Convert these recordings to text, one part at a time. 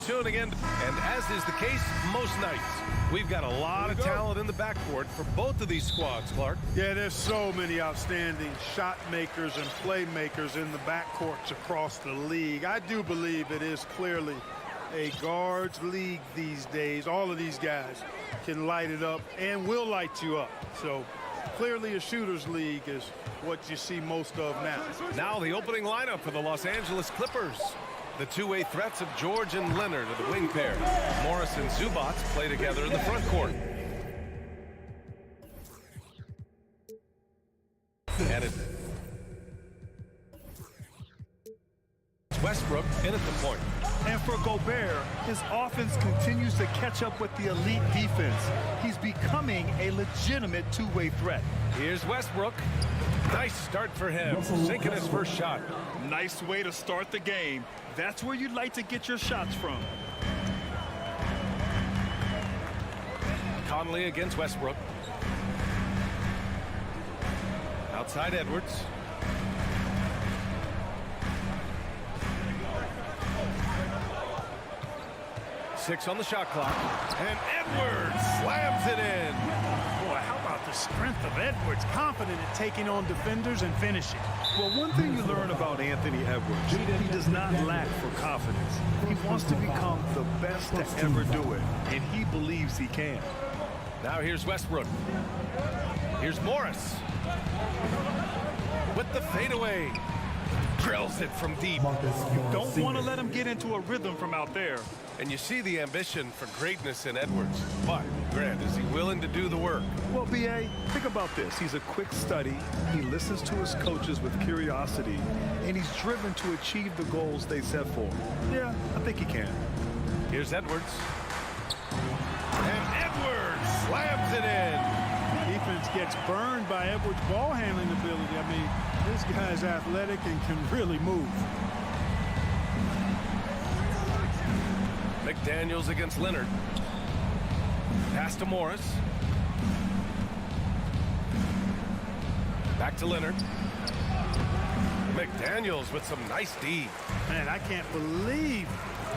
Tuning in, and as is the case most nights, we've got a lot of talent in the backcourt for both of these squads, Clark. Yeah, there's so many outstanding shot makers and playmakers in the backcourts across the league. I do believe it is clearly a guards league these days. All of these guys can light it up and will light you up. So clearly a shooter's league is what you see most of now. Now the opening lineup for the Los Angeles Clippers. The two-way threats of George and Leonard are the wing pair. Morris and Zubac play together in the front court. And it's Westbrook in at the point. And for Gobert, his offense continues to catch up with the elite defense. He's becoming a legitimate two-way threat. Here's Westbrook. Nice start for him, sinking his first shot. Nice way to start the game. That's where you'd like to get your shots from. Conley against Westbrook. Outside Edwards. Six on the shot clock. And Edwards slams it in. Boy, how about the strength of Edwards? Confident at taking on defenders and finishing. Well, one thing you learn about Anthony Edwards, he does not lack for confidence. He wants to become the best to ever do it, and he believes he can. Now here's Westbrook. Here's Morris. With the fadeaway. Drills it from deep. You don't want to let him get into a rhythm from out there. And you see the ambition for greatness in Edwards. But, Grant, is he willing to do the work? Well, B.A., think about this. He's a quick study. He listens to his coaches with curiosity, and he's driven to achieve the goals they set for him. Yeah, I think he can. Here's Edwards. And Edwards slams it in. Defense gets burned by Edwards' ball handling ability. I mean, this guy's athletic and can really move. McDaniels against Leonard. Pass to Morris. Back to Leonard. McDaniels with some nice D. Man, I can't believe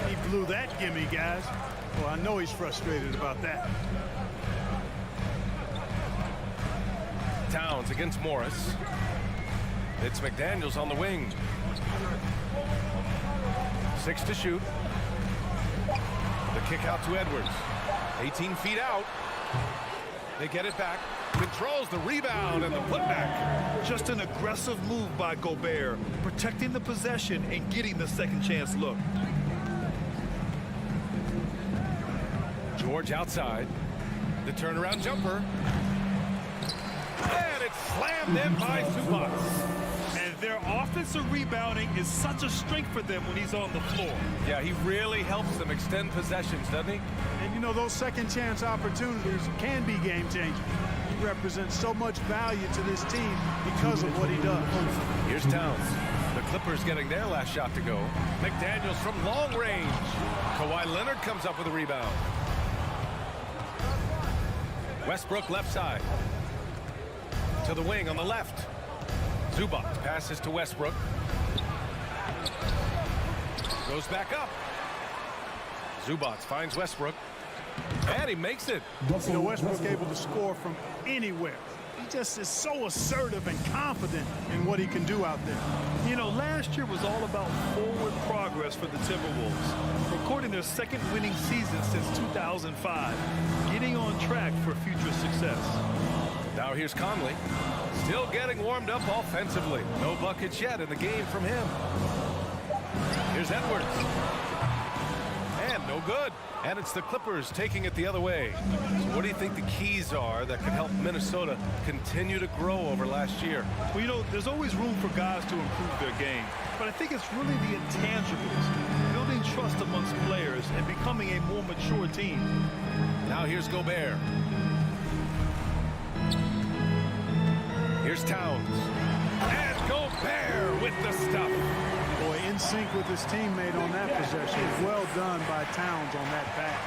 he blew that gimme, guys. Well, I know he's frustrated about that. Towns against Morris. It's McDaniels on the wing. 6 to shoot. The kick out to Edwards. 18 feet out. They get it back. Controls the rebound and the putback. Just an aggressive move by Gobert, protecting the possession and getting the second chance look. George outside. The turnaround jumper. And it's slammed in by Zubac. And their offensive rebounding is such a strength for them when he's on the floor. Yeah, he really helps them extend possessions, doesn't he? And you know, those second chance opportunities can be game changers. He represents so much value to this team because of what he does. Here's Towns. The Clippers getting their last shot to go. McDaniels from long range. Kawhi Leonard comes up with a rebound. Westbrook left side. To the wing on the left. Zubac passes to Westbrook. Goes back up. Zubac finds Westbrook. And he makes it. You know, Westbrook able to score from anywhere. He just is so assertive and confident in what he can do out there. You know, last year was all about forward progress for the Timberwolves, recording their second winning season since 2005, getting on track for future success. Now here's Conley. Still getting warmed up offensively. No buckets yet in the game from him. Here's Edwards. And no good. And it's the Clippers taking it the other way. So what do you think the keys are that can help Minnesota continue to grow over last year? Well, you know, there's always room for guys to improve their game. But I think it's really the intangibles, building trust amongst players and becoming a more mature team. Now here's Gobert. Here's Towns. And Gobert with the stuff. Boy, in sync with his teammate on that possession. Well done by Towns on that pass.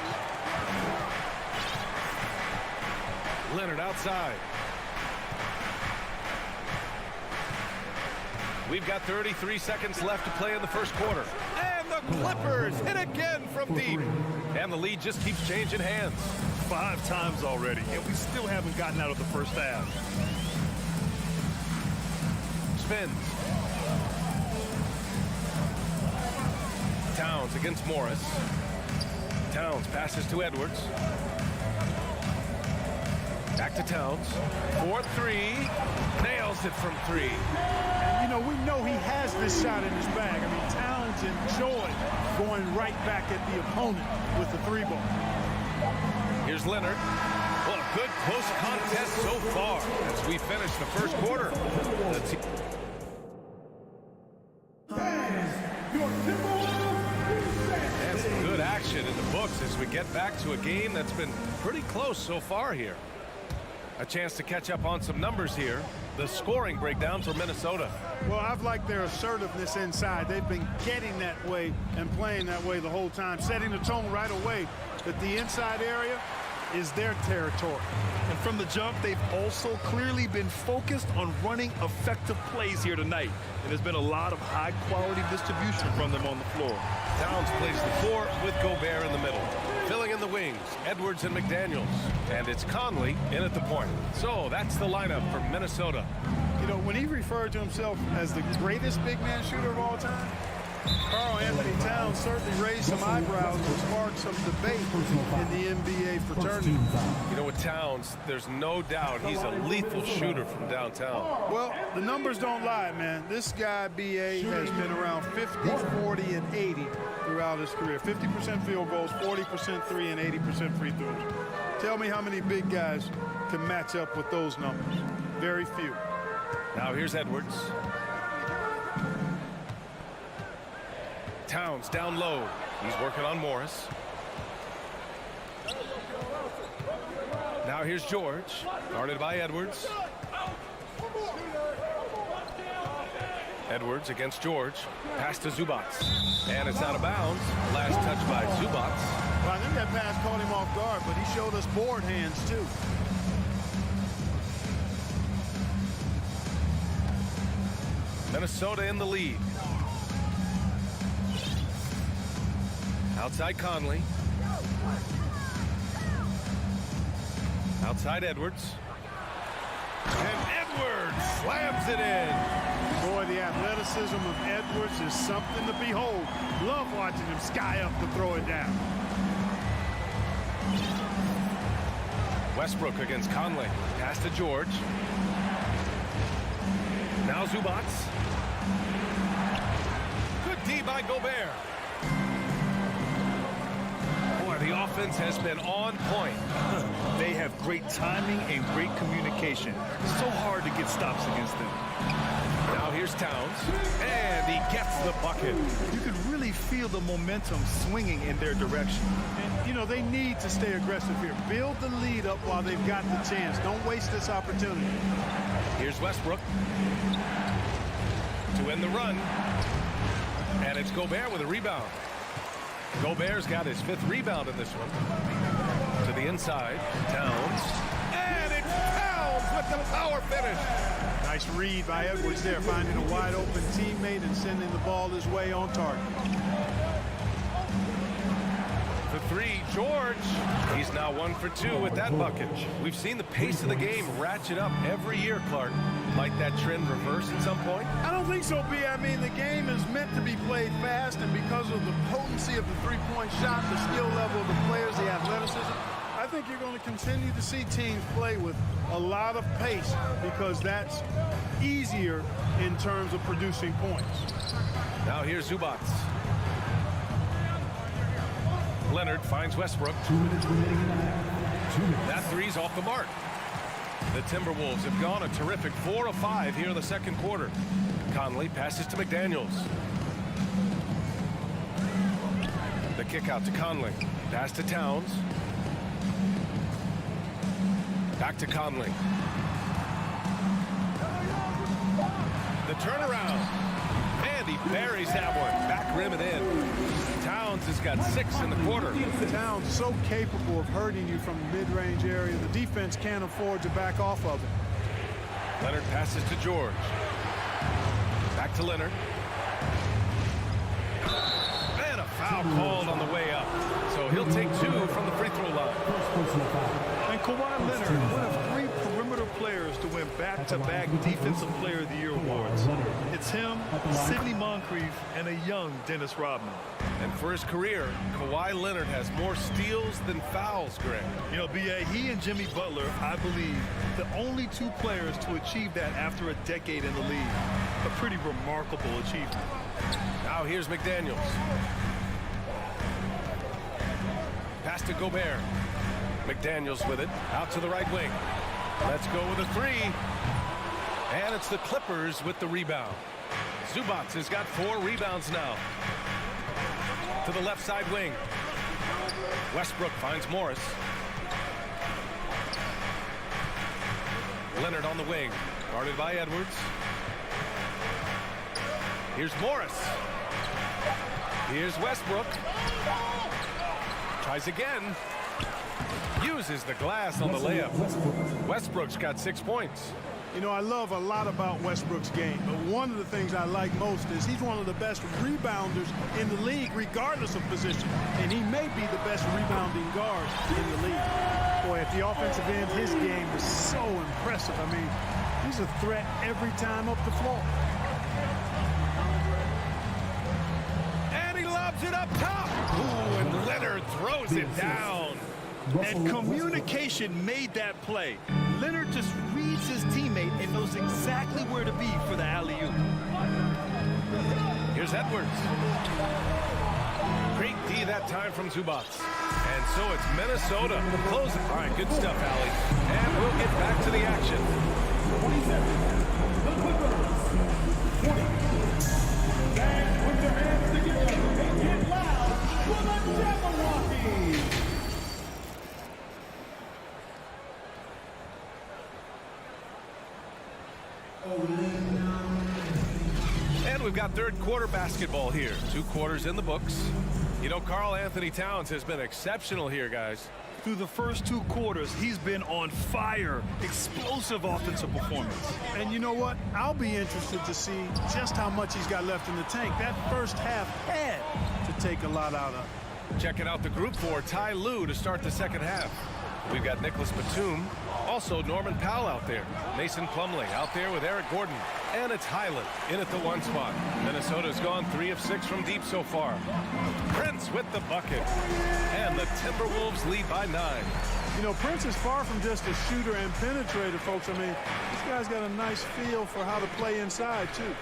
Leonard outside. We've got 33 seconds left to play in the first quarter. And the Clippers hit again from deep. And the lead just keeps changing hands. 5 times already, and we still haven't gotten out of the first half. Spins. Towns against Morris. Towns passes to Edwards. Back to Towns. 4-3. Nails it from 3. And, you know, we know he has this shot in his bag. I mean, Towns enjoyed going right back at the opponent with the 3-ball. Here's Leonard. Well, a good close contest so far as we finish the first quarter. And some good action in the books as we get back to a game that's been pretty close so far here. A chance to catch up on some numbers here. The scoring breakdown for Minnesota. Well, I've liked their assertiveness inside. They've been getting that way and playing that way the whole time, setting the tone right away that the inside area is their territory. And from the jump, they've also clearly been focused on running effective plays here tonight. And there's been a lot of high-quality distribution from them on the floor. Towns plays the 4 with Gobert in the middle. Filling in the wings, Edwards and McDaniels. And it's Conley in at the point. So that's the lineup for Minnesota. You know, when he referred to himself as the greatest big man shooter of all time, Karl Anthony Towns certainly raised some eyebrows and sparked some debate in the NBA fraternity. You know, with Towns, there's no doubt he's a lethal shooter from downtown. Well, the numbers don't lie, man. This guy, B.A., has been around 50, 40, and 80 throughout his career. 50% field goals, 40% 3, and 80% free throws. Tell me how many big guys can match up with those numbers. Very few. Now here's Edwards. Towns down low. He's working on Morris. Now here's George, guarded by Edwards. Edwards against George. Pass to Zubats. And it's out of bounds. Last touch by Zubats. Well, I think that pass caught him off guard, but he showed us board hands, too. Minnesota in the lead. Outside Conley. Outside Edwards. And Edwards slams it in. Boy, the athleticism of Edwards is something to behold. Love watching him sky up to throw it down. Westbrook against Conley. Pass to George. Now Zubats. Good D by Gobert. Boy, the offense has been on point. They have great timing and great communication. So hard to get stops against them. Now here's Towns, and he gets the bucket. You can really feel the momentum swinging in their direction. And, you know, they need to stay aggressive here. Build the lead up while they've got the chance. Don't waste this opportunity. Here's Westbrook to end the run. And it's Gobert with a rebound. Gobert's got his 5th rebound in this one. To the inside, Towns. And it's Towns with the power finish. Nice read by Edwards there, finding a wide open teammate and sending the ball his way on target. The 3, George. He's now 1 for 2 with that bucket. We've seen the pace of the game ratchet up every year, Clark. Might that trend reverse at some point? I don't think so, B. I mean, the game is meant to be played fast, and because of the potency of the three-point shot, the skill level of the players, the athleticism, I think you're going to continue to see teams play with a lot of pace because that's easier in terms of producing points. Now here's Zubats. Leonard finds Westbrook. That 3's off the mark. The Timberwolves have gone a terrific 4 of 5 here in the second quarter. Conley passes to McDaniels. The kick out to Conley. Pass to Towns. Back to Conley. The turnaround. And he buries that one. Back rim and in. Towns has got 6 in the quarter. Towns so capable of hurting you from the mid-range area. The defense can't afford to back off of it. Leonard passes to George. Back to Leonard. And a Foul called on the way up. So he'll take 2 from the free throw line. And Kawhi Leonard, one of 3 perimeter players to win back-to-back Defensive Player of the Year awards. It's him, Sidney Moncrief, and a young Dennis Rodman. And for his career, Kawhi Leonard has more steals than fouls, Greg. You know, B.A., he and Jimmy Butler, I believe, the only 2 players to achieve that after a decade in the league. A pretty remarkable achievement. Now here's McDaniels. Pass to Gobert. McDaniels with it, out to the right wing. Let's go with a 3. And it's the Clippers with the rebound. Zubac has got 4 rebounds now. To the left side wing. Westbrook finds Morris. Leonard on the wing, guarded by Edwards. Here's Morris. Here's Westbrook. Tries again. Uses the glass on the layup. Westbrook's got 6 points. You know, I love a lot about Westbrook's game, but one of the things I like most is he's one of the best rebounders in the league, regardless of position. And he may be the best rebounding guard in the league. Boy, at the offensive end, his game is so impressive. I mean, he's a threat every time up the floor. And he lobs it up top. Ooh, and Leonard throws it down. And communication made that play. Leonard just reads his teammate and knows exactly where to be for the alley-oop. Here's Edwards. Great D that time from Zubac. And so it's Minnesota closing. All right, good stuff, Allie. And we'll get back to the action. 27. The Clippers. 20. Fans put their hands together and get loud for the Jabberwockies. And we've got third quarter basketball here. 2 quarters in the books. You know, Karl Anthony Towns has been exceptional here, guys. Through the first 2 quarters, he's been on fire. Explosive offensive performance. And you know what? I'll be interested to see just how much he's got left in the tank. That first half had to take a lot out of. Checking out the group for Ty Lue to start the second half. We've got Nicholas Batum, also Norman Powell out there. Mason Plumlee out there with Eric Gordon. And it's Highland in at the 1 spot. Minnesota's gone 3 of 6 from deep so far. Prince with the bucket. And the Timberwolves lead by 9. You know, Prince is far from just a shooter and penetrator, folks. I mean, this guy's got a nice feel for how to play inside, too.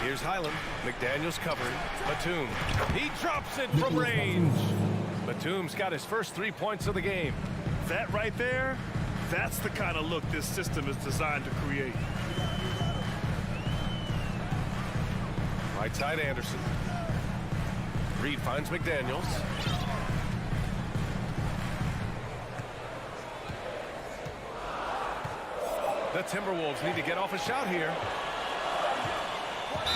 Here's Highland. McDaniels covering. Batum. He drops it from range. Batum's got his first 3 points of the game. That right there, that's the kind of look this system is designed to create. Right side Anderson. Reed finds McDaniels. The Timberwolves need to get off a shot here.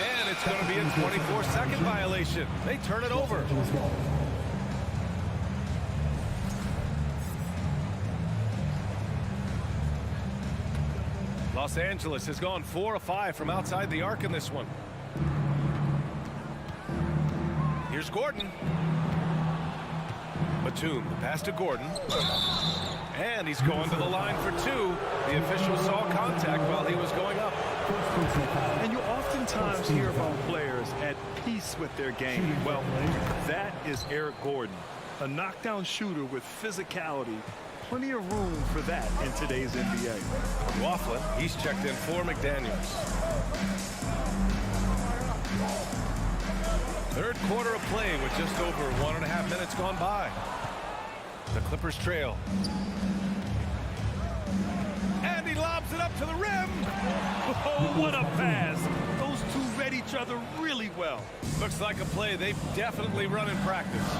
And it's going to be a 24-second violation. They turn it over. Los Angeles has gone 4 of 5 from outside the arc in this one. Here's Gordon. Batum, the pass to Gordon. And he's going to the line for 2. The official saw contact while he was going up. And you oftentimes hear about players at peace with their game. Well, that is Eric Gordon, a knockdown shooter with physicality. Plenty of room for that in today's NBA. Laughlin, he's checked in for McDaniels. Third quarter of play with just over 1.5 minutes gone by. The Clippers trail. And he lobs it up to the rim. Oh, what a pass. Those 2 read each other really well. Looks like a play they've definitely run in practice.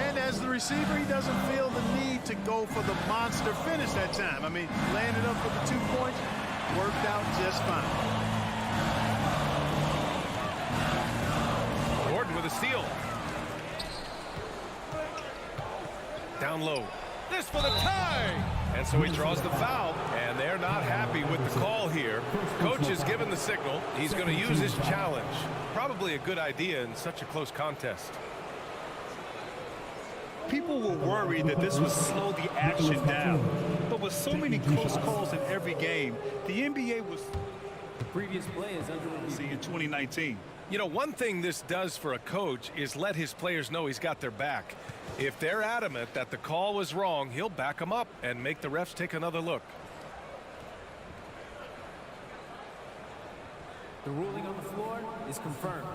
And as the receiver, he doesn't feel the need to go for the monster finish that time. I mean, landed up for the 2 points, worked out just fine. Gordon with a steal. Down low. This for the tie. And so he draws the foul, and they're not happy with the call here. Coach has given the signal. He's going to use his challenge. Probably a good idea in such a close contest. People were worried that this would slow the action down. But with so many close calls in every game, the NBA was Previous play is under review. in 2019. You know, one thing this does for a coach is let his players know he's got their back. If they're adamant that the call was wrong, he'll back them up and make the refs take another look. The ruling on the floor is confirmed.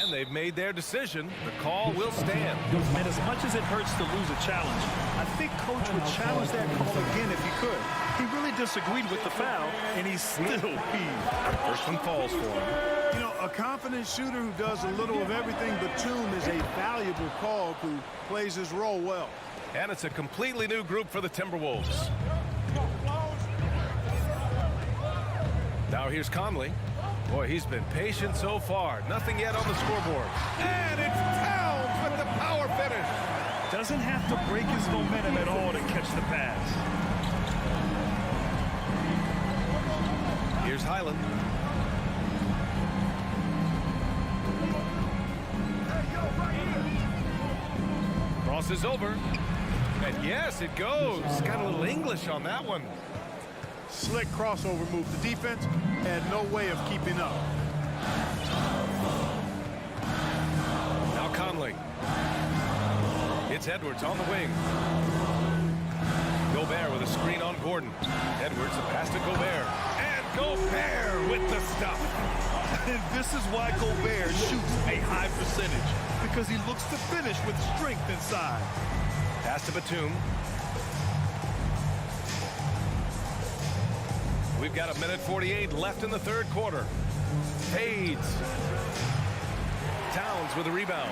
And they've made their decision. The call will stand. And as much as it hurts to lose a challenge, I think Coach would challenge that call again if he could. He really disagreed with the foul, and he's still peeved. First one falls for him. You know, a confident shooter who does a little of everything but tomb is a valuable call who plays his role well. And it's a completely new group for the Timberwolves. Now here's Conley. Boy, he's been patient so far. Nothing yet on the scoreboard. And it's Towns with the power finish. Doesn't have to break his momentum at all to catch the pass. Here's Highland. Crosses over. And yes, it goes. Got a little English on that one. Slick crossover move. The defense had no way of keeping up. Now Conley. It's Edwards on the wing. Gobert with a screen on Gordon. Edwards, a pass to Gobert. And Gobert with the stuff. And this is why Gobert shoots a high percentage, because he looks to finish with strength inside. Pass to Batum. We've got 1:48 left in the third quarter. Fades. Towns with a rebound.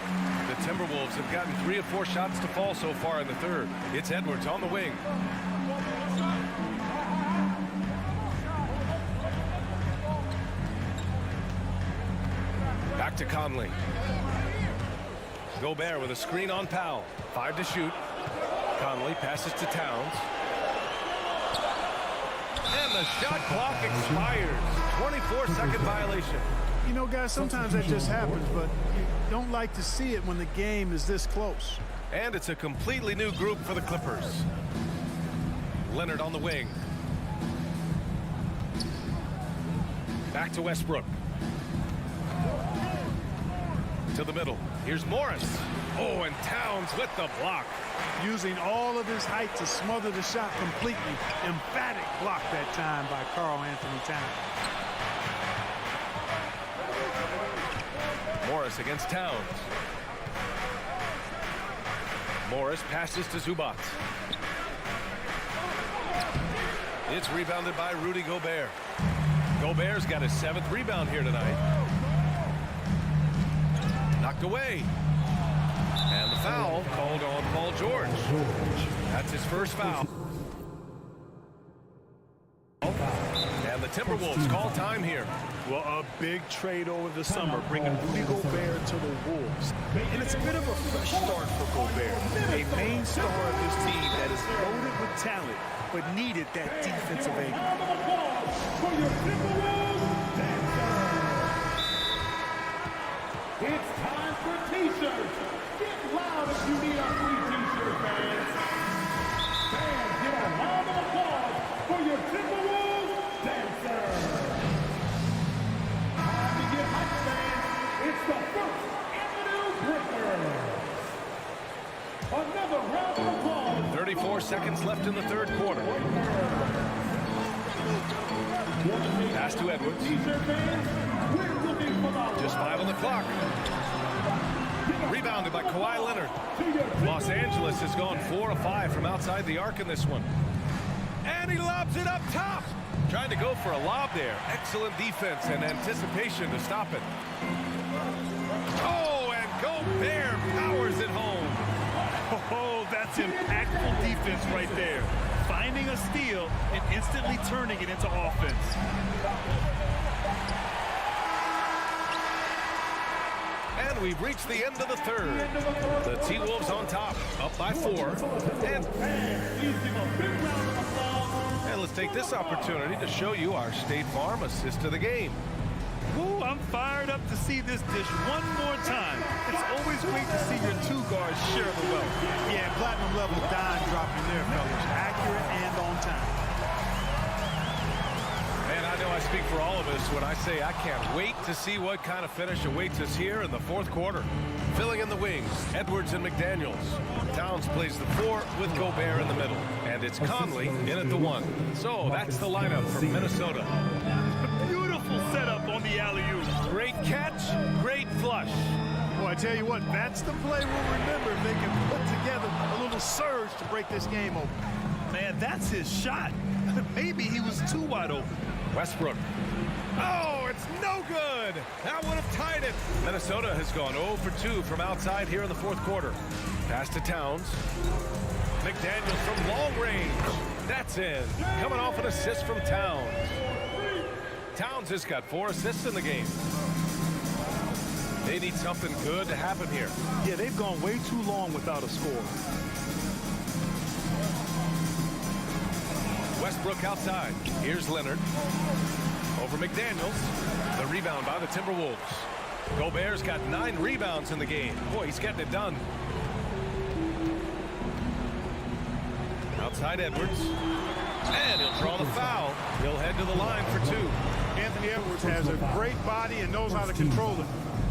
The Timberwolves have gotten 3 of 4 shots to fall so far in the third. It's Edwards on the wing. Back to Conley. Gobert with a screen on Powell. 5 to shoot. Conley passes to Towns. And the shot clock expires. 24-second violation. You know, guys, sometimes that just happens, but you don't like to see it when the game is this close. And it's a completely new group for the Clippers. Leonard on the wing. Back to Westbrook. To the middle. Here's Morris. Oh, and Towns with the block. Using all of his height to smother the shot completely. Emphatic block that time by Karl Anthony Towns. Morris against Towns. Morris passes to Zubac. It's rebounded by Rudy Gobert. Gobert's got his 7th rebound here tonight. Knocked away. And the foul called on Paul George. That's his first foul. And the Timberwolves call time here. Well, a big trade over the summer, bringing Rudy Gobert to the Wolves. And it's a bit of a fresh start for Gobert, a main star of this team that is loaded with talent, but needed that defensive angle. It's time for t-shirts. Get loud if you need our free t-shirt, fans. Fans, give a round of applause for your Timberwolves dancer. Time to get hyped, fans. It's the First Avenue Breaker. Another round of applause. 34 seconds left in the third quarter. Pass to Edwards. T-shirt fans, we're looking for the Just 5 on the clock. Rebounded by Kawhi Leonard. Los Angeles has gone 4 of 5 from outside the arc in this one. And he lobs it up top. Trying to go for a lob there. Excellent defense and anticipation to stop it. Oh, and Gobert powers it home. Oh, that's impactful defense right there. Finding a steal and instantly turning it into offense. And we've reached the end of the third. The T-Wolves on top, up by 4. And let's take this opportunity to show you our State Farm assist of the game. Ooh, I'm fired up to see this dish one more time. It's always great to see your two guards share the wealth. Yeah, platinum level dime dropping there, fellas. Accurate and on time. And I know I speak for all of us when I say I can't wait to see what kind of finish awaits us here in the fourth quarter. Filling in the wings, Edwards and McDaniels. Towns plays the 4 with Gobert in the middle. And it's Conley in at the 1. So that's the lineup for Minnesota. Beautiful setup on the alley-oop. Great catch, great flush. Boy, I tell you what, that's the play we'll remember if they can put together a little surge to break this game open. Man, that's his shot. Maybe he was too wide open. Westbrook. Oh, it's no good. That would have tied it. Minnesota has gone 0 for 2 from outside here in the fourth quarter. Pass to Towns. McDaniels from long range. That's in. Coming off an assist from Towns. Towns has got 4 assists in the game. They need something good to happen here. Yeah, they've gone way too long without a score. Westbrook outside. Here's Leonard. Over McDaniels. The rebound by the Timberwolves. Gobert's got 9 rebounds in the game. Boy, he's getting it done. Outside Edwards. And he'll draw the foul. He'll head to the line for 2. Anthony Edwards has a great body and knows how to control it.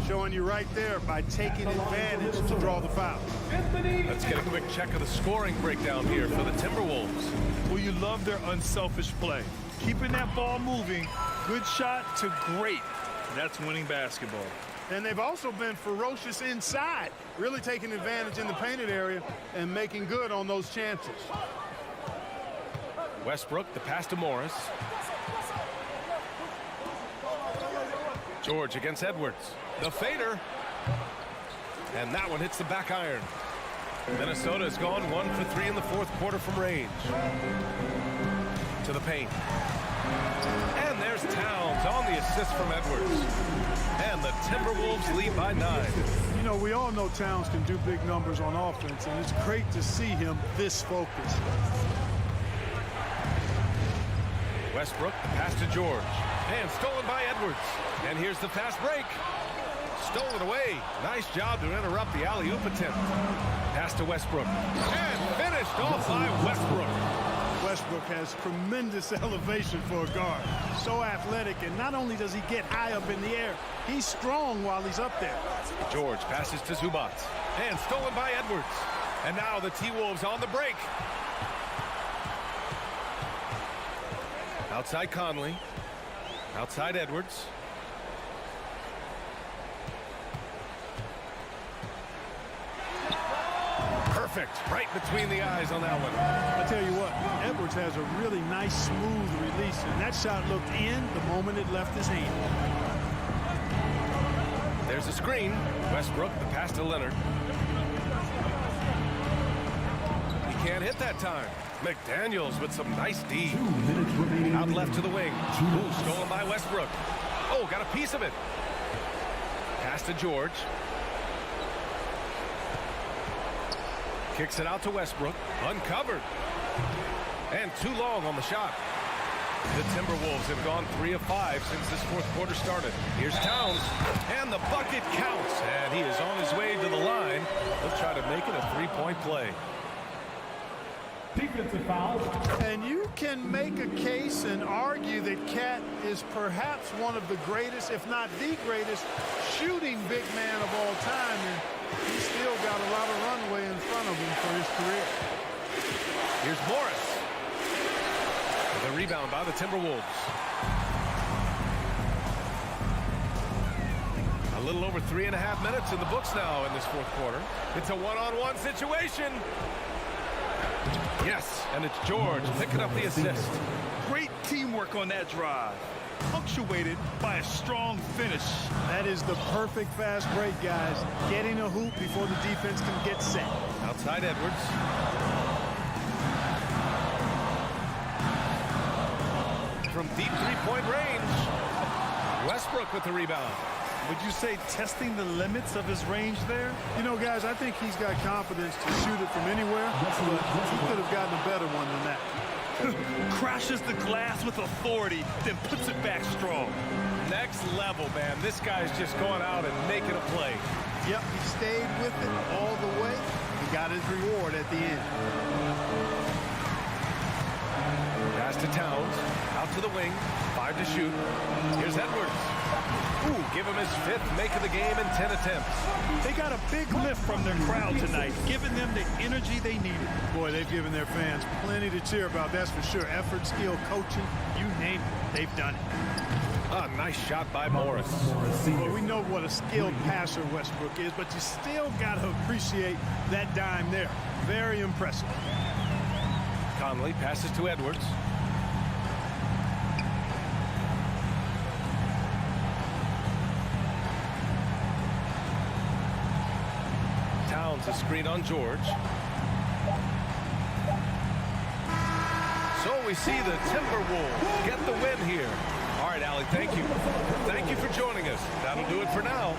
Showing you right there by taking advantage to draw the foul. Let's get a quick check of the scoring breakdown here for the Timberwolves. Well, you love their unselfish play. Keeping that ball moving, good shot to great. That's winning basketball. And they've also been ferocious inside, really taking advantage in the painted area and making good on those chances. Westbrook, the pass to Morris. George against Edwards. The fader. And that one hits the back iron. Minnesota has gone 1 for 3 in the fourth quarter from range. To the paint. And there's Towns on the assist from Edwards. And the Timberwolves lead by 9. You know, we all know Towns can do big numbers on offense, and it's great to see him this focused. Westbrook, the pass to George. And stolen by Edwards. And here's the fast break. Stolen away. Nice job to interrupt the alley-oop attempt. Pass to Westbrook. And finished off by Westbrook. Westbrook has tremendous elevation for a guard. So athletic, and not only does he get high up in the air, he's strong while he's up there. George passes to Zubac. And stolen by Edwards. And now the T-Wolves on the break. Outside Conley. Outside Edwards. Perfect. Right between the eyes on that one. I tell you what, Edwards has a really nice, smooth release, and that shot looked in the moment it left his hand. There's a screen. Westbrook, the pass to Leonard. He can't hit that time. McDaniels with some nice D. Out left to the wing. Ooh, stolen by Westbrook. Oh, got a piece of it. Pass to George. Kicks it out to Westbrook. Uncovered. And too long on the shot. The Timberwolves have gone 3 of 5 since this fourth quarter started. Here's Towns. And the bucket counts. And he is on his way to the line. He'll try to make it a 3-point play. Defensive foul. And you can make a case and argue that Cat is perhaps one of the greatest, if not the greatest, shooting big man of all time. And he's still got a lot of runway in front of him for his career. Here's Morris. The rebound by the Timberwolves. A little over 3.5 minutes in the books now in this fourth quarter. It's a one-on-one situation. Yes, and it's George picking up the assist. Great teamwork on that drive. Punctuated by a strong finish. That is the perfect fast break, guys. Getting a hoop before the defense can get set. Outside Edwards. From deep three-point range. Westbrook with the rebound. Would you say testing the limits of his range there? You know, guys, I think he's got confidence to shoot it from anywhere, but he could have gotten a better one than that. Crashes the glass with authority, then puts it back strong. Next level, man. This guy's just going out and making a play. Yep, he stayed with it all the way. He got his reward at the end. Pass to Towns. Out to the wing. 5 to shoot. Here's Edwards. Ooh, give him his 5th make of the game in 10 attempts. They got a big lift from their crowd tonight, giving them the energy they needed. Boy, they've given their fans plenty to cheer about, that's for sure. Effort, skill, coaching, you name it, they've done it. A nice shot by Morris. Well, we know what a skilled passer Westbrook is, but you still got to appreciate that dime there. Very impressive. Conley passes to Edwards. Towns a screen on George. So we see the Timberwolves get the win here. All right, Allie, thank you. Thank you for joining us. That'll do it for now.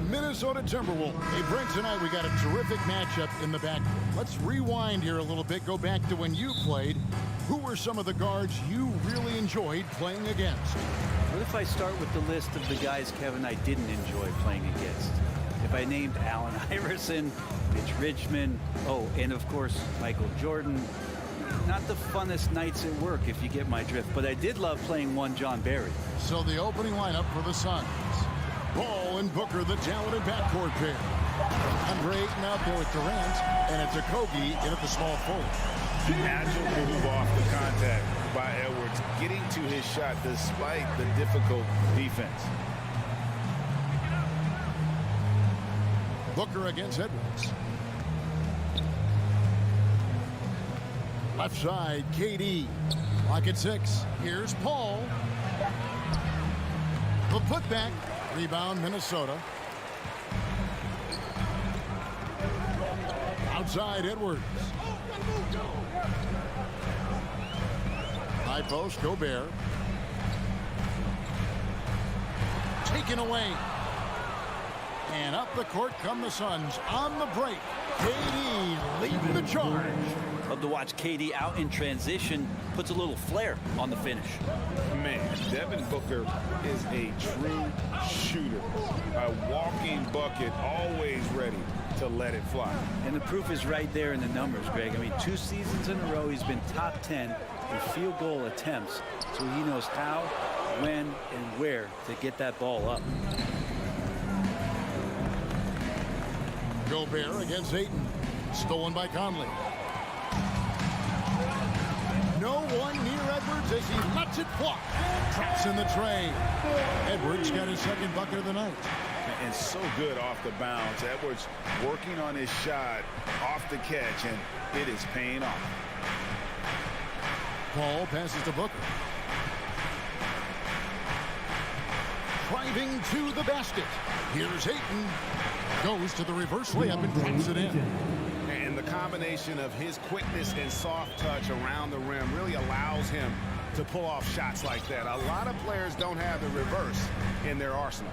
Minnesota Timberwolves. Hey, Brent, tonight we got a terrific matchup in the back. Let's rewind here a little bit. Go back to when you played. Who were some of the guards you really enjoyed playing against? What if I start with the list of the guys, Kevin, I didn't enjoy playing against? If I named Allen Iverson, Mitch Richmond, oh, and of course, Michael Jordan. Not the funnest nights at work, if you get my drift, but I did love playing one John Barry. So the opening lineup for the Suns. Ball and Booker, the talented backcourt pair. Andre Ayton out there with Durant, and it's Okogie in at the small forward. Agile move off the contact by Edwards, getting to his shot despite the difficult defense. Booker against Edwards. Left side, KD. Lock at 6. Here's Paul. The putback. Rebound, Minnesota. Outside, Edwards. High post, Gobert. Taken away. And up the court come the Suns on the break. KD leading the charge. Love to watch KD out in transition. Puts a little flair on the finish. Man, Devin Booker is a true shooter. A walking bucket, always ready to let it fly. And the proof is right there in the numbers, Greg. I mean, 2 seasons in a row, he's been top 10 in field goal attempts. So he knows how, when, and where to get that ball up. Gobert against Ayton. Stolen by Conley. No one near Edwards as he lets it fly. Traps in the tray. Edwards got his second bucket of the night. And so good off the bounce. Edwards working on his shot off the catch, and it is paying off. Paul passes to Booker. Driving to the basket. Here's Ayton. Goes to the reverse layup and drops it in. And the combination of his quickness and soft touch around the rim really allows him to pull off shots like that. A lot of players don't have the reverse in their arsenal.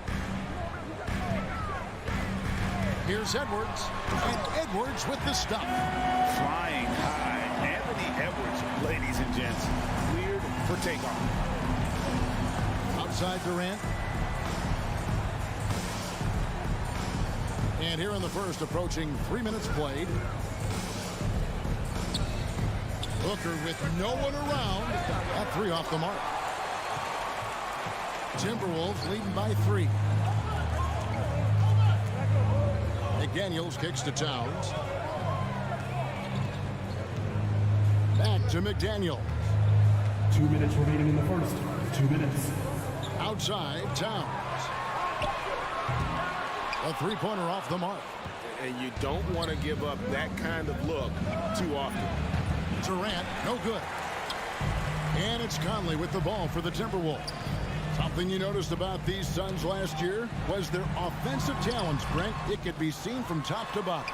Here's Edwards. And Edwards with the stop. Flying high. Anthony Edwards, ladies and gents, cleared for takeoff. Outside Durant. And here in the first, approaching 3 minutes played. Booker with no one around. At 3 off the mark. Timberwolves leading by 3. McDaniels kicks to Towns. Back to McDaniel. 2 minutes remaining in the first. 2 minutes. Outside, Towns. A three-pointer off the mark. And you don't want to give up that kind of look too often. Durant, no good. And it's Conley with the ball for the Timberwolves. Something you noticed about these Suns last year was their offensive talents, Brent. It could be seen from top to bottom.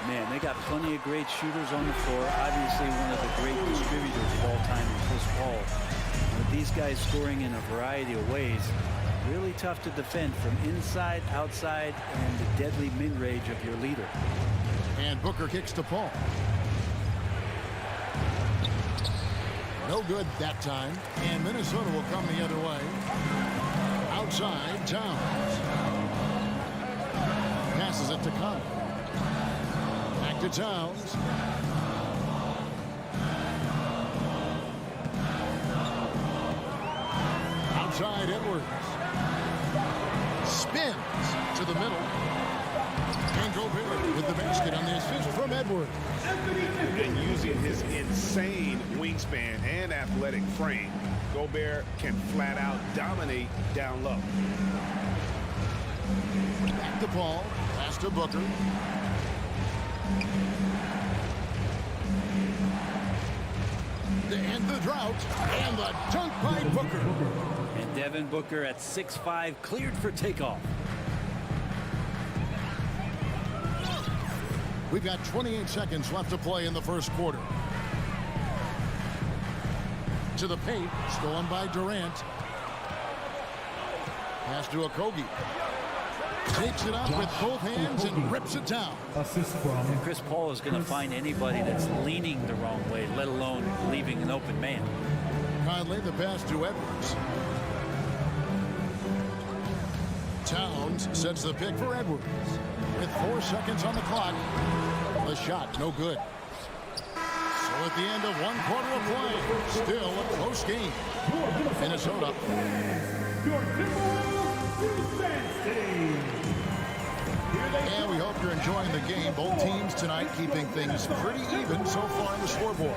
Man, they got plenty of great shooters on the floor. Obviously, one of the great distributors of all time in Chris Paul. With these guys scoring in a variety of ways, really tough to defend from inside, outside, and the deadly mid-range of your leader. And Booker kicks to Paul. No good that time. And Minnesota will come the other way. Outside, Towns. Passes it to Conley. Back to Towns. Outside, Edwards. Spins to the middle. And Gobert with the basket on the assist from Edwards. And using his insane wingspan and athletic frame, Gobert can flat out dominate down low. Back to Paul. Pass to Booker. And the drought. And the dunk by Booker. And Devin Booker at 6'5", cleared for takeoff. We've got 28 seconds left to play in the first quarter. To the paint, stolen by Durant. Pass to Okogie. Takes it up with both hands and rips it down. Assist from Chris Paul is going to find anybody that's leaning the wrong way, let alone leaving an open man. Conley, the pass to Edwards. Towns sets the pick for Edwards. With 4 seconds on the clock, the shot no good. So at the end of 1 quarter of play, still a close game. Minnesota. your Timberwolves defense team. And we hope you're enjoying the game. Both teams tonight keeping things pretty even so far on the scoreboard.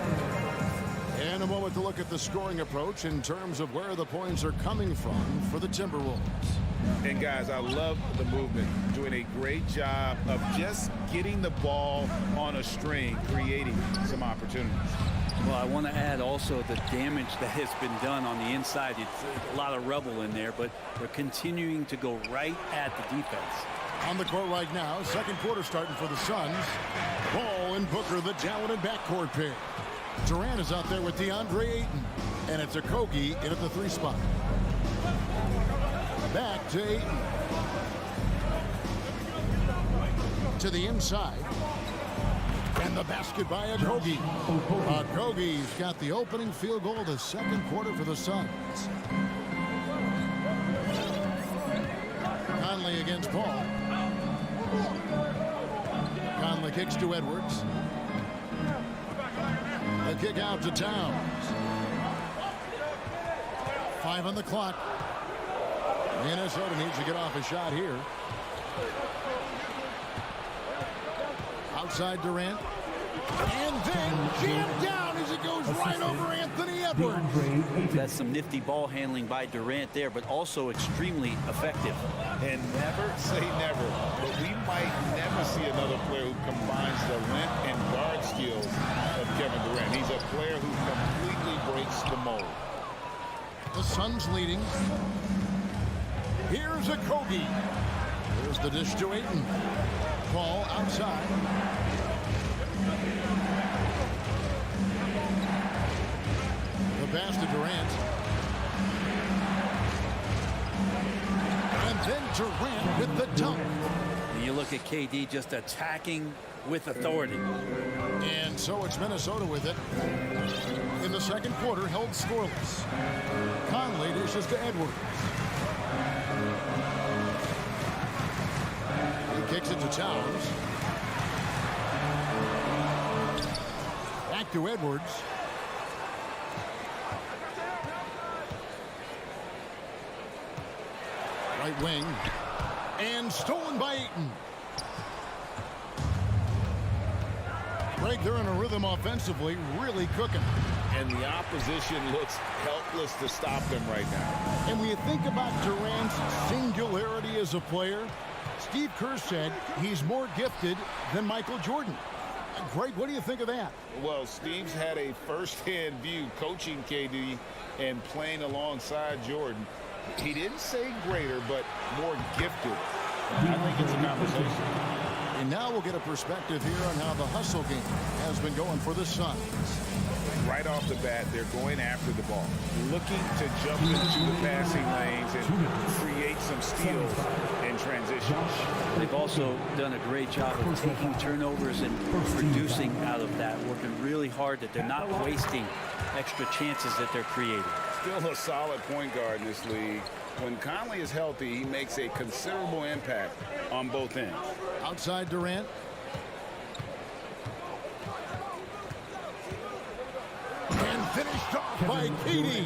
And a moment to look at the scoring approach in terms of where the points are coming from for the Timberwolves. And guys, I love the movement. Doing a great job of just getting the ball on a string, creating some opportunities. Well, I want to add also the damage that has been done on the inside. It's a lot of rubble in there, but they're continuing to go right at the defense. On the court right now, second quarter starting for the Suns. Ball and Booker, the talented backcourt pair. Durant is out there with DeAndre Ayton. And it's Okogie in at the 3 spot. Back to Ayton. To the inside. And the basket by Okogie. Okogie's got the opening field goal of the second quarter for the Suns. Conley against Paul. Conley kicks to Edwards. The kick out to Towns. 5 on the clock. Minnesota needs to get off a shot here. Outside Durant. And then jammed down as it goes right over Anthony Edwards. That's some nifty ball handling by Durant there, but also extremely effective. And never say never, but we might never see another player who combines the length and guard skills of Kevin Durant. He's a player who completely breaks the mold. The Suns leading. Here's Okogie. Here's the dish to Ayton. Paul outside. The pass to Durant. And then Durant with the dunk. And you look at KD just attacking with authority. And so it's Minnesota with it. In the second quarter, held scoreless. Conley dishes to Edwards. He kicks it to Towns. Back to Edwards. Right wing. And stolen by Ayton. Greg, they're in a rhythm offensively, really cooking. And the opposition looks helpless to stop them right now. And when you think about Durant's singularity as a player, Steve Kerr said he's more gifted than Michael Jordan. Greg, what do you think of that? Well, Steve's had a first-hand view coaching KD and playing alongside Jordan. He didn't say greater, but more gifted. I think it's a conversation. And now we'll get a perspective here on how the hustle game has been going for the Suns. Right off the bat, they're going after the ball, looking to jump into the passing lanes and create some steals and transition. They've also done a great job of taking turnovers and producing out of that, working really hard that they're not wasting extra chances that they're creating. Still a solid point guard in this league. When Conley is healthy, he makes a considerable impact on both ends. Outside Durant. And finished off by KD.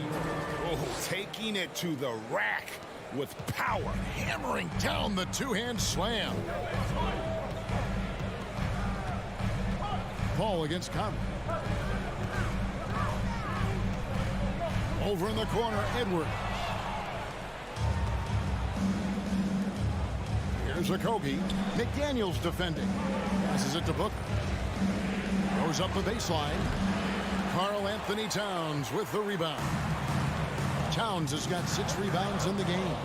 Oh, taking it to the rack with power. Hammering down the two-hand slam. Paul against Conley. Over in the corner, Edwards. Here's Okogie. McDaniels defending. Passes it to Booker. Goes up the baseline. Karl Anthony Towns with the rebound. Towns has got 6 rebounds in the game.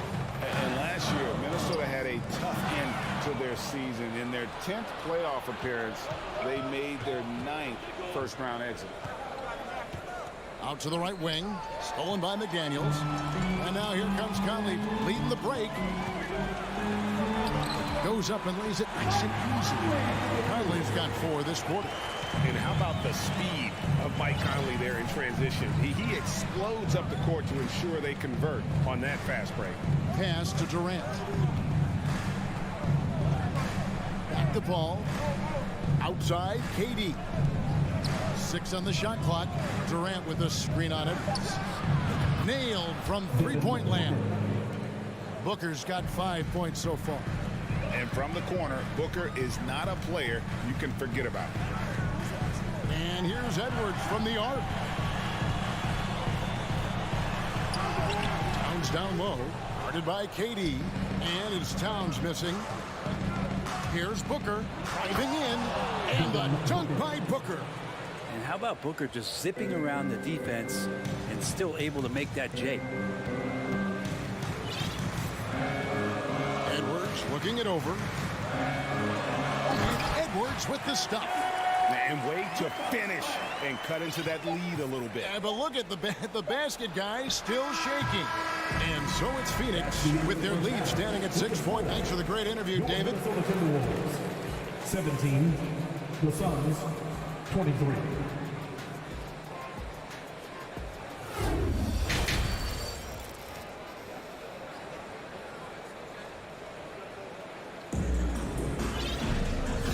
And last year, Minnesota had a tough end to their season. In their 10th playoff appearance, they made their 9th first-round exit. Out to the right wing. Stolen by McDaniels. And now here comes Conley leading the break. Goes up and lays it nice and easy. Conley's got 4 this quarter. And how about the speed of Mike Conley there in transition? He explodes up the court to ensure they convert on that fast break. Pass to Durant. Back the ball. Outside, KD. 6 on the shot clock. Durant with a screen on it. Nailed from three-point land. Booker's got 5 points so far. And from the corner, Booker is not a player you can forget about. And here's Edwards from the arc. Towns down low. Guarded by KD. And it's Towns missing. Here's Booker driving in. And the dunk by Booker. And how about Booker just zipping around the defense and still able to make that J? Edwards looking it over. And Edwards with the stop. And way to finish and cut into that lead a little bit. Yeah, but look at the basket guy still shaking. And so it's Phoenix with their lead standing at 6 points. Thanks for the great interview, David. For the Timberwolves, 17. The Suns, 23.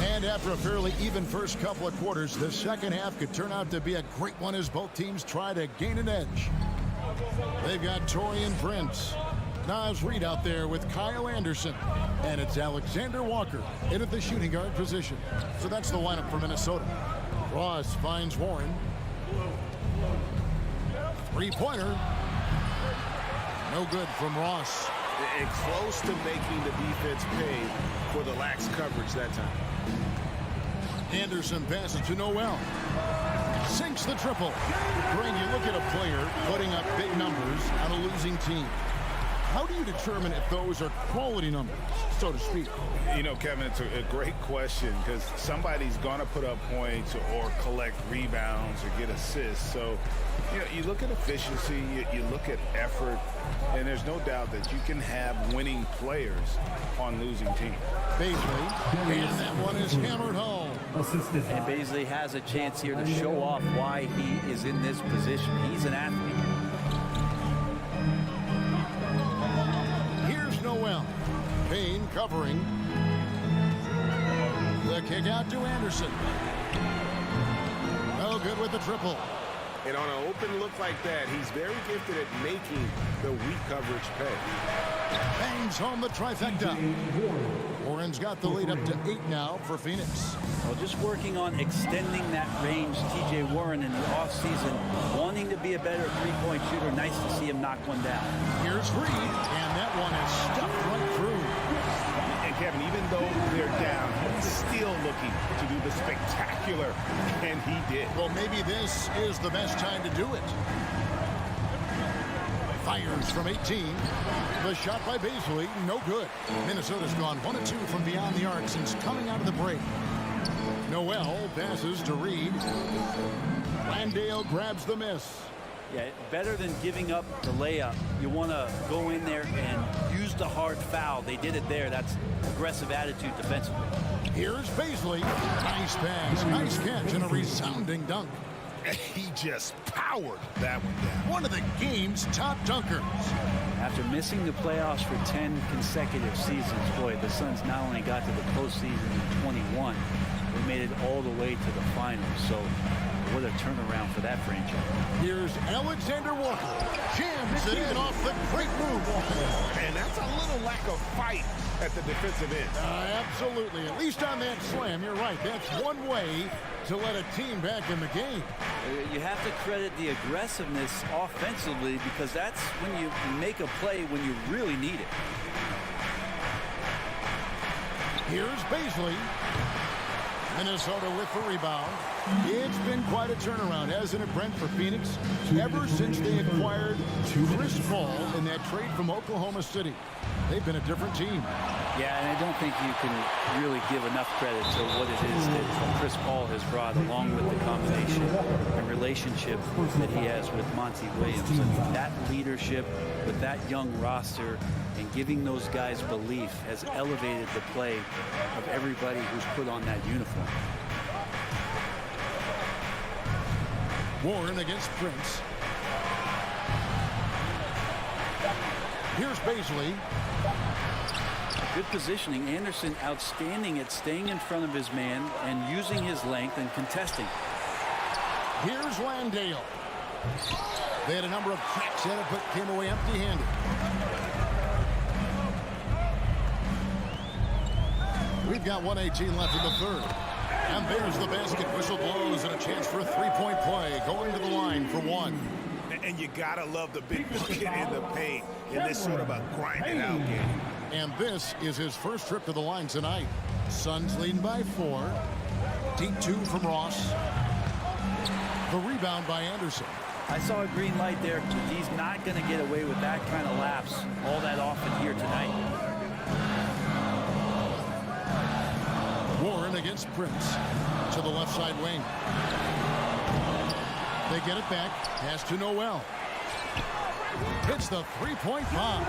And after a fairly even first couple of quarters, the second half could turn out to be a great one as both teams try to gain an edge. They've got Taurean Prince, Naz Reid out there with Kyle Anderson, and it's Alexander Walker in at the shooting guard position. So that's the lineup for Minnesota. Ross finds Warren. Three-pointer. No good from Ross. And close to making the defense pay for the lax coverage that time. Anderson passes to Noel. Sinks the triple. Greg, you look at a player putting up big numbers on a losing team. How do you determine if those are quality numbers, so to speak? You know, Kevin, it's a great question because somebody's going to put up points or collect rebounds or get assists. So, you know, you look at efficiency, you look at effort, and there's no doubt that you can have winning players on losing teams. Baisley, and that one is hammered home. And Baisley has a chance here to show off why he is in this position. He's an athlete. Here's Noel. Payne covering. The kick out to Anderson. No good with the triple. And on an open look like that, he's very gifted at making the weak coverage pay. Bangs home the trifecta. Warren's got the lead up to 8 now for Phoenix. Well, just working on extending that range. T.J. Warren in the offseason wanting to be a better three-point shooter. Nice to see him knock one down. Here's Reed, and that one is stuffed right through. And Kevin, even though they're down, he's still looking to do the spectacular, and he did. Well, maybe this is the best time to do it. Fires from 18. The shot by Baisley, no good. Minnesota's gone 1 of 2 from beyond the arc since coming out of the break. Noel passes to Reed. Landale grabs the miss. Yeah, better than giving up the layup. You want to go in there and use the hard foul. They did it there. That's aggressive attitude defensively. Here's Baisley. Nice pass, nice catch, and a resounding dunk. He just powered that one down. One of the game's top dunkers. After missing the playoffs for 10 consecutive seasons, boy, the Suns not only got to the postseason in 21, they made it all the way to the finals. So what a turnaround for that franchise. Here's Alexander Walker. Jams it in off the great move. And that's a little lack of fight at the defensive end. Absolutely. At least on that slam, you're right. That's one way to let a team back in the game. You have to credit the aggressiveness offensively because that's when you make a play when you really need it. Here's Baisley. Minnesota with the rebound. It's been quite a turnaround, hasn't it, Brent, for Phoenix? Ever since they acquired Chris Paul in that trade from Oklahoma City, they've been a different team. Yeah, and I don't think you can really give enough credit to what it is that Chris Paul has brought, along with the combination and relationship that he has with Monty Williams. I mean, that leadership with that young roster and giving those guys belief has elevated the play of everybody who's put on that uniform. Warren against Prince. Here's Baisley. Good positioning. Anderson outstanding at staying in front of his man and using his length and contesting. Here's Landale. They had a number of cracks at it, but came away empty-handed. We've got 1:18 left in the third. And there's the basket. Whistle blows and a chance for a three-point play. Going to the line for one. And you got to love the big bucket in the paint in this sort of a grinding-out game. And this is his first trip to the line tonight. Suns leading by 4. Deep 2 from Ross. The rebound by Anderson. I saw a green light there. He's not going to get away with that kind of lapse all that often here tonight. Warren against Prince. To the left side wing. They get it back. Pass to Noel. Hits the three-point bomb.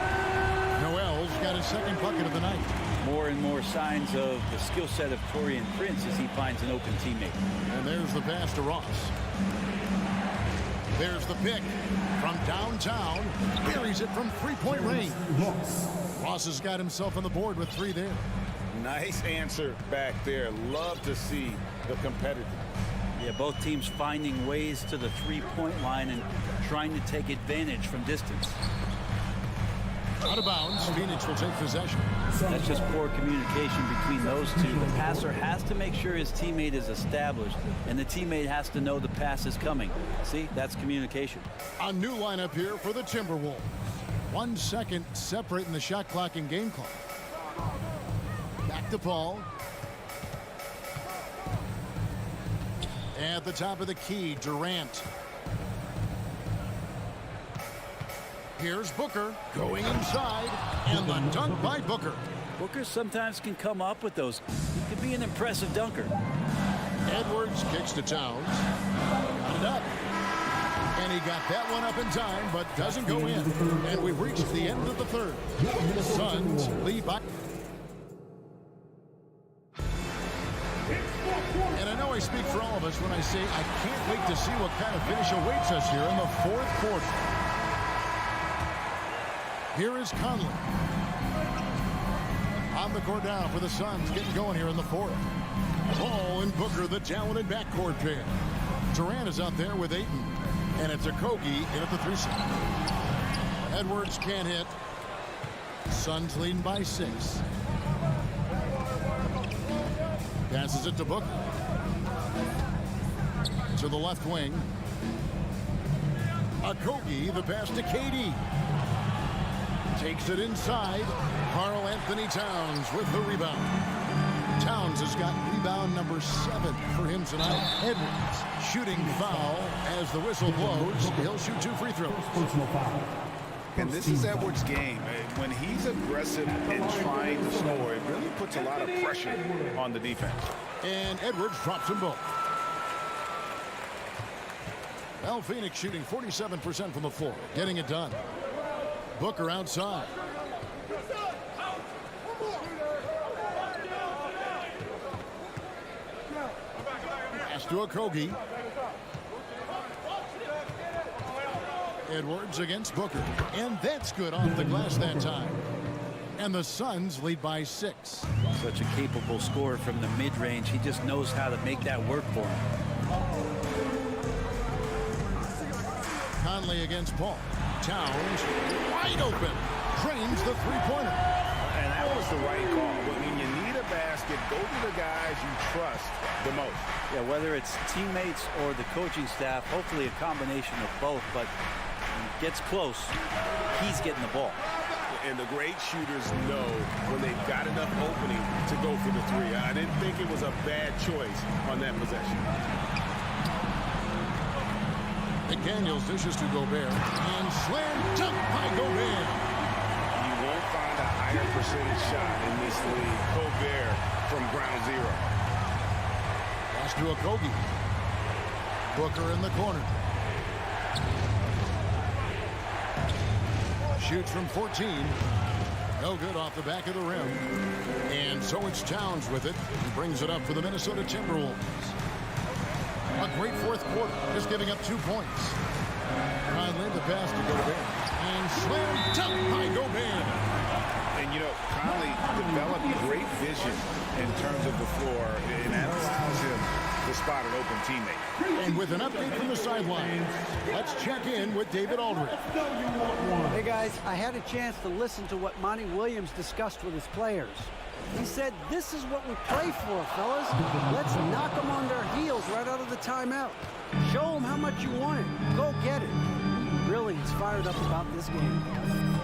Noel's got his second bucket of the night. More and more signs of the skill set of Taurean Prince as he finds an open teammate. And there's the pass to Ross. There's the pick from downtown. Buries it from three-point range. Ross has got himself on the board with 3 there. Nice answer back there. Love to see the competitive. Yeah, both teams finding ways to the three-point line and trying to take advantage from distance. Out of bounds. Phoenix will take possession. That's just poor communication between those two. The passer has to make sure his teammate is established, and the teammate has to know the pass is coming. See, that's communication. A new lineup here for the Timberwolves. 1 second separating the shot clock and game clock. Back to Paul. At the top of the key, Durant. Here's Booker going inside, and the dunk by Booker. Booker sometimes can come up with those. He could be an impressive dunker. Edwards kicks to Towns. Got it up. And he got that one up in time, but doesn't go in. And we've reached the end of the third. The Suns lead by. And I know I speak for all of us when I say I can't wait to see what kind of finish awaits us here in the fourth quarter. Here is Conley. On the court now for the Suns, getting going here in the fourth. Paul and Booker, the talented backcourt pair. Durant is out there with Ayton. And it's a Kogi in at the 3 side. Edwards can't hit. Suns leading by 6. Passes it to Booker. To the left wing. Kogi, the pass to KD. Takes it inside. Karl Anthony Towns with the rebound. Towns has got rebound number 7 for him tonight. Edwards shooting foul as the whistle blows. He'll shoot 2 free throws. Personal foul. And this is Edwards' game. When he's aggressive and trying to score, it really puts a lot of pressure on the defense. And Edwards drops them both. Well, Phoenix shooting 47% from the floor. Getting it done. Booker outside. Pass to Kogi. Edwards against Booker. And that's good off the glass that time. And the Suns lead by 6. Such a capable scorer from the mid-range. He just knows how to make that work for him. Conley against Paul. Towns wide open. Drains the three-pointer. And that was the right call. When you need a basket, go to the guys you trust the most. Yeah, whether it's teammates or the coaching staff, hopefully a combination of both, but when it gets close, he's getting the ball. And the great shooters know when they've got enough opening to go for the 3. I didn't think it was a bad choice on that possession. McDaniels dishes to Gobert. And slam dunk by Gobert. You won't find a higher percentage shot in this league. Gobert from ground zero. Pass to Okogie. Booker in the corner. Shoots from 14. No good off the back of the rim. And so it's Towns with it. He brings it up for the Minnesota Timberwolves. A great fourth quarter, just giving up 2 points. Conley, the pass to Gobert. And slam dunk by Gobert. And, you know, Conley developed great vision in terms of the floor, and that allows him to spot an open teammate. And with an update from the sidelines, let's check in with David Aldridge. Hey, guys, I had a chance to listen to what Monty Williams discussed with his players. He said, this is what we play for, fellas. Let's knock them on their heels right out of the timeout. Show them how much you want it. Go get it. Really, he's fired up about this game.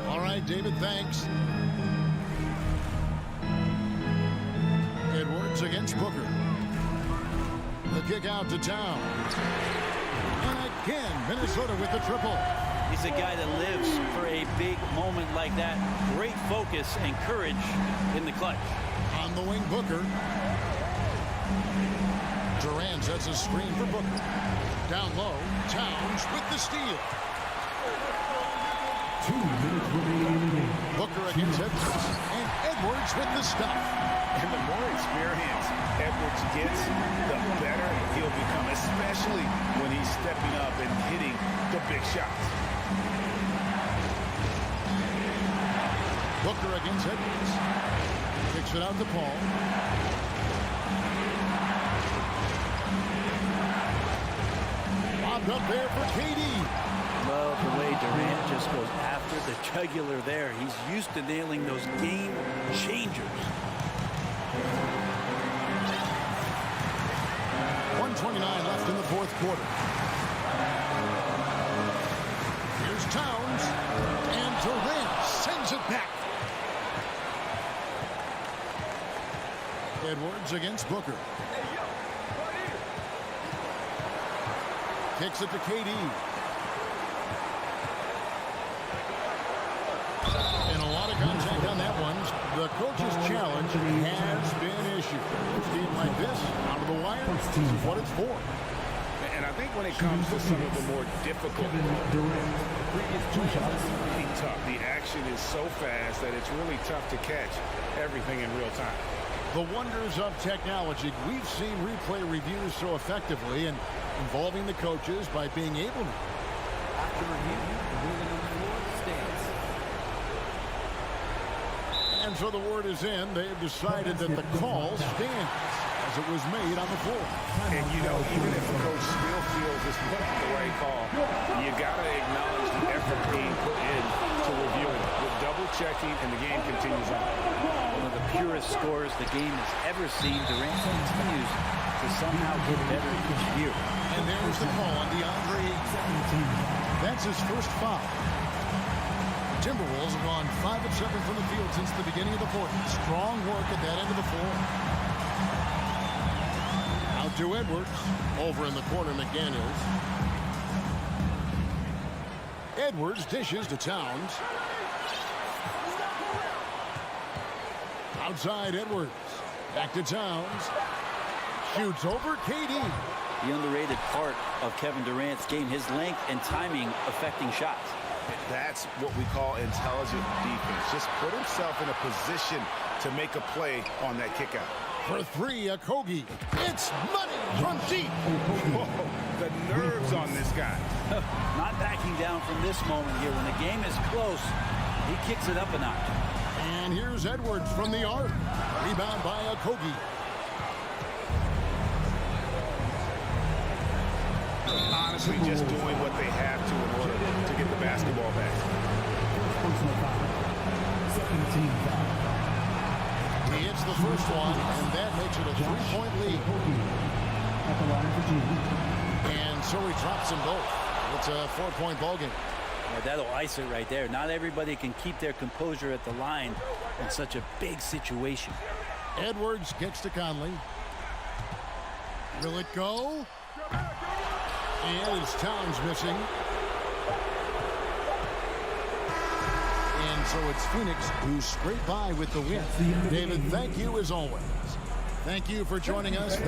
All right, David, thanks. Edwards against Booker. The kick out to Towns. And again, Minnesota with the triple. He's a guy that lives for a big moment like that. Great focus and courage in the clutch. On the wing, Booker. Durant sets a screen for Booker. Down low, Towns with the steal. 2 minutes remaining in the game. Booker against Edwards. And Edwards with the stuff. And the more experience Edwards gets, the better he'll become, especially when he's stepping up and hitting the big shots. Booker against Edwards. Kicks it out to Paul. Bobbed up there for KD. Love the way Durant just goes after the jugular there. He's used to nailing those game changers. 1:29 left in the fourth quarter. Here's Towns. And Durant sends it back. Edwards against Booker. Kicks it to KD. And a lot of contact on that one. The coach's challenge has been issued. A game like this, out of the wire, this is what it's for. And I think when it comes to some of the more difficult, it's really tough. The action is so fast that it's really tough to catch everything in real time. The wonders of technology. We've seen replay reviews so effectively and involving the coaches by being able to. After review, the ruling on the floor stands. And so the word is in. They've decided that the call stands as it was made on the floor. And, you know, even if the coach still feels it's not the right call, you got to acknowledge the effort being put in to reviewing it. With double checking, and the game continues on. One of the purest scores the game has ever seen. Durant continues to somehow get better each year. And there's the call on DeAndre. That's his first foul. Timberwolves have gone 5 of 7 from the field since the beginning of the fourth. Strong work at that end of the floor. Out to Edwards. Over in the corner, McDaniels. Edwards dishes to Towns. Outside Edwards. Back to Towns. Shoots over KD. The underrated part of Kevin Durant's game, his length and timing affecting shots. That's what we call intelligent defense. Just put himself in a position to make a play on that kick out. For 3, Okogie. It's money from deep. Whoa, the nerves on this guy. Not backing down from this moment here. When the game is close, he kicks it up a notch. And here's Edwards from the arc. Rebound by Okogie. Honestly, just doing what they have to in order to get the basketball back. He hits the first one, and that makes it a 3-point lead. And so he drops them both. It's a 4-point ball game. Yeah, that'll ice it right there. Not everybody can keep their composure at the line in such a big situation. Edwards kicks to Conley. Will it go? And it's Towns missing. And And so it's Phoenix who scraped by with the win. David, thank you as always. Thank you for joining us.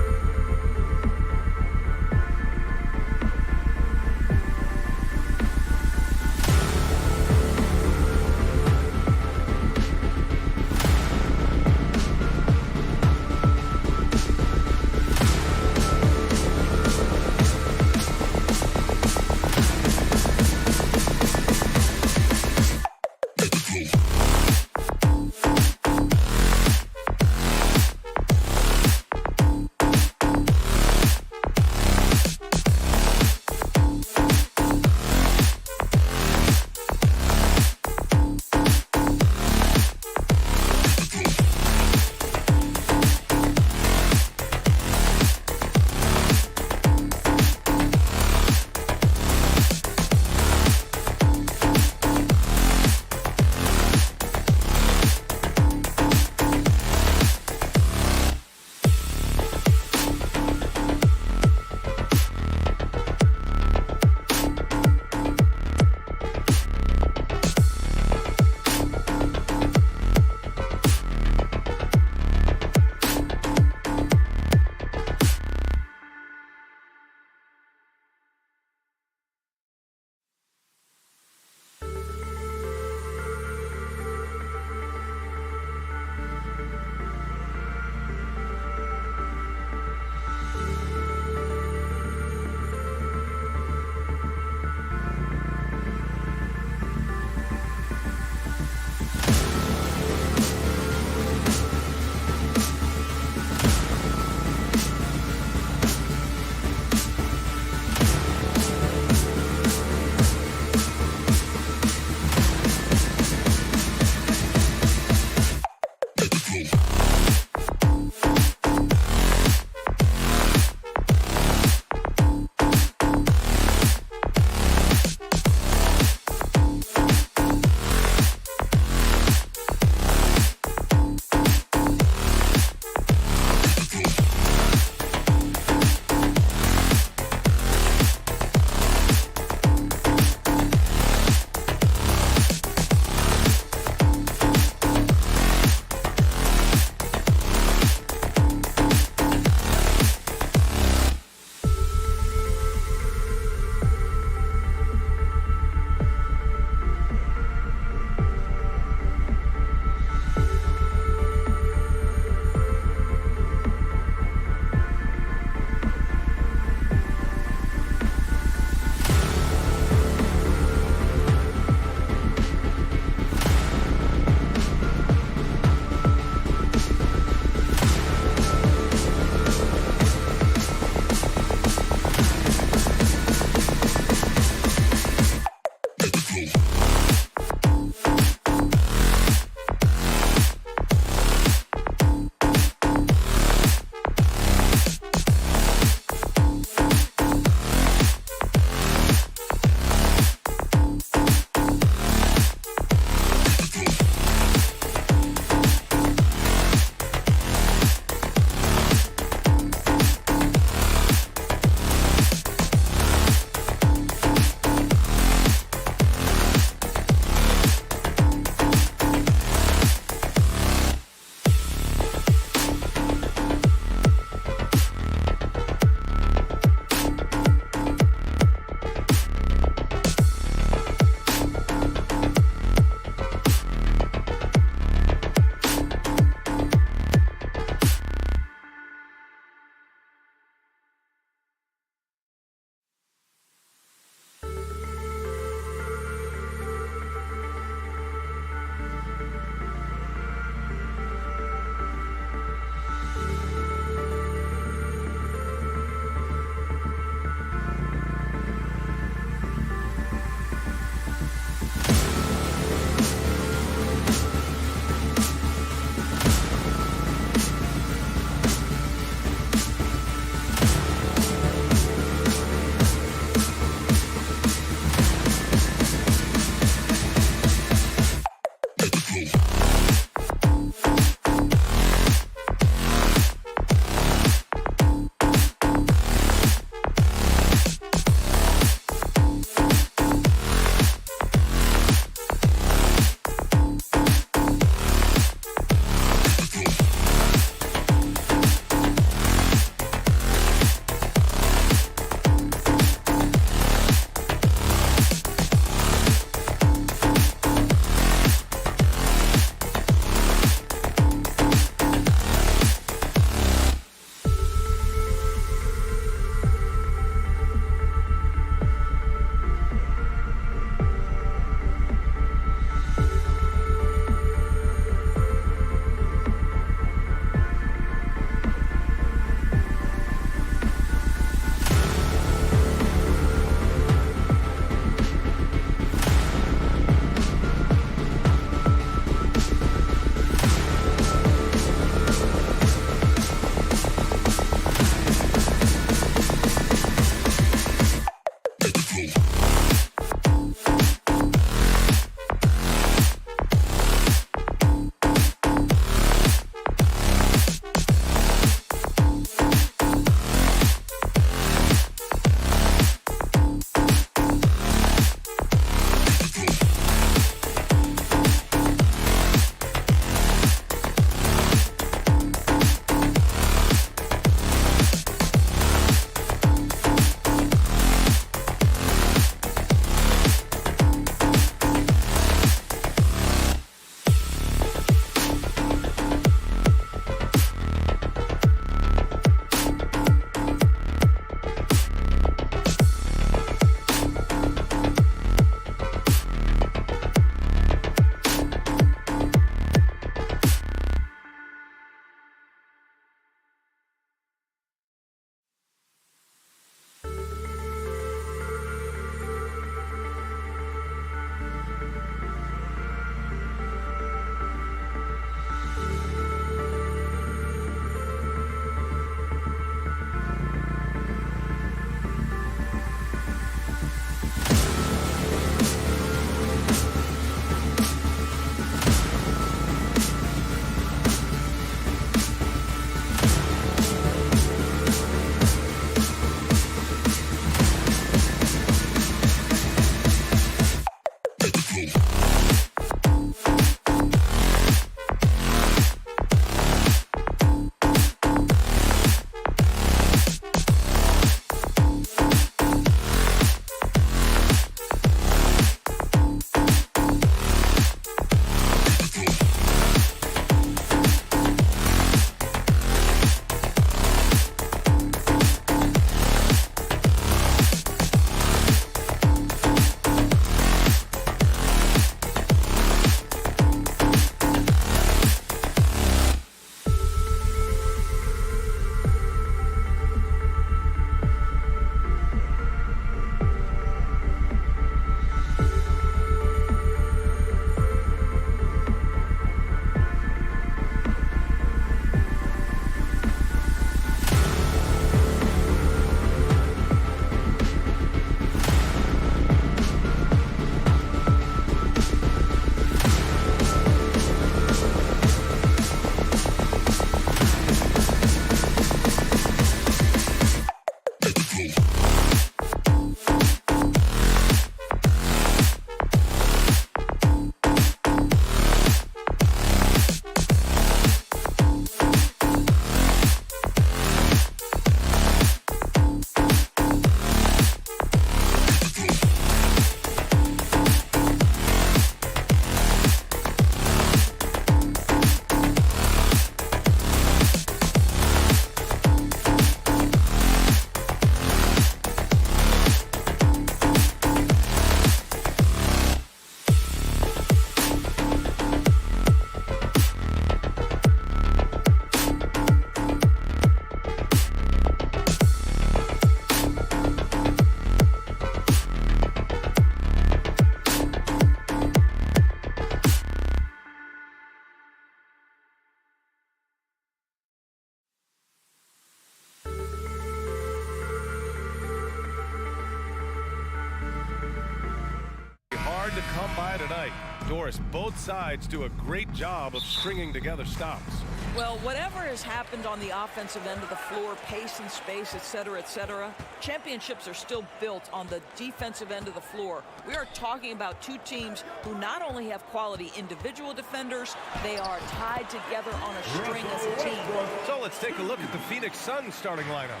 Doris, both sides do a great job of stringing together stops. Well, whatever has happened on the offensive end of the floor, pace and space, et cetera, championships are still built on the defensive end of the floor. We are talking about two teams who not only have quality individual defenders, they are tied together on a string as a team. So let's take a look at the Phoenix Suns starting lineup.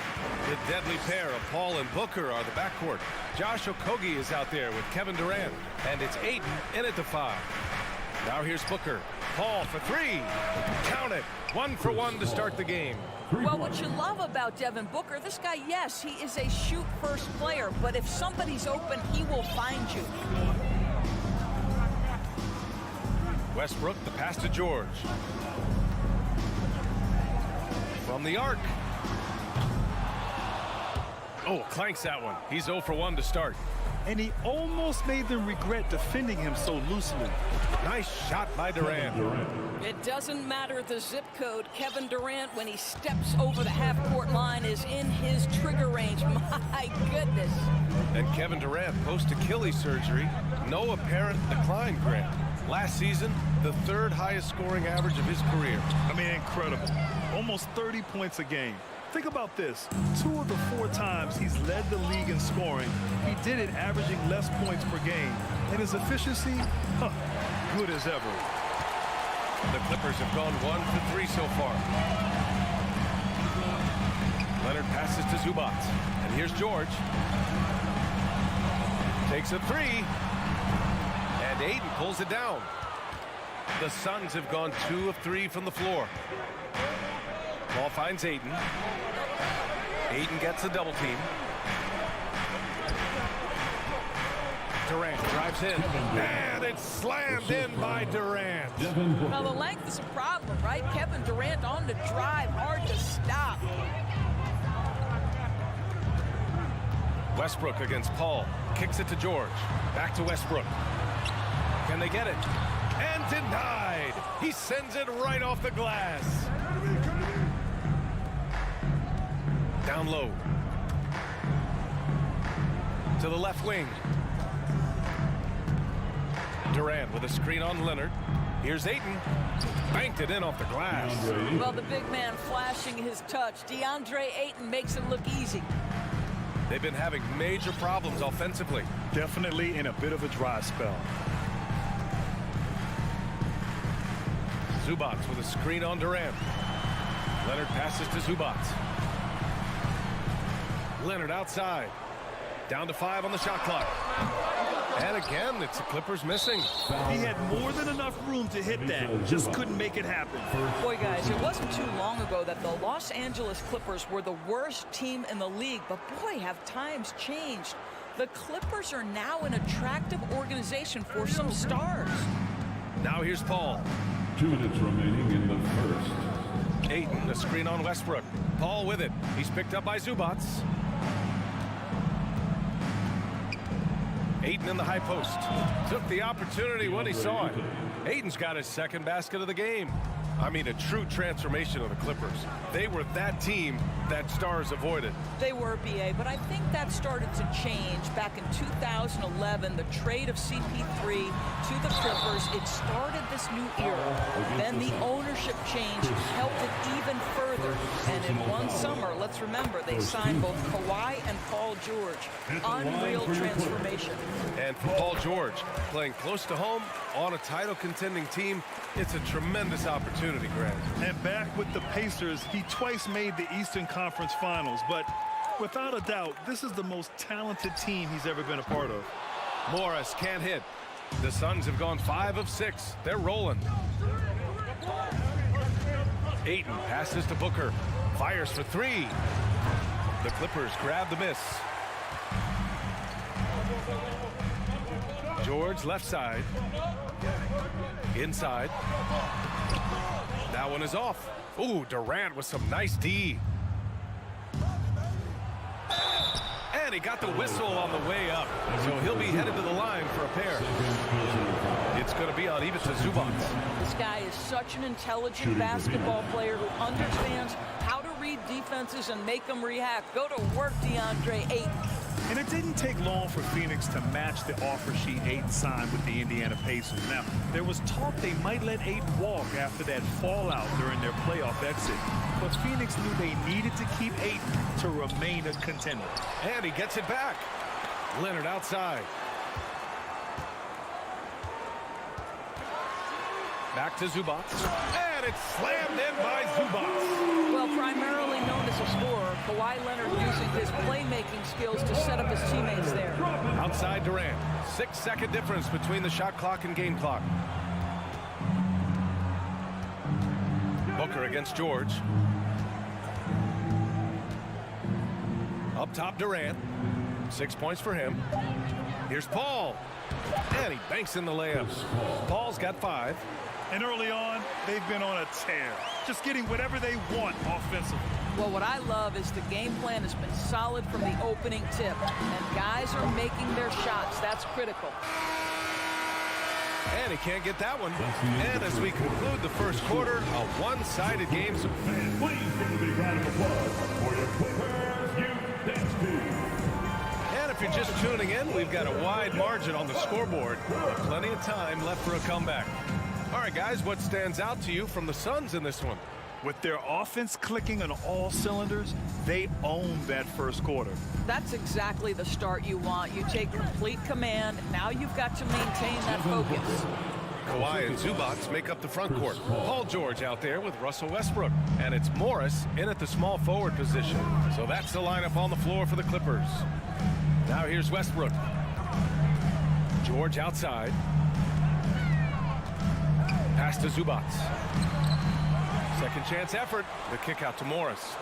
The deadly pair of Paul and Booker are the backcourt. Josh Okogie is out there with Kevin Durant, and it's Ayton in at the 5. Now here's Booker. Paul for 3. Count it. 1 for 1 to start the game. Well, what you love about Devin Booker, this guy, yes, he is a shoot-first player, but if somebody's open, he will find you. Westbrook, the pass to George. From the arc. Oh, clanks that one. He's 0 for 1 to start. And he almost made them regret defending him so loosely. Nice shot by Durant. It doesn't matter the zip code. Kevin Durant, when he steps over the half-court line, is in his trigger range. My goodness. And Kevin Durant, post-Achilles surgery, no apparent decline, Grant. Last season, the 3rd highest scoring average of his career. I mean, incredible. Almost 30 points a game. Think about this. 2 of the 4 times he's led the league in scoring, he did it averaging less points per game. And his efficiency, good as ever. The Clippers have gone 1 for 3 so far. Leonard passes to Zubac. And here's George. Takes a 3. And Ayton pulls it down. The Suns have gone 2 of 3 from the floor. Ball finds Ayton. Ayton gets a double team. Durant drives in. And it's slammed in by Durant. Well, the length is a problem, right? Kevin Durant on the drive, hard to stop. Westbrook against Paul. Kicks it to George. Back to Westbrook. Can they get it? And denied. He sends it right off the glass. Down low. To the left wing. Durant with a screen on Leonard. Here's Ayton. Banked it in off the glass. Well, the big man flashing his touch. DeAndre Ayton makes it look easy. They've been having major problems offensively. Definitely in a bit of a dry spell. Zubac with a screen on Durant. Leonard passes to Zubac. Leonard outside. Down to 5 on the shot clock. And again, it's the Clippers missing. He had more than enough room to hit that. Just couldn't make it happen. Boy, guys, it wasn't too long ago that the Los Angeles Clippers were the worst team in the league. But boy, have times changed. The Clippers are now an attractive organization for some stars. Now here's Paul. 2 minutes remaining in the first. Ayton, the screen on Westbrook. Paul with it. He's picked up by Zubac. Ayton in the high post. Took the opportunity when he saw it. Ayton's got his 2nd basket of the game. I mean, a true transformation of the Clippers. They were that team that stars avoided. They were, BA, but I think that started to change back in 2011, the trade of CP3 to the Clippers. It started this new era. Then the ownership change helped it even further. And in one summer, let's remember, they signed both Kawhi and Paul George. Unreal transformation. And for Paul George, playing close to home on a title-contending team, it's a tremendous opportunity, Grant. And back with the Pacers, he twice made the Eastern Conference Finals. But without a doubt, this is the most talented team he's ever been a part of. Morris can't hit. The Suns have gone 5 of 6. They're rolling. Ayton passes to Booker. Fires for 3. The Clippers grab the miss. George left side. Inside. That one is off. Ooh, Durant with some nice D. And he got the whistle on the way up. So he'll be headed to the line for a pair. It's going to be on Ivica Zubac. This guy is such an intelligent basketball player who understands how to read defenses and make them react. Go to work, DeAndre Ayton. And it didn't take long for Phoenix to match the offer sheet Ayton signed with the Indiana Pacers. Now, there was talk they might let Ayton walk after that fallout during their playoff exit. But Phoenix knew they needed to keep Ayton to remain a contender. And he gets it back. Leonard outside. Back to Zubac. And it's slammed in by Zubac. Well, primarily known as a scorer, Kawhi Leonard using his playmaking skills to set up his teammates there. Outside Durant. 6-second difference between the shot clock and game clock. Booker against George. Up top Durant. 6 points for him. Here's Paul. And he banks in the layups. Paul's got 5. And early on, they've been on a tear, just getting whatever they want offensively. Well, what I love is the game plan has been solid from the opening tip, and guys are making their shots. That's critical. And he can't get that one. And as we conclude the first quarter, a one-sided game. Please give a big round of applause for your Clippers Youth Team. And if you're just tuning in, we've got a wide margin on the scoreboard. Plenty of time left for a comeback. All right, guys, what stands out to you from the Suns in this one? With their offense clicking on all cylinders, they own that first quarter. That's exactly the start you want. You take complete command. Now you've got to maintain that focus. Kawhi and Zubac make up the front court. Paul George out there with Russell Westbrook. And it's Morris in at the small forward position. So that's the lineup on the floor for the Clippers. Now here's Westbrook. George outside. Pass to Zubac. Second chance effort. The kick out to Morris.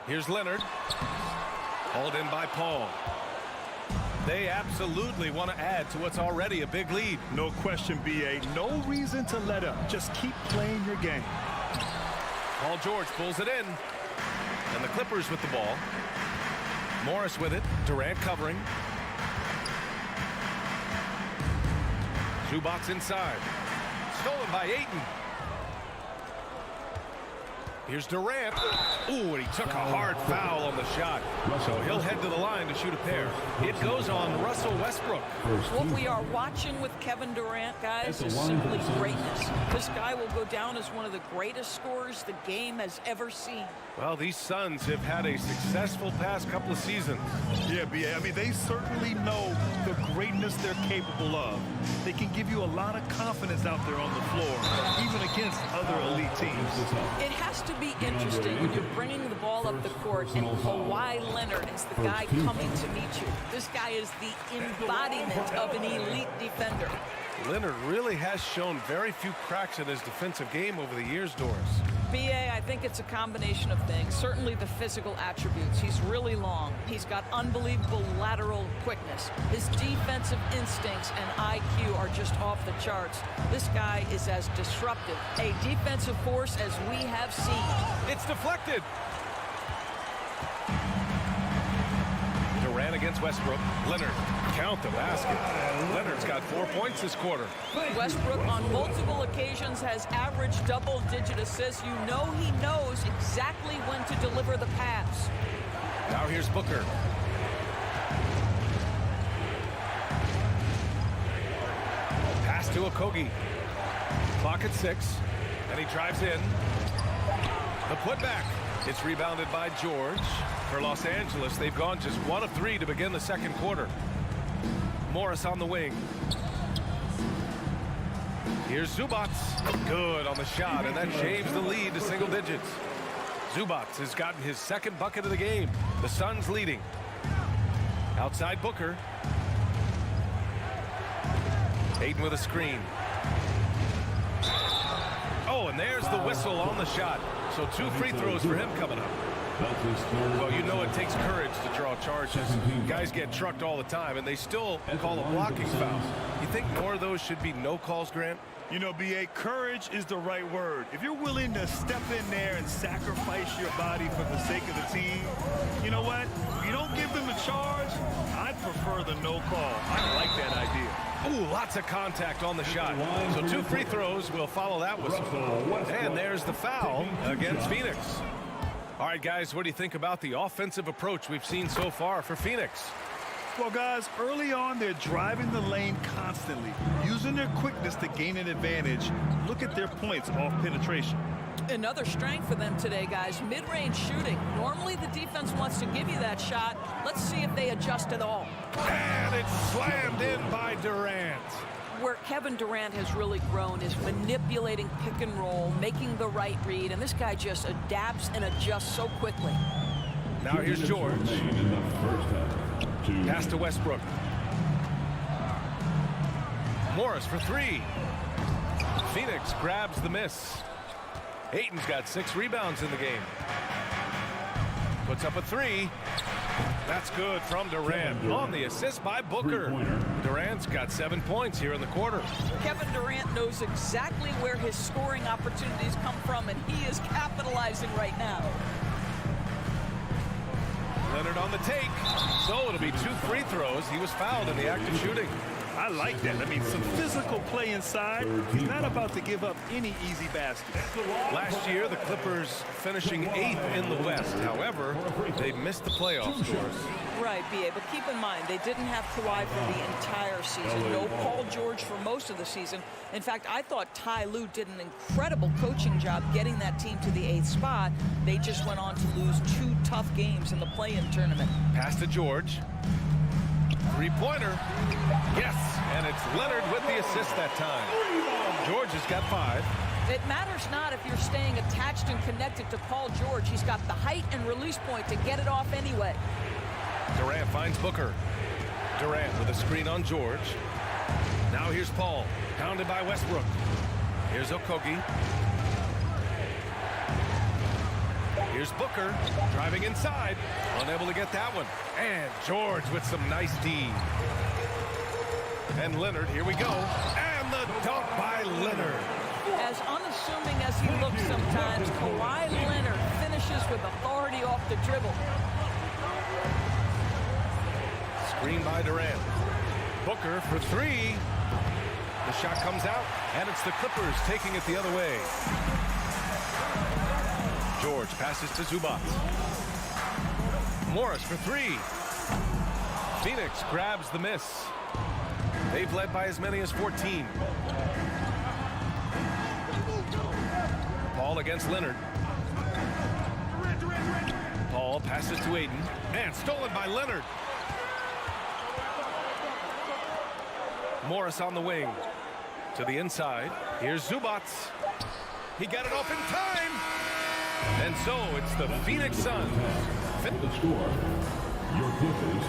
Here's Leonard. Hauled in by Paul. They absolutely want to add to what's already a big lead. No question, B.A. No reason to let up. Just keep playing your game. Paul George pulls it in. And the Clippers with the ball. Morris with it. Durant covering. Zubac inside. Stolen by Ayton. Here's Durant. Ooh, and he took a hard foul on the shot. So he'll head to the line to shoot a pair. It goes on Russell Westbrook. What we are watching with Kevin Durant, guys, is simply greatness. This guy will go down as one of the greatest scorers the game has ever seen. Well, these Suns have had a successful past couple of seasons. Yeah, B.A. I mean, they certainly know the greatness they're capable of. They can give you a lot of confidence out there on the floor, even against other elite teams. It has to be interesting when you're bringing the ball up the court and Kawhi Leonard is the guy coming to meet you. This guy is the embodiment of an elite defender. Leonard really has shown very few cracks in his defensive game over the years, Doris. B.A., I think it's a combination of things. Certainly the physical attributes. He's really long. He's got unbelievable lateral quickness. His defensive instincts and IQ are just off the charts. This guy is as disruptive, a defensive force as we have seen. It's deflected. Durant against Westbrook. Leonard, count the basket. Leonard's got 4 points this quarter. Westbrook on multiple occasions has averaged double-digit assists. You know he knows exactly when to deliver the pass. Now here's Booker. Pass to Okogie. Clock at 6. And he drives in. The putback. It's rebounded by George. For Los Angeles, they've gone just 1 of 3 to begin the second quarter. Morris on the wing. Here's Zubac. Good on the shot, and that shaves the lead to single digits. Zubac has gotten his second bucket of the game. The Suns leading. Outside Booker. Ayton with a screen. Oh, and there's the whistle on the shot. So 2 free throws for him coming up. Well, you know it takes courage to draw charges. Guys get trucked all the time, and they still call a blocking foul. You think more of those should be no calls, Grant? You know, B.A., courage is the right word. If you're willing to step in there and sacrifice your body for the sake of the team, you know what? If you don't give them a charge, I'd prefer the no call. I like that idea. Ooh, lots of contact on the shot. So 2 free throws will follow that whistle. And there's the foul against Phoenix. All right, guys, what do you think about the offensive approach we've seen so far for Phoenix? Well, guys, early on, they're driving the lane constantly, using their quickness to gain an advantage. Look at their points off penetration. Another strength for them today, guys, mid-range shooting. Normally the defense wants to give you that shot. Let's see if they adjust at all. And it's slammed in by Durant. Where Kevin Durant has really grown is manipulating pick and roll, making the right read, and this guy just adapts and adjusts so quickly. Now here's George. Pass to Westbrook. Morris for three. Phoenix grabs the miss. Ayton's got 6 rebounds in the game. Puts up a three. That's good from Durant on the assist by Booker. Durant's got 7 points here in the quarter. Kevin Durant knows exactly where his scoring opportunities come from, and he is capitalizing right now. Leonard on the take. So it'll be 2 free throws. He was fouled in the act of shooting. I like that. I mean, some physical play inside. He's not about to give up any easy baskets. Last year, the Clippers finishing 8th in the West. However, they missed the playoff scores. Right, B.A., but keep in mind, they didn't have Kawhi for the entire season. No Paul George for most of the season. In fact, I thought Ty Lue did an incredible coaching job getting that team to the 8th spot. They just went on to lose 2 tough games in the play-in tournament. Pass to George. Three-pointer. Yes, and it's Leonard with the assist that time. George has got 5. It matters not if you're staying attached and connected to Paul George. He's got the height and release point to get it off anyway. Durant finds Booker. Durant with a screen on George. Now here's Paul, pounded by Westbrook. Here's Okogie. Here's Booker, driving inside. Unable to get that one. And George with some nice D. And Leonard, here we go. And the dunk by Leonard. As unassuming as he looks sometimes, Kawhi Leonard finishes with authority off the dribble. Screen by Durant. Booker for 3. The shot comes out, and it's the Clippers taking it the other way. George passes to Zubac. Morris for 3. Phoenix grabs the miss. They've led by as many as 14. Paul against Leonard. Paul passes to Ayton, and stolen by Leonard. Morris on the wing. To the inside. Here's Zubac. He got it off in time. And so it's the Phoenix Suns. The score, your Clippers,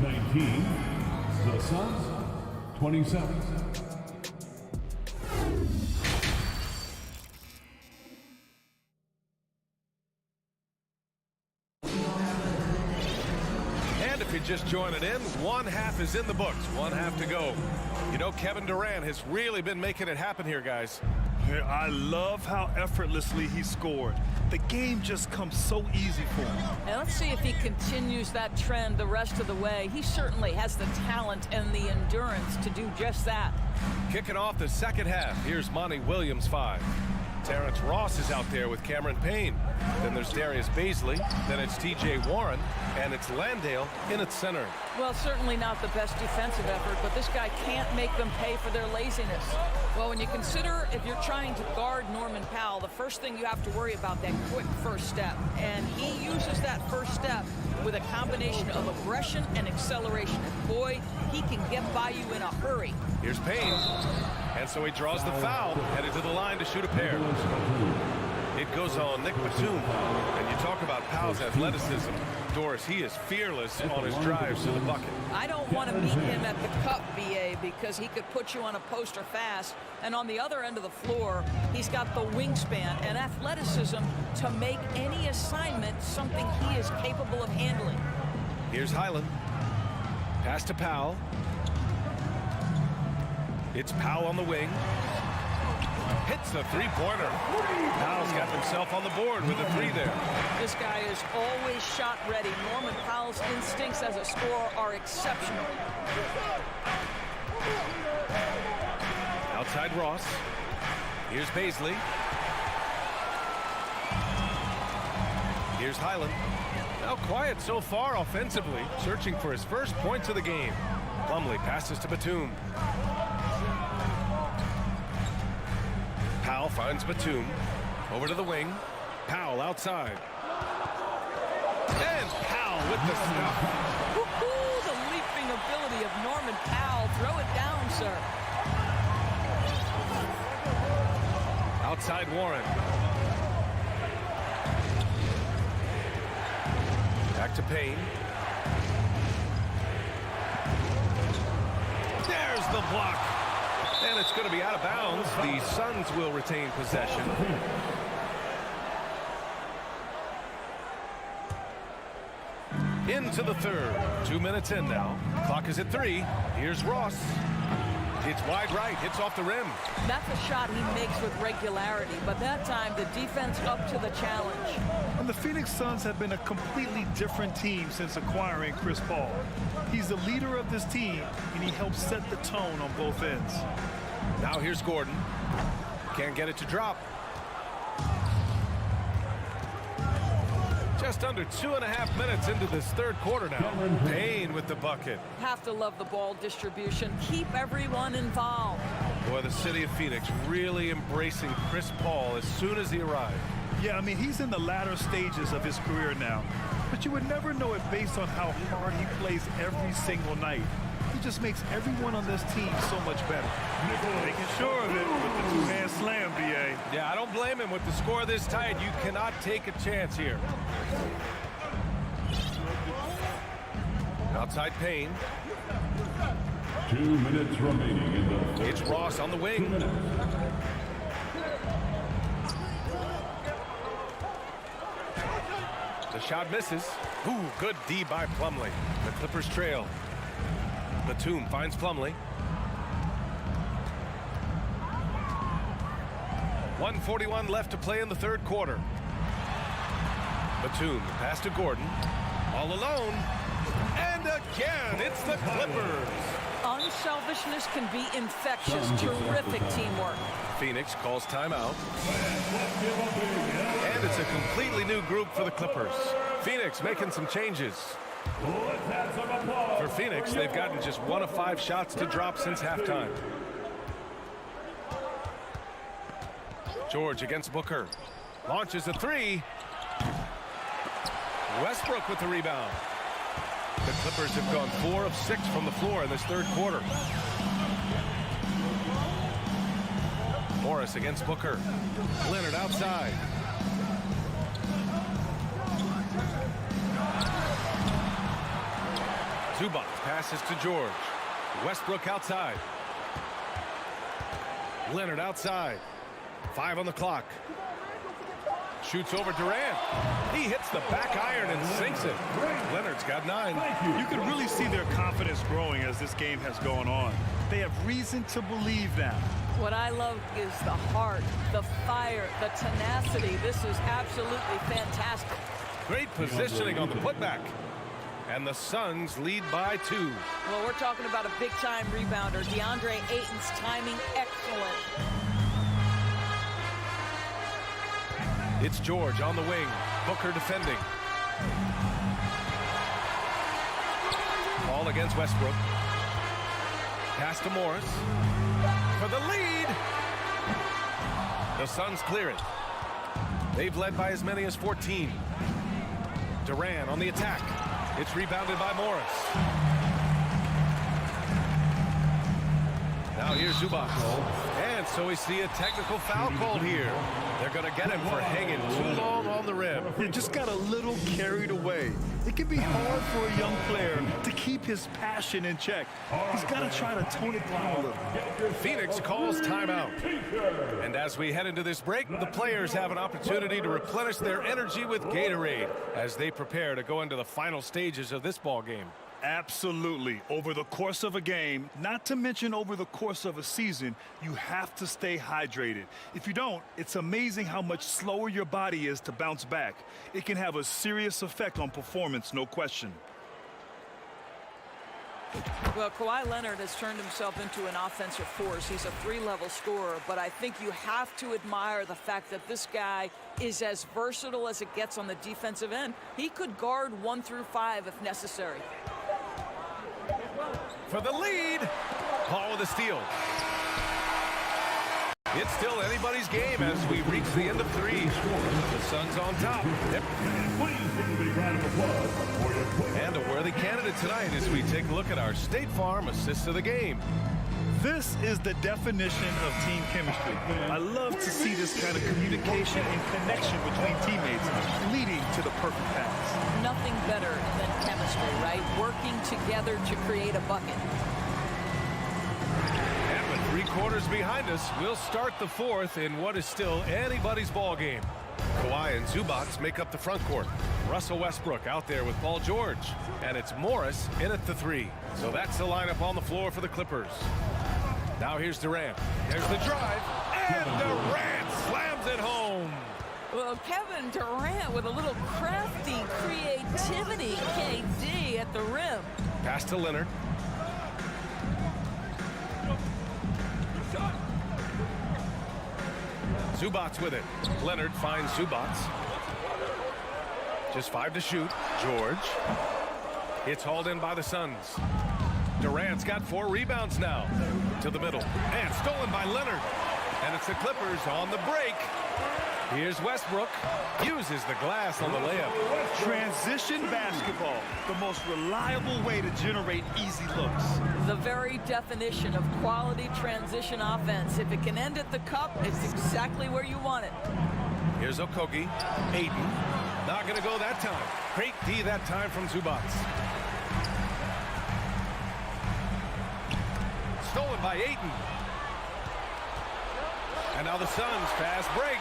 19. The Suns, 27. And if you're just joining in, 1 half is in the books. 1 half to go. You know, Kevin Durant has really been making it happen here, guys. I love how effortlessly he scored. The game just comes so easy for him. And let's see if he continues that trend the rest of the way. He certainly has the talent and the endurance to do just that. Kicking off the second half, here's Monty Williams 5. Terrence Ross is out there with Cameron Payne. Then there's Darius Baisley. Then it's T.J. Warren. And it's Landale in its center. Well, certainly not the best defensive effort, but this guy can't make them pay for their laziness. Well, when you consider if you're trying to guard Norman Powell, the first thing you have to worry about that quick first step. And he uses that first step with a combination of aggression and acceleration. And boy, he can get by you in a hurry. Here's Payne. And so he draws the foul, headed to the line to shoot a pair. It goes on Nick Batum. And you talk about Powell's athleticism. Doris, he is fearless on his drives to the bucket. I don't want to meet him at the cup, BA, because he could put you on a poster fast. And on the other end of the floor, he's got the wingspan and athleticism to make any assignment something he is capable of handling. Here's Highland. Pass to Powell. It's Powell on the wing. Hits the three-pointer. Powell's got himself on the board with a 3 there. This guy is always shot ready. Norman Powell's instincts as a scorer are exceptional. Outside Ross. Here's Baisley. Here's Highland. Now quiet so far offensively, searching for his first points of the game. Plumlee passes to Batum. Powell finds Batum. Over to the wing. Powell outside. And Powell with the stuff. Woo-hoo, the leaping ability of Norman Powell. Throw it down, sir. Outside Warren. Back to Payne. There's the block. And it's going to be out of bounds. The Suns will retain possession. Into the third. 2 minutes in now. Clock is at 3. Here's Ross. It's wide right. Hits off the rim. That's a shot he makes with regularity, but that time the defense up to the challenge. And the Phoenix Suns have been a completely different team since acquiring Chris Paul. He's the leader of this team, and he helps set the tone on both ends. Now here's Gordon. Can't get it to drop. Just under 2.5 minutes into this third quarter now. Payne with the bucket. Have to love the ball distribution. Keep everyone involved. Boy, the city of Phoenix really embracing Chris Paul as soon as he arrived. Yeah, I mean, he's in the latter stages of his career now. But you would never know it based on how hard he plays every single night. He just makes everyone on this team so much better. Making sure of it with the two-hand slam, B.A. Yeah, I don't blame him. With the score this tight, you cannot take a chance here. Outside Payne. 2 minutes remaining in the third. It's Ross on the wing. The shot misses. Ooh, good D by Plumlee. The Clippers trail. Batum finds Plumlee. 1:41 left to play in the third quarter. Batum pass to Gordon. All alone. And again, it's the Clippers. Unselfishness can be infectious. Terrific teamwork. Phoenix calls timeout. And it's a completely new group for the Clippers. Phoenix making some changes. For Phoenix, they've gotten just 1 of 5 shots to drop since halftime. George against Booker. Launches a 3. Westbrook with the rebound. The Clippers have gone 4 of 6 from the floor in this third quarter. Morris against Booker. Leonard outside. Zubac passes to George. Westbrook outside. Leonard outside. 5 on the clock. Shoots over Durant. He hits the back iron and sinks it. Leonard's got 9. You can really see their confidence growing as this game has gone on. They have reason to believe now. What I love is the heart, the fire, the tenacity. This is absolutely fantastic. Great positioning on the putback. And the Suns lead by 2. Well, we're talking about a big-time rebounder. DeAndre Ayton's timing excellent. It's George on the wing. Booker defending. Ball against Westbrook. Pass to Morris. For the lead. The Suns clear it. They've led by as many as 14. Durant on the attack. It's rebounded by Morris. Now here's Zubac. And so we see a technical foul called here. They're going to get him for hanging too long on the rim. He just got a little carried away. It can be hard for a young player to keep his passion in check. He's got to try to tone it down a little. Phoenix calls timeout. And as we head into this break, the players have an opportunity to replenish their energy with Gatorade as they prepare to go into the final stages of this ball game. Absolutely. Over the course of a game, not to mention over the course of a season, you have to stay hydrated. If you don't, it's amazing how much slower your body is to bounce back. It can have a serious effect on performance, no question. Well, Kawhi Leonard has turned himself into an offensive force. He's a three-level scorer, but I think you have to admire the fact that this guy is as versatile as it gets on the defensive end. He could guard 1 through 5 if necessary. For the lead, Paul with a steal. It's still anybody's game as we reach the end of 3. The Suns on top. Yep. And a worthy candidate tonight as we take a look at our State Farm assists of the game. This is the definition of team chemistry. I love to see this kind of communication and connection between teammates leading to the perfect pass. Nothing better than chemistry, right? Working together to create a bucket. And with 3 quarters behind us, we'll start the 4th in what is still anybody's ball game. Kawhi and Zubac make up the front court. Russell Westbrook out there with Paul George. And it's Morris in at the 3. So that's the lineup on the floor for the Clippers. Now here's Durant. There's the drive. And Durant slams it home. Well, Kevin Durant with a little crafty creativity, KD at the rim. Pass to Leonard. Zubac with it. Leonard finds Zubac. Just 5 to shoot. George. It's hauled in by the Suns. Durant's got 4 rebounds now. To the middle. And stolen by Leonard. And it's the Clippers on the break. Here's Westbrook. Uses the glass on the layup. Transition basketball. The most reliable way to generate easy looks. The very definition of quality transition offense. If it can end at the cup, it's exactly where you want it. Here's Okogie. Ayton. Not going to go that time. Great D that time from Zubac. Stolen by Ayton. And now the Suns fast break.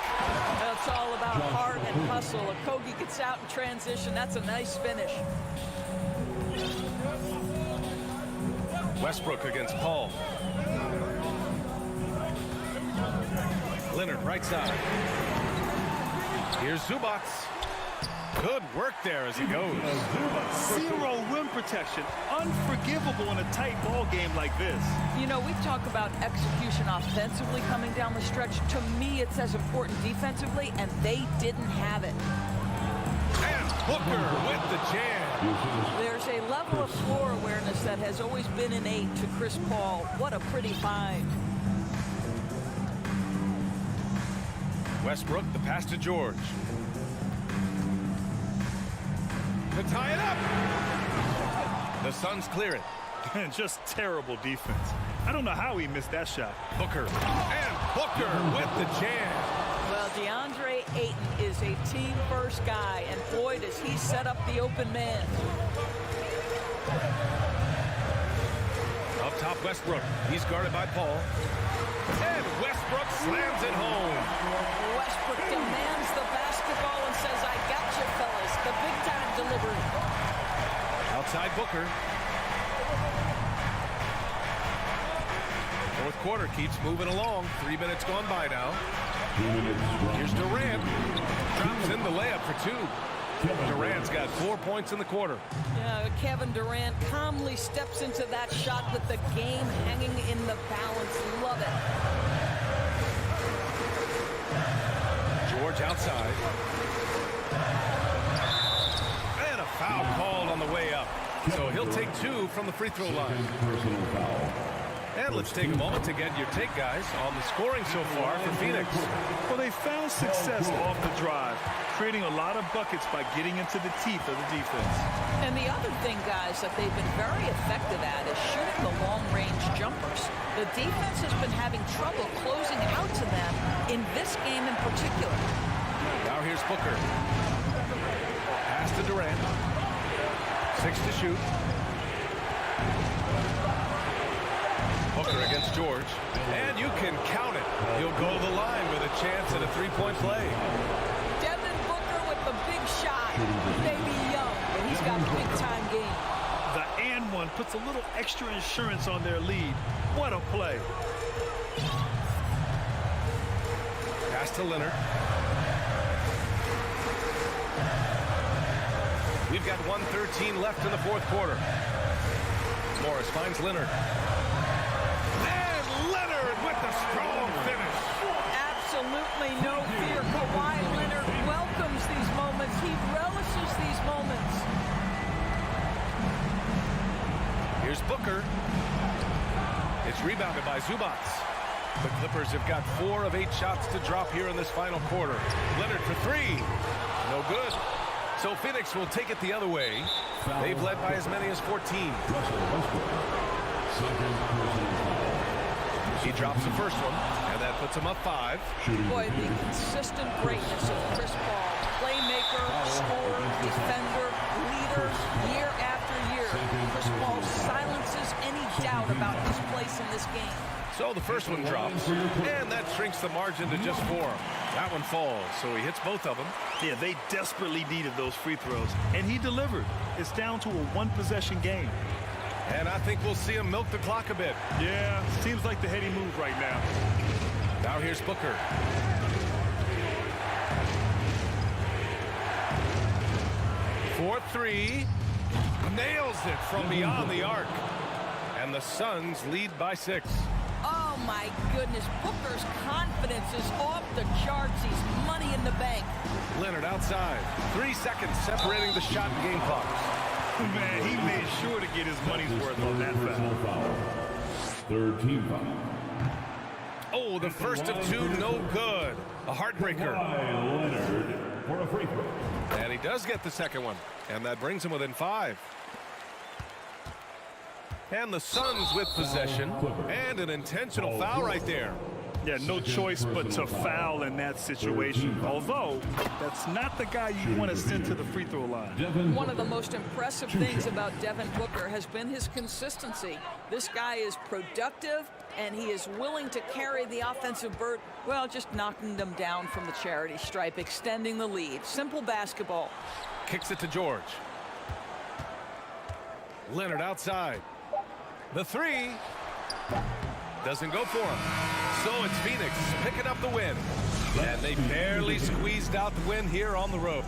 It's all about heart and hustle. Okogie gets out in transition. That's a nice finish. Westbrook against Paul. Leonard right side. Here's Zubac. Good work there as he goes. 0 rim protection. Unforgivable in a tight ball game like this. You know, we talk about execution offensively coming down the stretch. To me, it's as important defensively, and they didn't have it. And Booker with the jam. There's a level of floor awareness that has always been innate to Chris Paul. What a pretty find. Westbrook, the pass to George. To tie it up. The Suns clear it. And just terrible defense. I don't know how he missed that shot. Booker. And Booker with the jam. Well, DeAndre Ayton is a team-first guy, and boy, does he set up the open man. Up top, Westbrook. He's guarded by Paul. And Westbrook slams it home. Westbrook demands the basketball and says, I got you, fellas. The big-time delivery. Outside Booker. 4th quarter keeps moving along. 3 minutes gone by now. Here's Durant. Drops in the layup for 2. Durant's got 4 points in the quarter. Yeah, Kevin Durant calmly steps into that shot with the game hanging in the balance. Love it. George outside. And a foul called on the way up. So he'll take 2 from the free throw line. And let's take a moment to get your take, guys, on the scoring so far for Phoenix. Well, they found success off the drive, creating a lot of buckets by getting into the teeth of the defense. And the other thing, guys, that they've been very effective at is shooting the long-range jumpers. The defense has been having trouble closing out to them in this game in particular. Now here's Booker. Pass to Durant. 6 to shoot. Booker against George. And you can count it. He'll go to the line with a chance at a 3-point play. Devin Booker with the big shot. He may be young, but he's got a big-time game. The and one puts a little extra insurance on their lead. What a play. Pass to Leonard. We've got 1:13 left in the 4th quarter. Morris finds Leonard. And Leonard with the strong finish. Absolutely no fear. Kawhi Leonard welcomes these moments. He relishes these moments. Here's Booker. It's rebounded by Zubac. The Clippers have got 4 of 8 shots to drop here in this final quarter. Leonard for 3. No good. So Phoenix will take it the other way. They've led by as many as 14. He drops the first one, and that puts him up 5. Boy, the consistent greatness of Chris Paul. Playmaker, scorer, defender, leader, year after year. Chris Paul silences any doubt about his place in this game. So the first one drops, and that shrinks the margin to just 4. That one falls, so he hits both of them. Yeah, they desperately needed those free throws, and he delivered. It's down to a one-possession game. And I think we'll see him milk the clock a bit. Yeah, seems like the heady move right now. Now here's Booker. For 3. Nails it from beyond the arc. And the Suns lead by 6. Oh my goodness, Booker's confidence is off the charts. He's money in the bank. Leonard outside. 3 seconds separating the shot and game clock. Man, he made sure to get his money's worth on that foul. Third team foul. Oh, the first of 2, no good. A heartbreaker. Leonard for a free throw. And he does get the second one. And that brings him within 5. And the Suns with possession. And an intentional foul right there. Yeah, no choice but to foul in that situation. Although, that's not the guy you want to send to the free throw line. One of the most impressive things about Devin Booker has been his consistency. This guy is productive, and he is willing to carry the offensive burden. Well, just knocking them down from the charity stripe, extending the lead. Simple basketball. Kicks it to George. Leonard outside. The 3 doesn't go for him. So it's Phoenix picking up the win. And they barely squeezed out the win here on the road.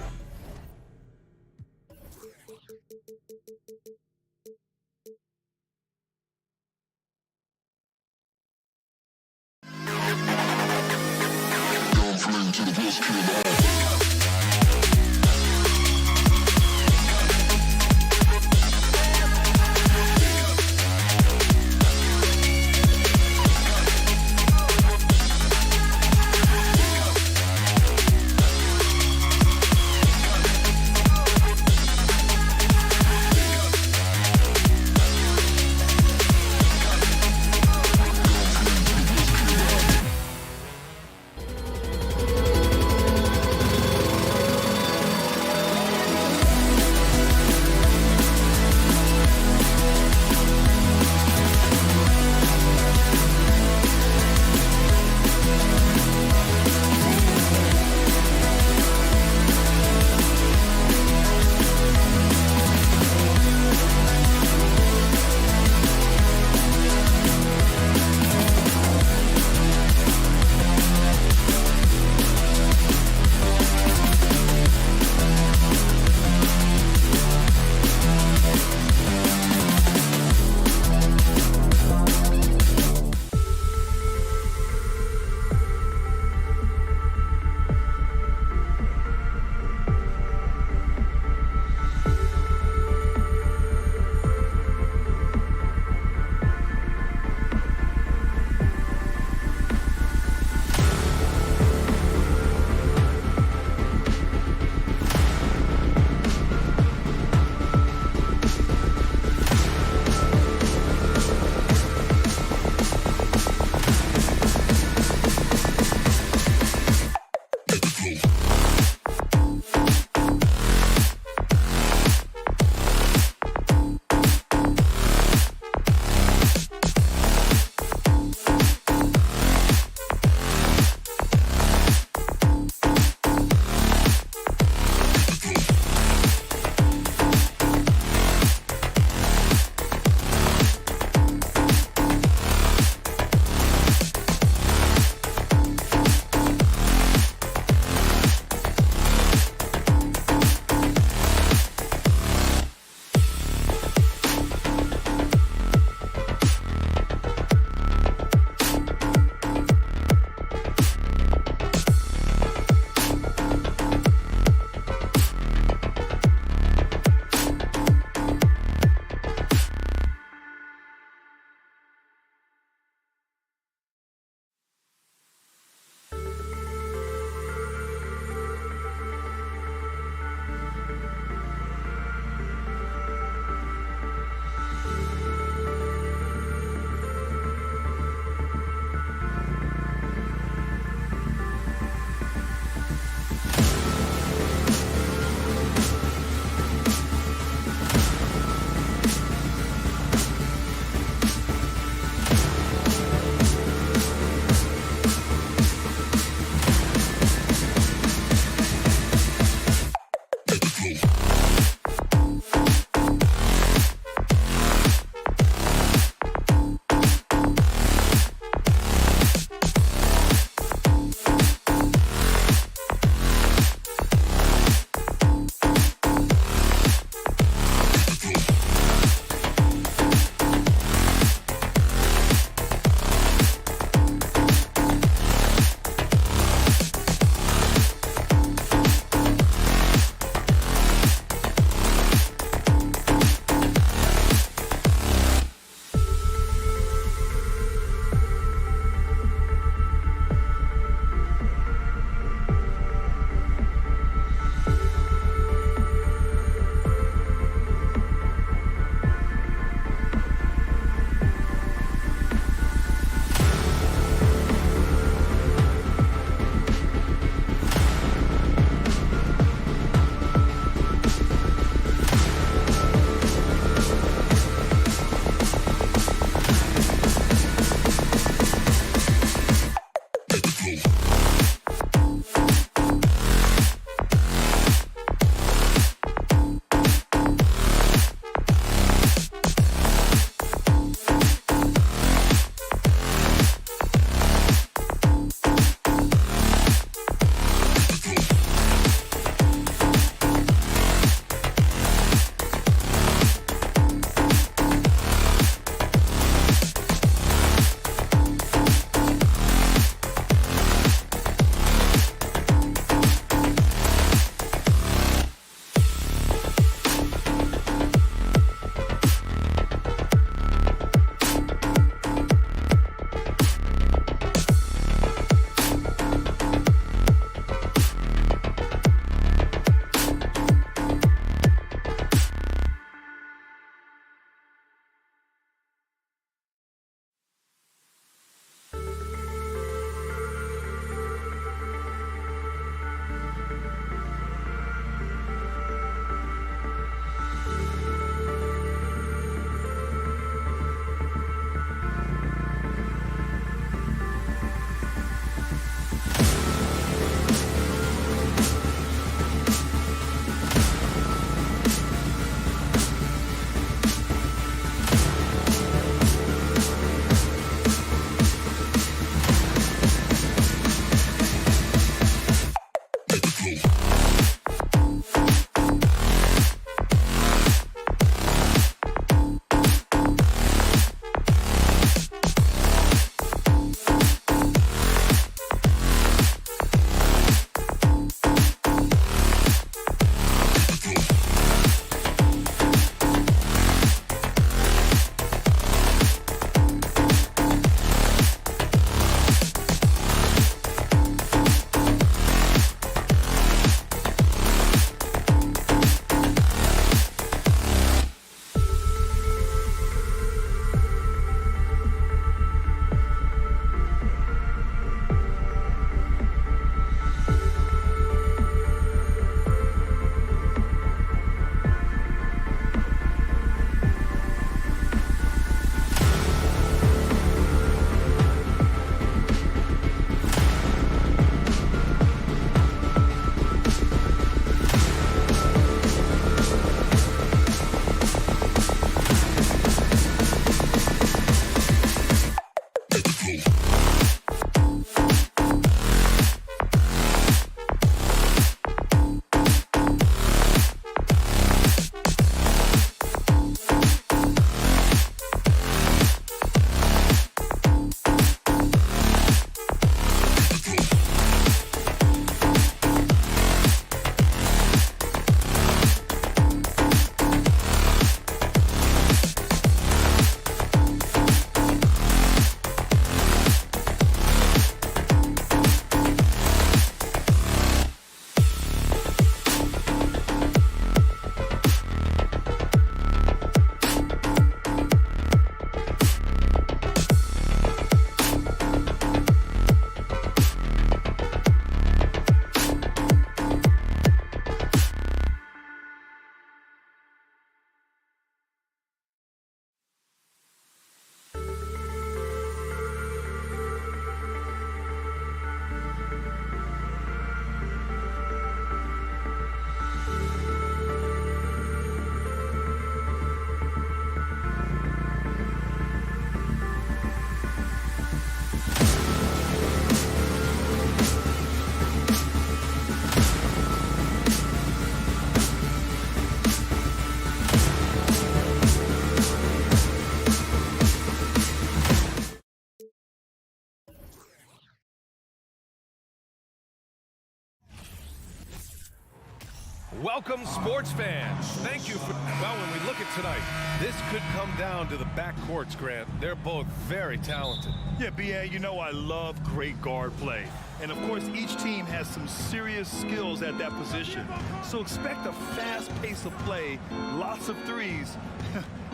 Welcome, sports fans. Thank you for... Well, when we look at tonight, this could come down to the backcourts, Grant. They're both very talented. Yeah, B.A., you know I love great guard play. And, of course, each team has some serious skills at that position. So expect a fast pace of play, lots of threes.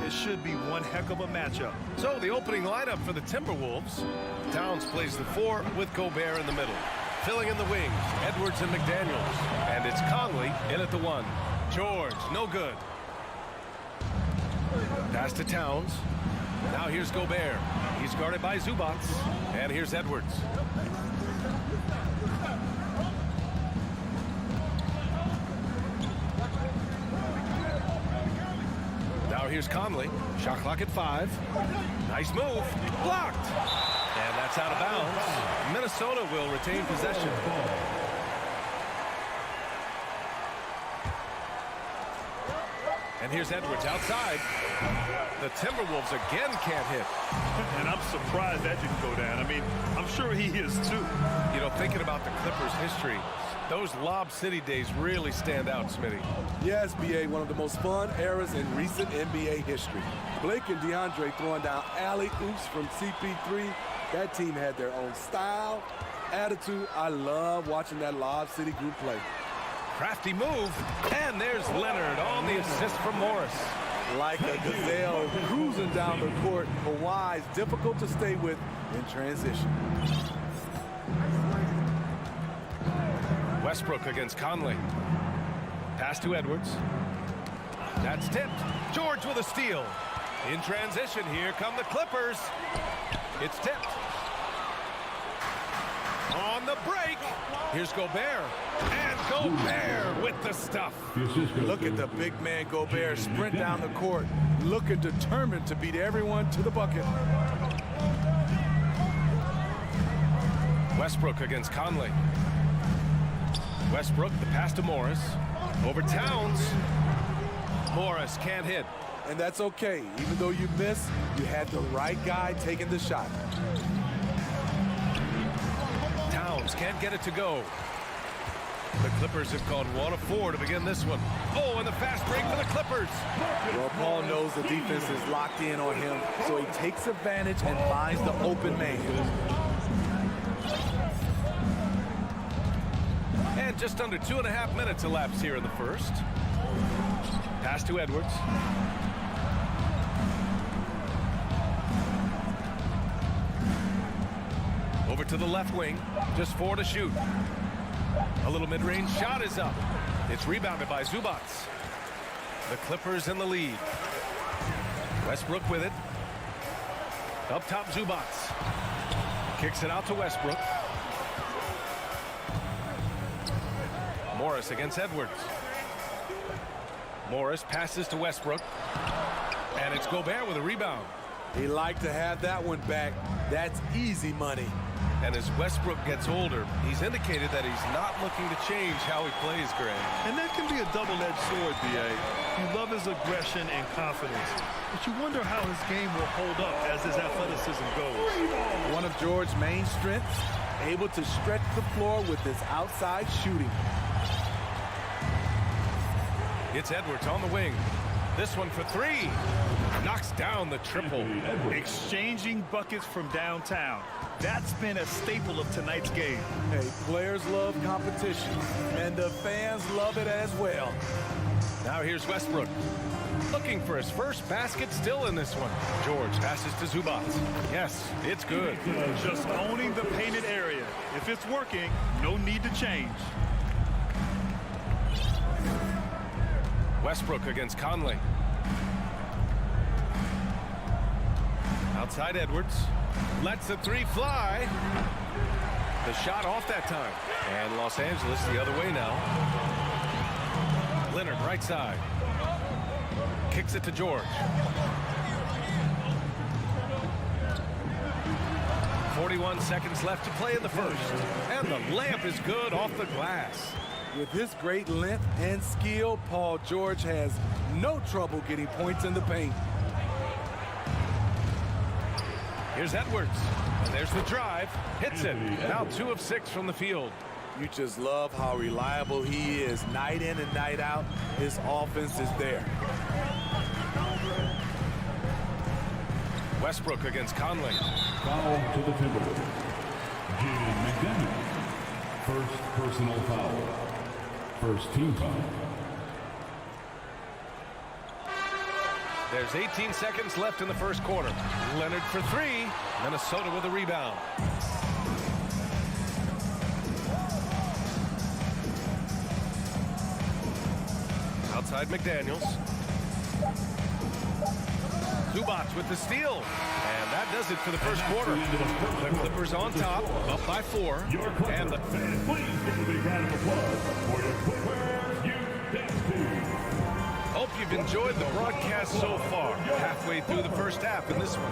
It should be one heck of a matchup. So the opening lineup for the Timberwolves. Towns plays the 4 with Gobert in the middle. Filling in the wings, Edwards and McDaniels. And it's Conley in at the 1. George, no good. Pass to Towns. Now here's Gobert. He's guarded by Zubats. And here's Edwards. here's Conley. Shot clock at 5. Nice move. Blocked. And that's out of bounds. Minnesota will retain possession. And here's Edwards outside. The Timberwolves again can't hit. And I'm surprised that didn't go down. I mean, I'm sure he is too. You know, thinking about the Clippers' history, those Lob City days really stand out, Smitty. Yes, B.A., one of the most fun eras in recent NBA history. Blake and DeAndre throwing down alley-oops from CP3. That team had their own style, attitude. I love watching that Lob City group play. Crafty move, and there's Leonard on the assist from Morris. Like a gazelle cruising down the court, Kawhi's difficult to stay with in transition. Westbrook against Conley. Pass to Edwards. That's tipped. George with a steal. In transition, here come the Clippers. It's tipped. On the break, here's Gobert. And Gobert with the stuff. Look at the big man Gobert sprint down the court, looking determined to beat everyone to the bucket. Westbrook against Conley. Westbrook, the pass to Morris. Over Towns. Morris can't hit. And that's okay. Even though you miss, you had the right guy taking the shot. Towns can't get it to go. The Clippers have gone 1 of 4 to begin this one. Oh, and the fast break for the Clippers. Well, Paul knows the defense is locked in on him, so he takes advantage and finds the open man. And just under 2.5 minutes elapsed here in the first. Pass to Edwards. Over to the left wing. Just 4 to shoot. A little mid-range shot is up. It's rebounded by Zubac. The Clippers in the lead. Westbrook with it. Up top, Zubac. Kicks it out to Westbrook. Morris against Edwards. Morris passes to Westbrook. And it's Gobert with a rebound. He liked to have that one back. That's easy money. And as Westbrook gets older, he's indicated that he's not looking to change how he plays, Greg. And that can be a double-edged sword, B.A. You love his aggression and confidence, but you wonder how his game will hold up as his athleticism goes. One of George's main strengths, able to stretch the floor with his outside shooting. It's Edwards on the wing. This one for 3. Knocks down the triple. Exchanging buckets from downtown. That's been a staple of tonight's game. Hey, players love competition, and the fans love it as well. Now here's Westbrook. Looking for his first basket still in this one. George passes to Zubac. Yes, it's good. Just owning the painted area. If it's working, no need to change. Westbrook against Conley. Outside Edwards. Lets the 3 fly. The shot off that time. And Los Angeles the other way now. Leonard right side. Kicks it to George. 41 seconds left to play in the first. And the layup is good off the glass. With his great length and skill, Paul George has no trouble getting points in the paint. Here's Edwards. And there's the drive. Hits it. Now 2 of 6 from the field. You just love how reliable he is. Night in and night out, his offense is there. Westbrook against Conley. Foul to the Timberwolves. Jaden McDaniel. First personal foul. First team foul. There's 18 seconds left in the first quarter. Leonard for 3. Minnesota with a rebound. Outside McDaniels. Zubac with the steal. And that does it for the first quarter. The Clippers on top, up by 4. And the Fans, please give a big round of applause for your Clippers, you dance team. Open you've enjoyed the broadcast so far. Halfway through the first half in this one.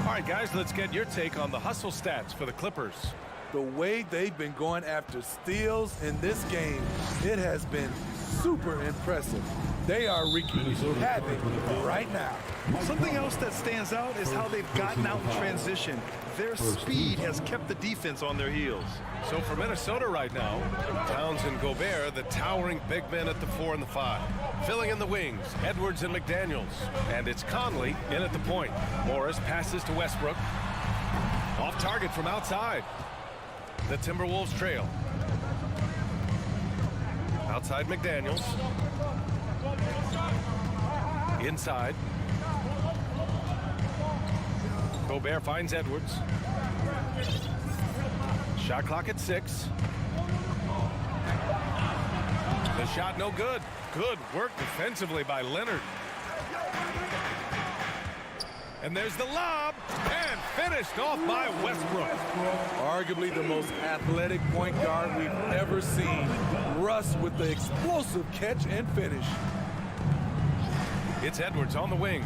All right, guys, let's get your take on the hustle stats for the Clippers. The way they've been going after steals in this game, it has been super impressive. They are wreaking havoc right now. Something else that stands out is how they've gotten out in transition. Their speed has kept the defense on their heels. So for Minnesota right now, Towns and Gobert, the towering big men at the 4 and the 5. Filling in the wings, Edwards and McDaniels. And it's Conley in at the point. Morris passes to Westbrook. Off target from outside. The Timberwolves trail. Outside McDaniels. Inside. Gobert finds Edwards. Shot clock at 6. The shot no good. Good work defensively by Leonard. And there's the lob, and finished off by Westbrook. Arguably the most athletic point guard we've ever seen. Russ with the explosive catch and finish. It's Edwards on the wing.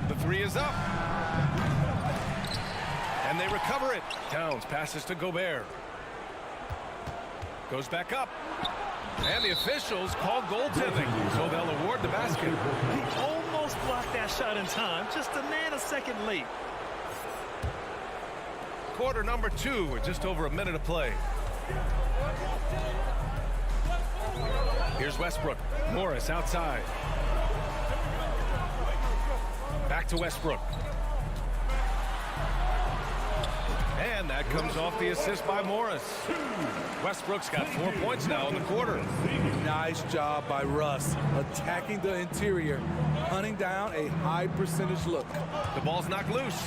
The 3 is up. And they recover it. Towns passes to Gobert. Goes back up. And the officials call goaltending, so they'll award the basket. He almost blocked that shot in time, just a nanosecond late. Quarter number 2 with just over a minute of play. Here's Westbrook. Morris outside. Back to Westbrook. And that comes off the assist by Morris. Westbrook's got 4 points now in the quarter. Nice job by Russ, attacking the interior, hunting down a high percentage look. The ball's knocked loose.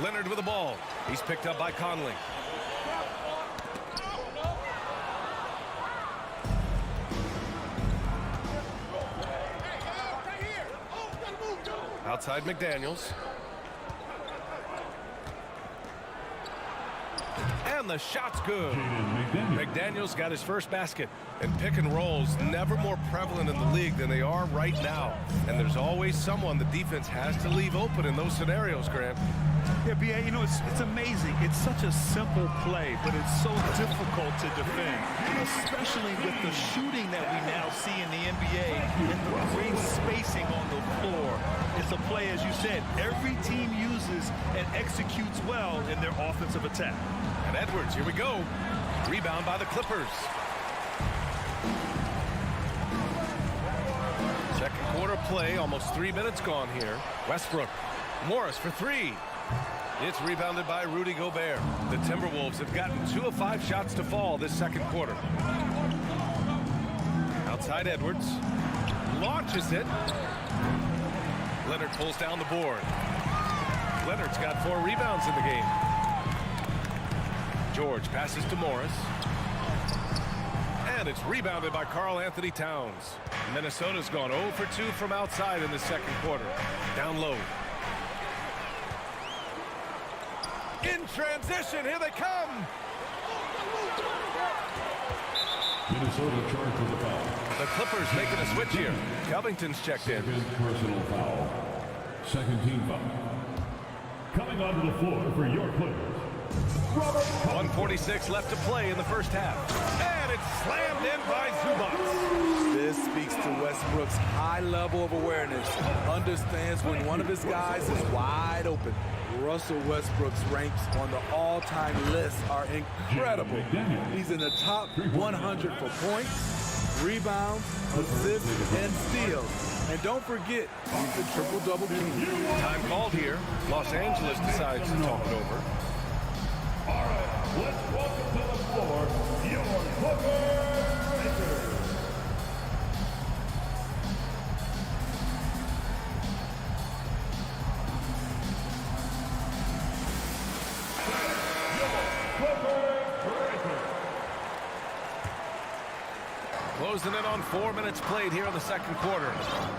Leonard with the ball. He's picked up by Conley. Outside McDaniels. And the shot's good. McDaniels got his first basket. And pick and rolls never more prevalent in the league than they are right now. And there's always someone the defense has to leave open in those scenarios, Grant. Yeah, B.A., you know, it's amazing. It's such a simple play, but it's so difficult to defend, especially with the shooting that we now see in the NBA and the great spacing on the floor. It's a play, as you said, every team uses and executes well in their offensive attack. And Edwards, here we go. Rebound by the Clippers. Second quarter play, almost 3 minutes gone here. Westbrook. Morris for 3. It's rebounded by Rudy Gobert. The Timberwolves have gotten 2 of 5 shots to fall this second quarter. Outside Edwards. Launches it. Leonard pulls down the board. Leonard's got 4 rebounds in the game. George passes to Morris. And it's rebounded by Karl Anthony Towns. Minnesota's gone 0 for 2 from outside in the second quarter. Down low. In transition, here they come. Minnesota charged with a foul. The Clippers making a switch here. Covington's checked in. Second personal foul. Second team foul. Coming onto the floor for your Clippers. 1:46 left to play in the first half. And it's slammed in by Zubac. This speaks to Westbrook's high level of awareness. Understands when one of his guys is wide open. Russell Westbrook's ranks on the all-time list are incredible. He's in the top 100 for points, rebounds, assists, and steals. And don't forget, he's the triple-double king. Time called here. Los Angeles decides to talk it over. All right, let's welcome to the floor your Clippers Rangers. closing in on 4 minutes played here in the second quarter.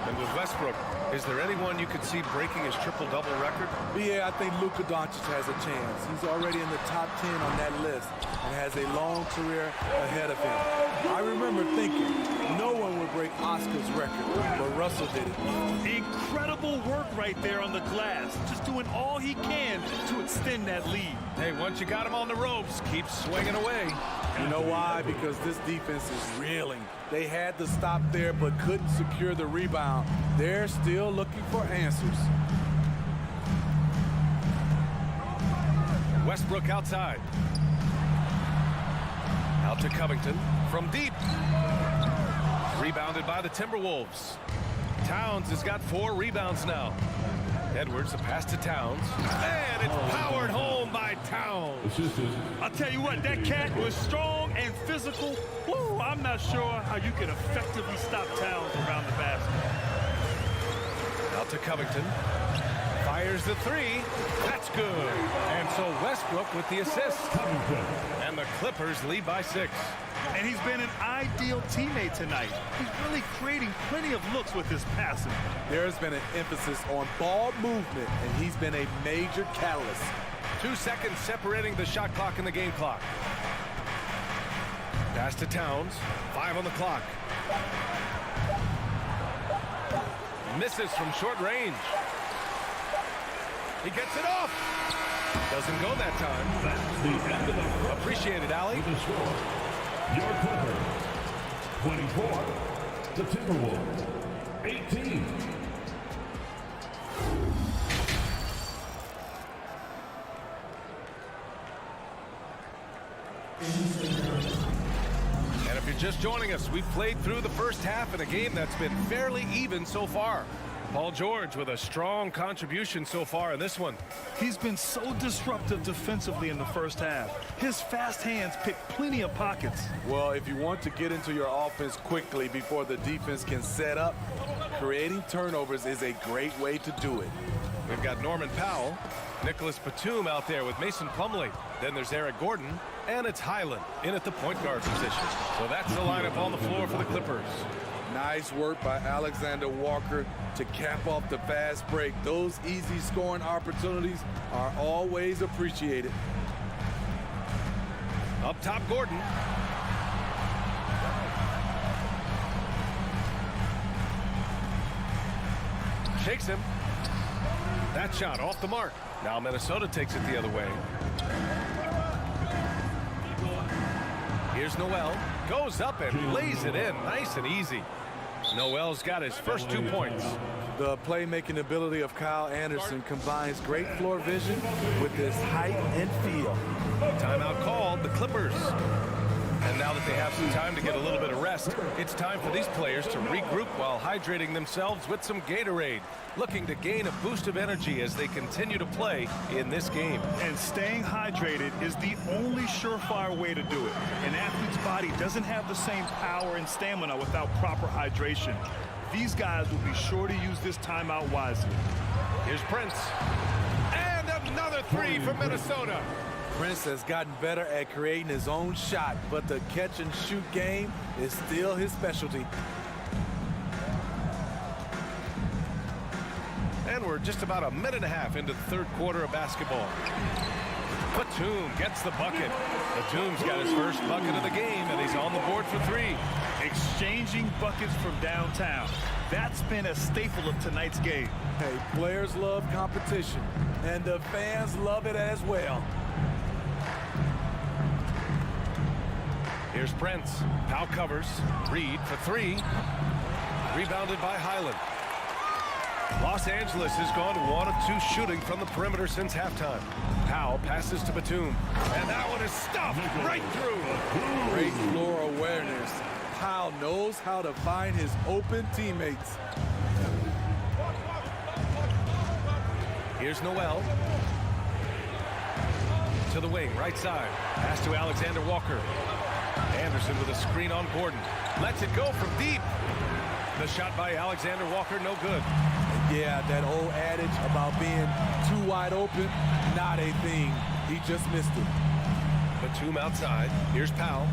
And with Westbrook, is there anyone you could see breaking his triple-double record? Yeah, I think Luka Doncic has a chance. He's already in the top 10 on that list and has a long career ahead of him. I remember thinking no one would break Oscar's record, but Russell did it. Incredible work right there on the glass. Just doing all he can to extend that lead. Hey, once you got him on the ropes, keep swinging away. You know why? Because this defense is reeling. They had to stop there but couldn't secure the rebound. They're still looking for answers. Westbrook outside. Out to Covington from deep. Rebounded by the Timberwolves. Towns has got 4 rebounds now. Edwards, the pass to Towns. And it's powered home by Towns. I'll tell you what, that cat was strong and physical. Woo, I'm not sure how you can effectively stop Towns around the basket. Out to Covington. Fires the 3. That's good. And so Westbrook with the assist. And the Clippers lead by 6. And he's been an ideal teammate tonight. He's really creating plenty of looks with his passing. There's been an emphasis on ball movement, and he's been a major catalyst. 2 seconds separating the shot clock and the game clock. Pass to Towns. 5 on the clock. Misses from short range. He gets it off. Doesn't go that time. That's the end of the first. Appreciate it, Allie. The score, your Clippers, 24. The Timberwolves, 18. And if you're just joining us, we've played through the first half in a game that's been fairly even so far. Paul George with a strong contribution so far in this one. He's been so disruptive defensively in the first half. His fast hands pick plenty of pockets. Well, if you want to get into your offense quickly before the defense can set up, creating turnovers is a great way to do it. We've got Norman Powell, Nicholas Batum out there with Mason Plumlee. Then there's Eric Gordon, and it's Highland in at the point guard position. So that's the lineup on the floor for the Clippers. Nice work by Alexander Walker to cap off the fast break. Those easy scoring opportunities are always appreciated. Up top, Gordon. Shakes him. That shot off the mark. Now Minnesota takes it the other way. Here's Noel. Goes up and lays it in nice and easy. Noel's got his first 2 points. The playmaking ability of Kyle Anderson combines great floor vision with his height and feel. Timeout called, the Clippers. And now that they have some time to get a little bit of rest, it's time for these players to regroup while hydrating themselves with some Gatorade, looking to gain a boost of energy as they continue to play in this game. And staying hydrated is the only surefire way to do it. An athlete's body doesn't have the same power and stamina without proper hydration. These guys will be sure to use this timeout wisely. Here's Prince. And another 3 from Minnesota. Prince has gotten better at creating his own shot, but the catch and shoot game is still his specialty. And we're just about a minute and a half into the third quarter of basketball. Batum gets the bucket. Batum's got his first bucket of the game, and he's on the board for 3. Exchanging buckets from downtown. That's been a staple of tonight's game. Hey, players love competition, and the fans love it as well. Here's Prince. Powell covers. Reed for 3. Rebounded by Highland. Los Angeles has gone 1 of 2 shooting from the perimeter since halftime. Powell passes to Batum. And that one is stuffed right through. Great floor awareness. Powell knows how to find his open teammates. Here's Noel. To the wing, right side. Pass to Alexander Walker. Anderson with a screen on Gordon. Lets it go from deep. The shot by Alexander Walker, no good. Yeah, that old adage about being too wide open, not a thing. He just missed it. Batum outside. Here's Powell.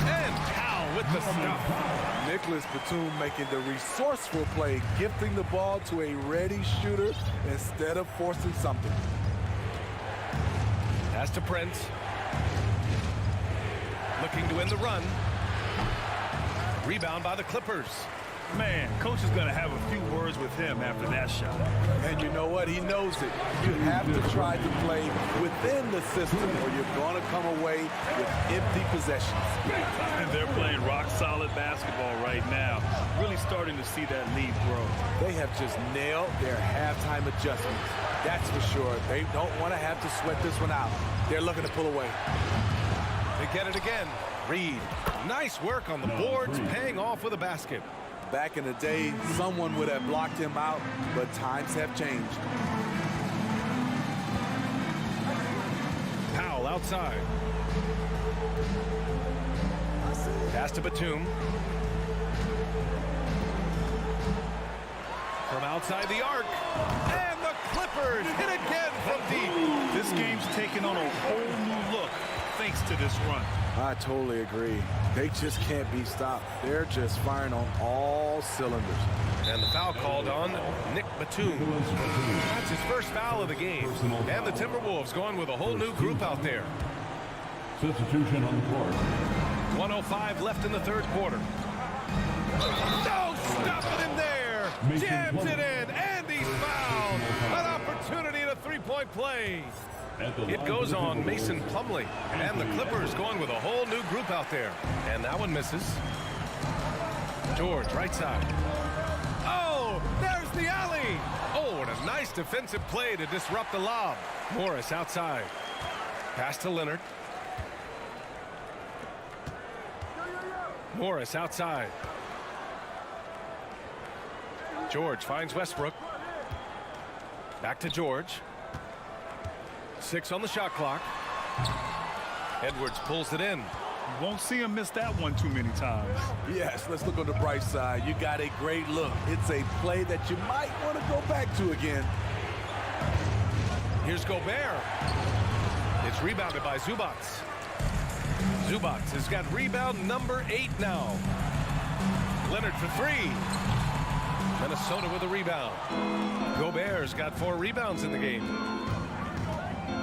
And Powell with the stuff. Nicholas Batum making the resourceful play, gifting the ball to a ready shooter instead of forcing something. Pass to Prince. Looking to win the run. Rebound by the Clippers. Man, coach is going to have a few words with him after that shot. And you know what? He knows it. You have to try to play within the system or you're going to come away with empty possessions. And they're playing rock-solid basketball right now. Really starting to see that lead grow. They have just nailed their halftime adjustments. That's for sure. They don't want to have to sweat this one out. They're looking to pull away. They get it again. Reed. Nice work on the boards, paying off with a basket. Back in the day, someone would have blocked him out, but times have changed. Powell outside. Pass to Batum. From outside the arc. And the Clippers hit again from deep. This game's taken on a whole new look thanks to this run. I totally agree. They just can't be stopped. They're just firing on all cylinders. And the foul called on Nick Batum. That's his first foul of the game. And the Timberwolves going with a whole new group out there. Substitution on the court. 1:05 left in the third quarter. No, stopping him there. Jams it in, and he's fouled. An opportunity at a three-point play. It goes on Mason Plumlee, and the Clippers going with a whole new group out there. And that one misses. George, right side. Oh, there's the alley. Oh, and a nice defensive play to disrupt the lob. Morris outside. Pass to Leonard. Morris outside. George finds Westbrook. Back to George. 6 on the shot clock. Edwards pulls it in. You won't see him miss that one too many times. Yes, let's look on the bright side. You got a great look. It's a play that you might want to go back to again. Here's Gobert. It's rebounded by Zubac. Zubac has got rebound number 8 now. Leonard for 3. Minnesota with a rebound. Gobert's got 4 rebounds in the game.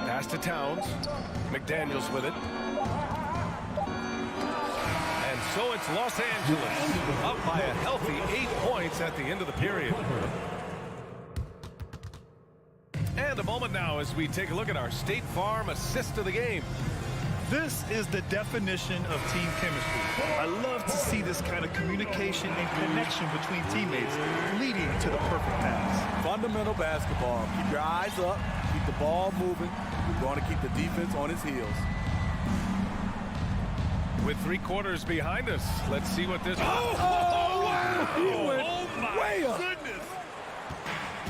Pass to Towns. McDaniels with it. And so it's Los Angeles up by a healthy 8 points at the end of the period. And a moment now as we take a look at our State Farm assist of the game. This is the definition of team chemistry. I love to see this kind of communication and connection between teammates leading to the perfect pass. Fundamental basketball. Keep your eyes up. Keep the ball moving. We're going to keep the defense on its heels. With 3 quarters behind us, let's see what this... Oh, wow! He went way up. Goodness!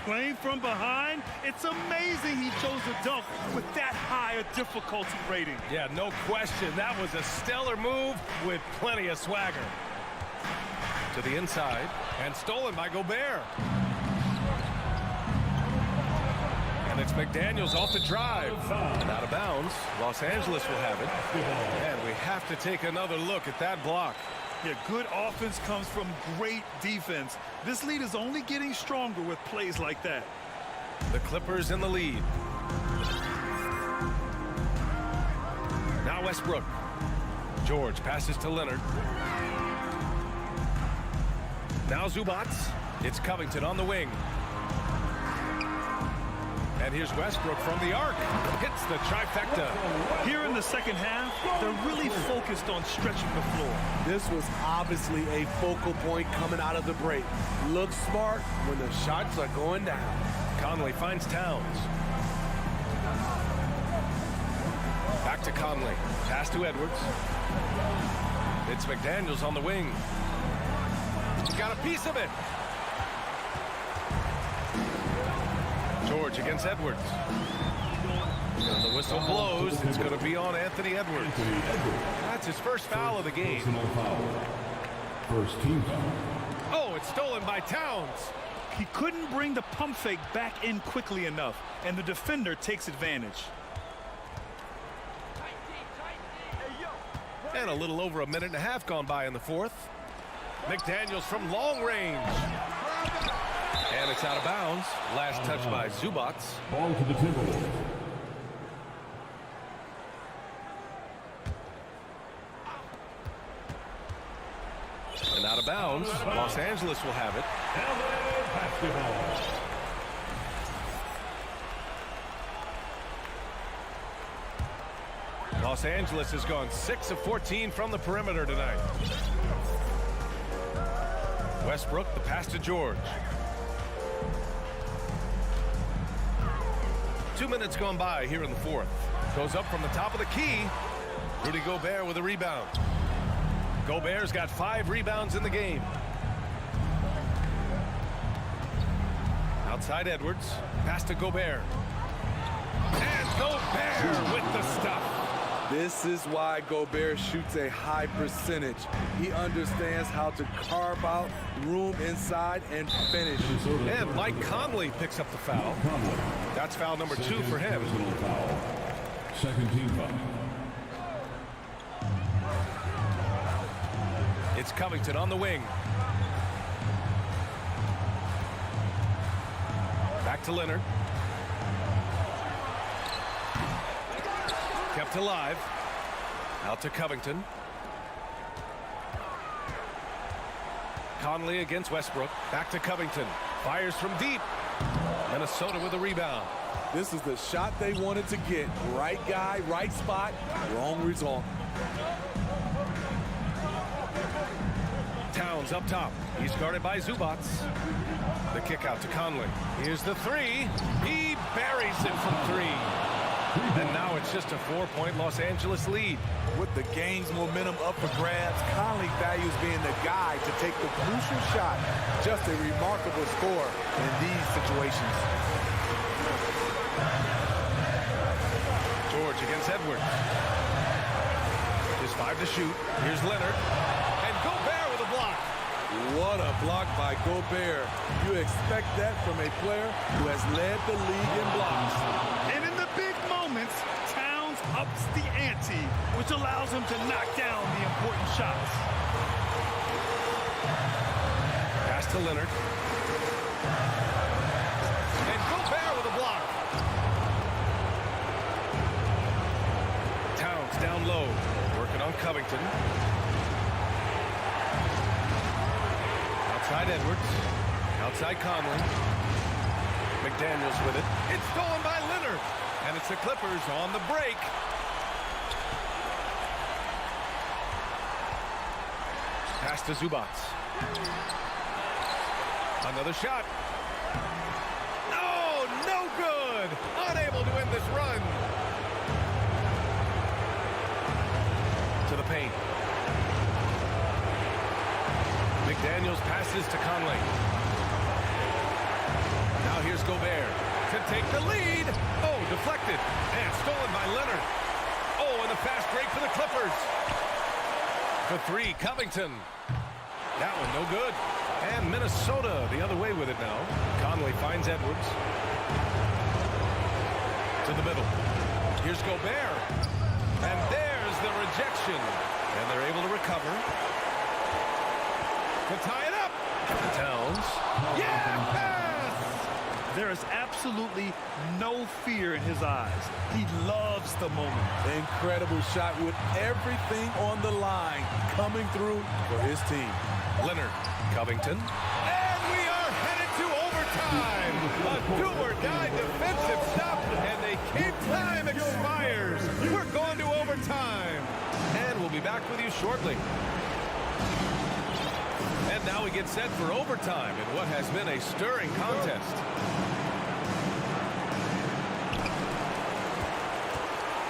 Playing from behind, it's amazing he chose to dunk with that high a difficulty rating. Yeah, no question. That was a stellar move with plenty of swagger. To the inside, and stolen by Gobert. And it's McDaniels off the drive. And out of bounds. Los Angeles will have it. And we have to take another look at that block. Yeah, good offense comes from great defense. This lead is only getting stronger with plays like that. The Clippers in the lead. Now Westbrook. George passes to Leonard. Now Zubac. It's Covington on the wing. And here's Westbrook from the arc. Hits the trifecta. Here in the second half, they're really focused on stretching the floor. This was obviously a focal point coming out of the break. Look smart when the shots are going down. Conley finds Towns. Back to Conley. Pass to Edwards. It's McDaniels on the wing. He's got a piece of it. George against Edwards. And the whistle blows. It's going to be on Anthony Edwards. That's his first foul of the game. First team foul. Oh, it's stolen by Towns. He couldn't bring the pump fake back in quickly enough, and the defender takes advantage. And a little over a minute and a half gone by in the fourth. McDaniels from long range. And it's out of bounds. Last touch by Zubats. Ball to the Timberwolves. And out of bounds. Los Angeles will have it. LA basketball. Los Angeles has gone 6 of 14 from the perimeter tonight. Westbrook, the pass to George. 2 minutes gone by here in the fourth. Goes up from the top of the key. Rudy Gobert with a rebound. Gobert's got 5 rebounds in the game. Outside Edwards. Pass to Gobert. And Gobert with the stuff. This is why Gobert shoots a high percentage. He understands how to carve out room inside and finish. And Mike Conley picks up the foul. That's foul number 2 for him. Second team foul. It's Covington on the wing. Back to Leonard. Kept alive. Out to Covington. Conley against Westbrook. Back to Covington. Fires from deep. Minnesota with a rebound. This is the shot they wanted to get. Right guy, right spot, wrong result. Towns up top. He's guarded by Zubats. The kick out to Conley. Here's the three. He buries it from 3. And now it's just a 4-point Los Angeles lead. With the game's momentum up for grabs, Conley values being the guy to take the crucial shot. Just a remarkable score in these situations. George against Edwards. Just 5 to shoot. Here's Leonard. And Gobert with a block. What a block by Gobert. You expect that from a player who has led the league in blocks. And in the big moments, Towns ups the ante, which allows him to knock down the important shots. Pass to Leonard. And Gobert with a block. Towns down low. Working on Covington. Outside Edwards. Outside Conley. McDaniels with it. It's stolen by Leonard. And it's the Clippers on the break. Pass to Zubats. Another shot. No, no good. Unable to end this run. To the paint. McDaniels passes to Conley. Now here's Gobert to take the lead. Oh, deflected and stolen by Leonard. Oh, and the fast break for the Clippers. For 3, Covington. That one no good. And Minnesota the other way with it now. Conley finds Edwards. To the middle. Here's Gobert. And there's the rejection. And they're able to recover. To tie it up. Towns. Yes! There is absolutely no fear in his eyes. He loves the moment. Incredible shot with everything on the line coming through for his team. Leonard, Covington. And we are headed to overtime. A do-or-die defensive stop, and they keep time expires. We're going to overtime. And we'll be back with you shortly. And now we get set for overtime in what has been a stirring contest.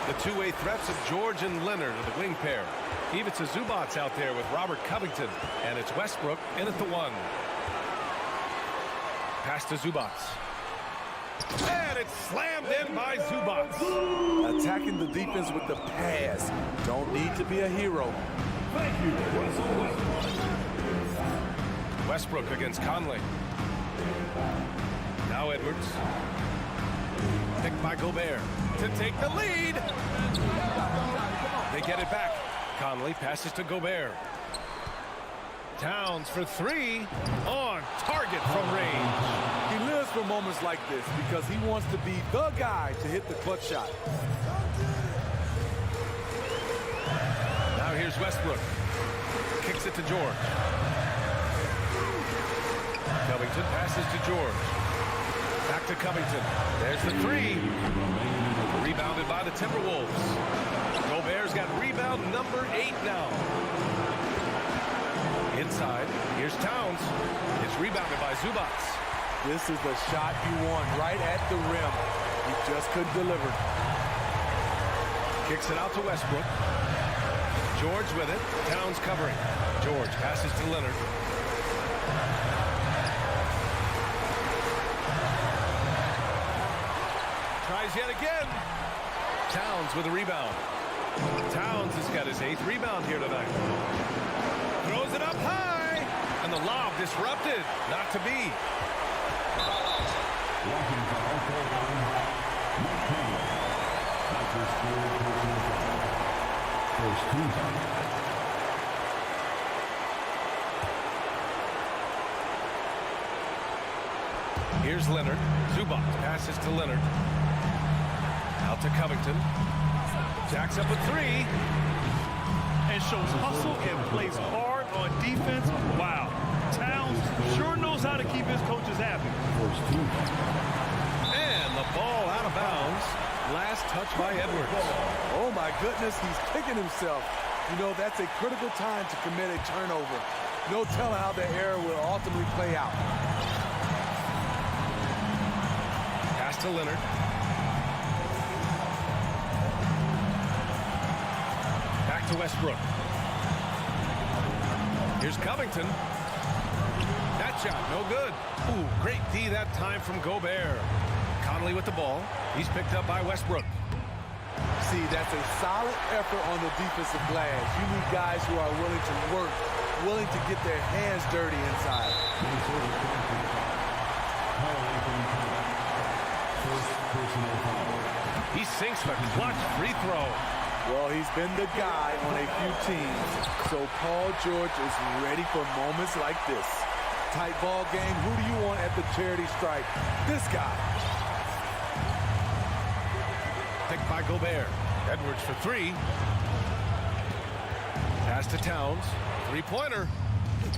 The two-way threats of George and Leonard are the wing pair. Ivica Zubats out there with Robert Covington, and it's Westbrook in at the 1. Pass to Zubats. And it's slammed in by Zubats. Attacking the defense with the pass. Don't need to be a hero. Thank you, Russell Westbrook. Westbrook against Conley. Now Edwards. Picked by Gobert to take the lead. They get it back. Conley passes to Gobert. Towns for three. On target from range. He lives for moments like this because he wants to be the guy to hit the clutch shot. Now here's Westbrook. Kicks it to George. Covington passes to George. Back to Covington. There's the three. Rebounded by the Timberwolves. Gobert's got rebound number 8 now. Inside, here's Towns. It's rebounded by Zubac. This is the shot you want right at the rim. He just couldn't deliver. Kicks it out to Westbrook. George with it. Towns covering. George passes to Leonard. Tries yet again. Towns with a rebound. Towns has got his 8th rebound here tonight. Throws it up high. And the lob disrupted. Not to be. Here's Leonard. Zubac passes to Leonard. Out to Covington. Jacks up a three. And shows hustle and plays hard on defense. Wow. Towns sure knows how to keep his coaches happy. And the ball out of bounds. Last touch by Edwards. Oh my goodness, he's kicking himself. You know, that's a critical time to commit a turnover. No telling how the error will ultimately play out. Pass to Leonard. Back to Westbrook. Here's Covington. That shot, no good. Ooh, great D that time from Gobert. Conley with the ball. He's picked up by Westbrook. See, that's a solid effort on the defensive glass. You need guys who are willing to work, willing to get their hands dirty inside. He sinks the clutch free throw. Well, he's been the guy on a few teams, so Paul George is ready for moments like this. Tight ball game, who do you want at the charity stripe? This guy. Picked by Gobert. Edwards for three. Pass to Towns. Three-pointer.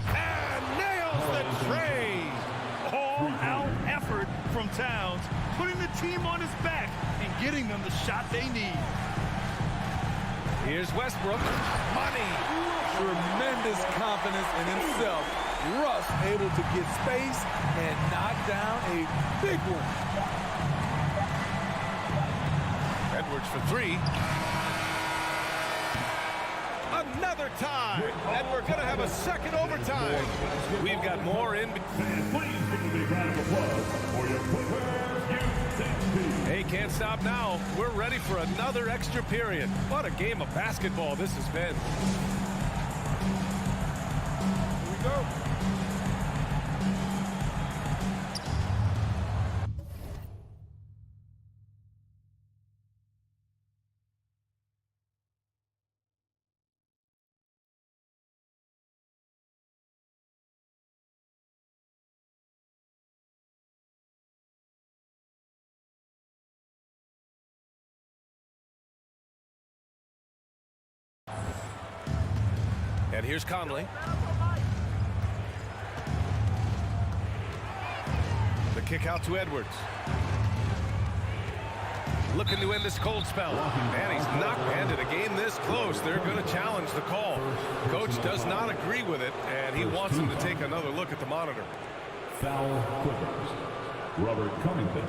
And nails the tray. All-out effort from Towns, putting the team on his back and getting them the shot they need. Here's Westbrook. Money. Tremendous confidence in himself. Russ able to get space and knock down a big one. Edwards for three. Another tie. And we're going to have a second overtime. We've got more in. Hey, can't stop now. We're ready for another extra period. What a game of basketball this has been. Here we go. And here's Conley. The kick out to Edwards. Looking to end this cold spell. And he's not handed a game this close. They're going to challenge the call. Coach does not agree with it, and he wants him to take another look at the monitor. Foul Clippers. Robert Covington.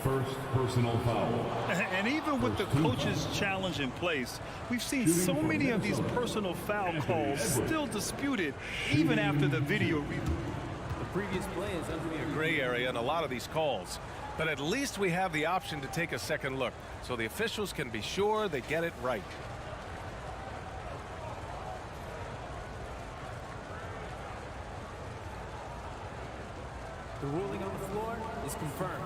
First personal foul. And even with the coach's challenge in place, we've seen so many of these personal foul calls still disputed even after the video review. The previous play is under the Gray area in a lot of these calls. But at least we have the option to take a second look, so the officials can be sure they get it right. The ruling on the floor is confirmed.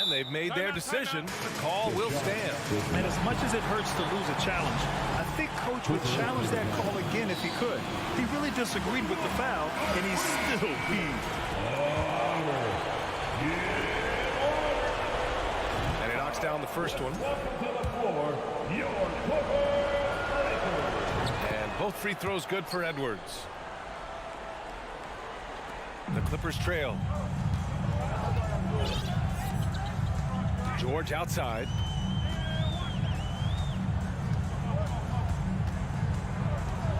And they've made their decision. The call will stand. And as much as it hurts to lose a challenge, I think Coach would challenge that call again if he could. He really disagreed with the foul, and he still heaved. And he knocks down the first one. And both free throws good for Edwards. The Clippers trail. George outside.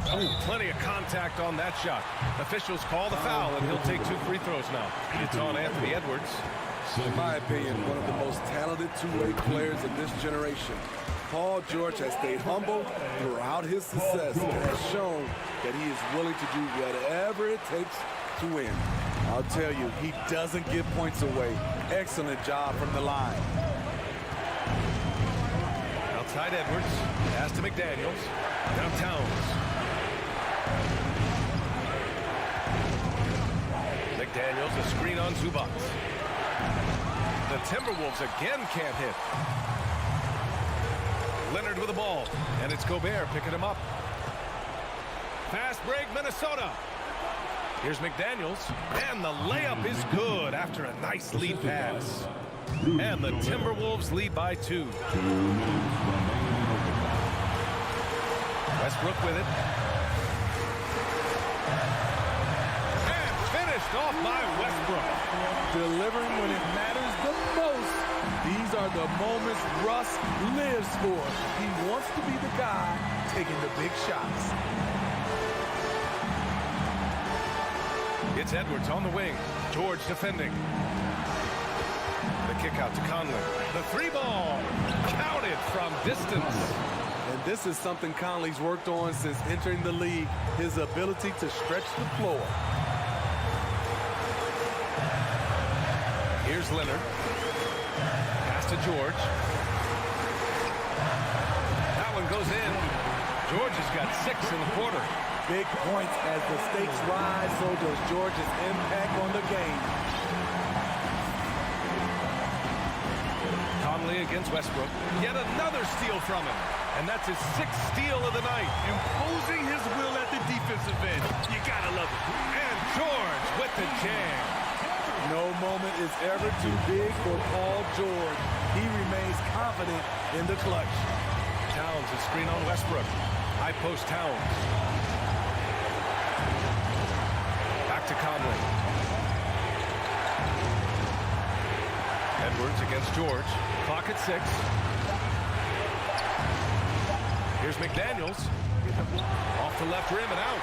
Oh, plenty of contact on that shot. Officials call the foul, and he'll take 2 free throws now. It's on Anthony Edwards. In my opinion, one of the most talented two-way players of this generation. Paul George has stayed humble throughout his success and has shown that he is willing to do whatever it takes to win. I'll tell you, he doesn't give points away. Excellent job from the line. Outside Edwards, pass to McDaniels. Now Towns. McDaniels, a screen on Zubac. The Timberwolves again can't hit. Leonard with the ball, and it's Gobert picking him up. Fast break, Minnesota. Here's McDaniels, and the layup is good after a nice lead pass. And the Timberwolves lead by 2. Westbrook with it. And finished off by Westbrook. Delivering when it matters the most. These are the moments Russ lives for. He wants to be the guy taking the big shots. It's Edwards on the wing. George defending. The kick out to Conley. The 3-ball. Counted from distance. And this is something Conley's worked on since entering the league. His ability to stretch the floor. Here's Leonard. Pass to George. That one goes in. George has got 6 in the quarter. Big points as the stakes rise, so does George's impact on the game. Conley against Westbrook. Yet another steal from him. And that's his 6th steal of the night. Imposing his will at the defensive end. You gotta love it. And George with the jam. No moment is ever too big for Paul George. He remains confident in the clutch. Towns, a screen on Westbrook. High post Towns. Back to Conley. Edwards against George. Clock at 6. Here's McDaniels. Off the left rim and out.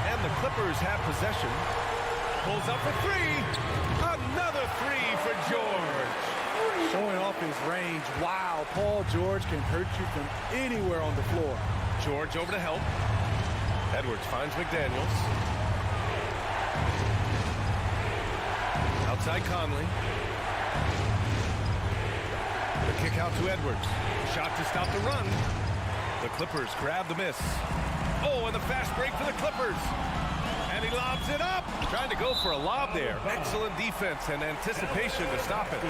And the Clippers have possession. Pulls up for 3. Another 3 for George. Showing off his range. Wow, Paul George can hurt you from anywhere on the floor. George over to help. Edwards finds McDaniels. Outside Conley. The kick out to Edwards. Shot to stop the run. The Clippers grab the miss. Oh, and the fast break for the Clippers. And he lobs it up. Trying to go for a lob there. Excellent defense and anticipation to stop it.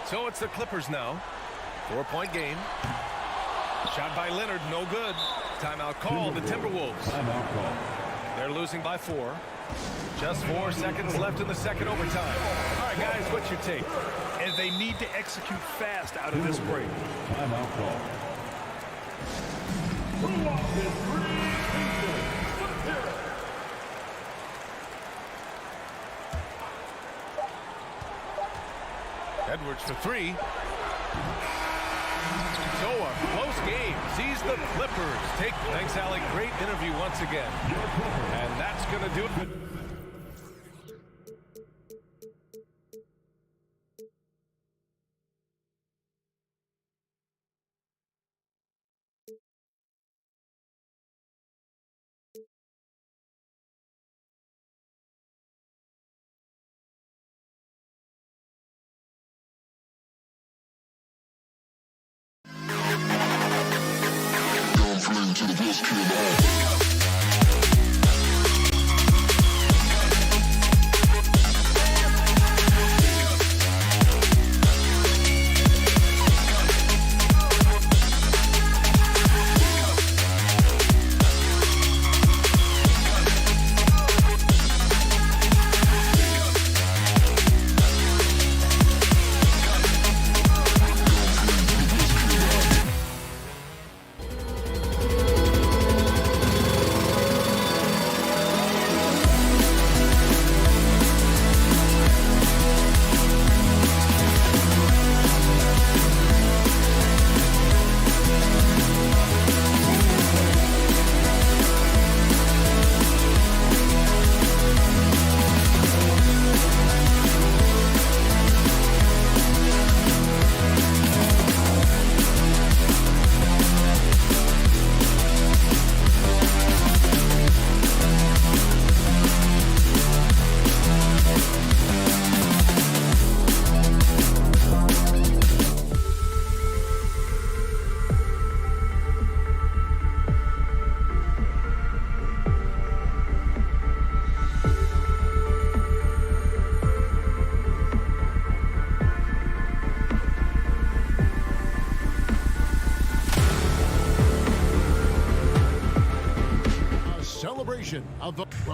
So it's the Clippers now. 4-point game. Shot by Leonard, no good. Timeout called, the Timberwolves. They're losing by 4. Just 4 seconds left in the second overtime. All right, guys, what's your take? And they need to execute fast out of this break. Timeout call. Edwards for 3. So a close game sees the Clippers take. Thanks, Allie. Great interview once again. And that's going to do it. To the best kid.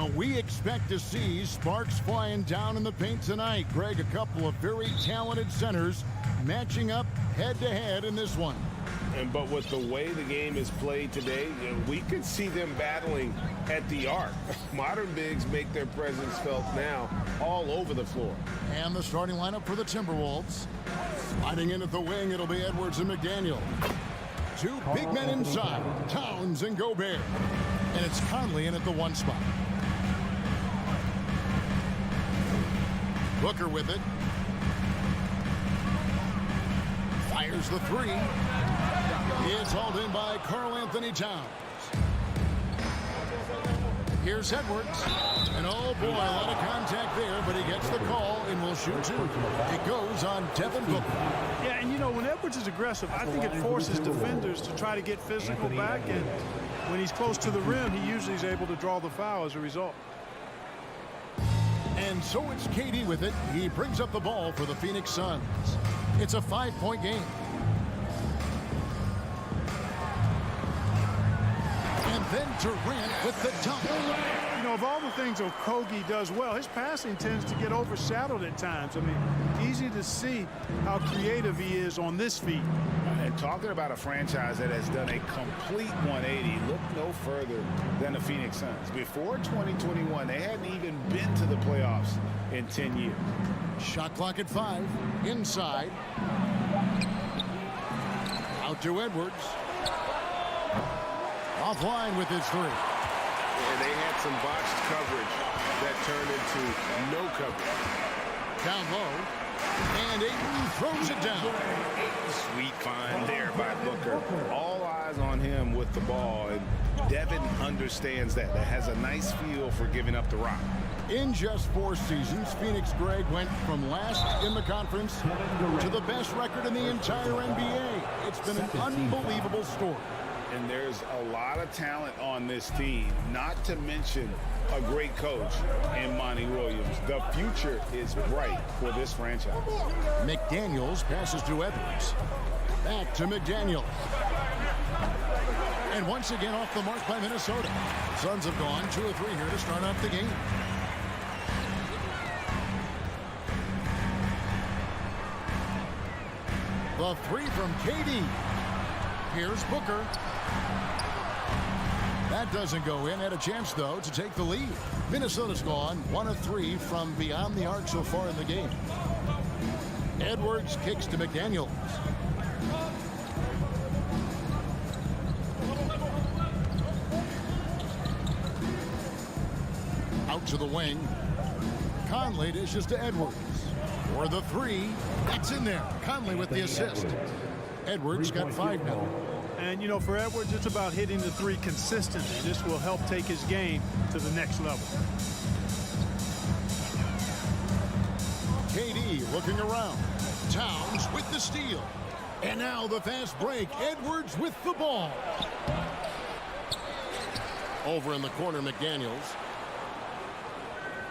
Well, we expect to see sparks flying down in the paint tonight. Greg, a couple of very talented centers matching up head-to-head in this one. But with the way the game is played today, we could see them battling at the arc. Modern bigs make their presence felt now all over the floor. And the starting lineup for the Timberwolves. Sliding in at the wing, it'll be Edwards and McDaniel. Two big men inside, Towns and Gobert. And it's Conley in at the 1 spot. Booker with it. Fires the 3. It's hauled in by Karl Anthony Towns. Here's Edwards. And oh boy, a lot of contact there, but he gets the call and will shoot 2. It goes on Devin Booker. Yeah, and you know, when Edwards is aggressive, I think it forces defenders to try to get physical back, and when he's close to the rim, he usually is able to draw the foul as a result. And so it's KD with it. He brings up the ball for the Phoenix Suns. It's a 5-point game. And then Durant with the dunk. You know, of all the things Okogie does well, his passing tends to get overshadowed at times. I mean, easy to see how creative he is on this feed. And talking about a franchise that has done a complete 180, look no further than the Phoenix Suns. Before 2021, they hadn't even been to the playoffs in 10 years. Shot clock at 5. Inside. Out to Edwards. Offline with his 3. And they had some botched coverage that turned into no coverage. Down low. And Ayton throws it down. Sweet find there by Booker. All eyes on him with the ball. And Devin understands that. That has a nice feel for giving up the rock. In just 4 seasons, Phoenix, Greg, went from last in the conference to the best record in the entire NBA. It's been an unbelievable story. And there's a lot of talent on this team, not to mention a great coach in Monty Williams. The future is bright for this franchise. McDaniels passes to Edwards. Back to McDaniels. And once again off the mark by Minnesota. Suns have gone 2 of 3 here to start off the game. The 3 from KD. Here's Booker. That doesn't go in. Had a chance, though, to take the lead. Minnesota's gone 1 of 3 from beyond the arc so far in the game. Edwards kicks to McDaniels. Out to the wing. Conley dishes to Edwards. For the 3. That's in there. Conley with the assist. Edwards got 5 now. And, you know, for Edwards, it's about hitting the 3 consistently. This will help take his game to the next level. KD looking around. Towns with the steal. And now the fast break. Edwards with the ball. Over in the corner, McDaniels.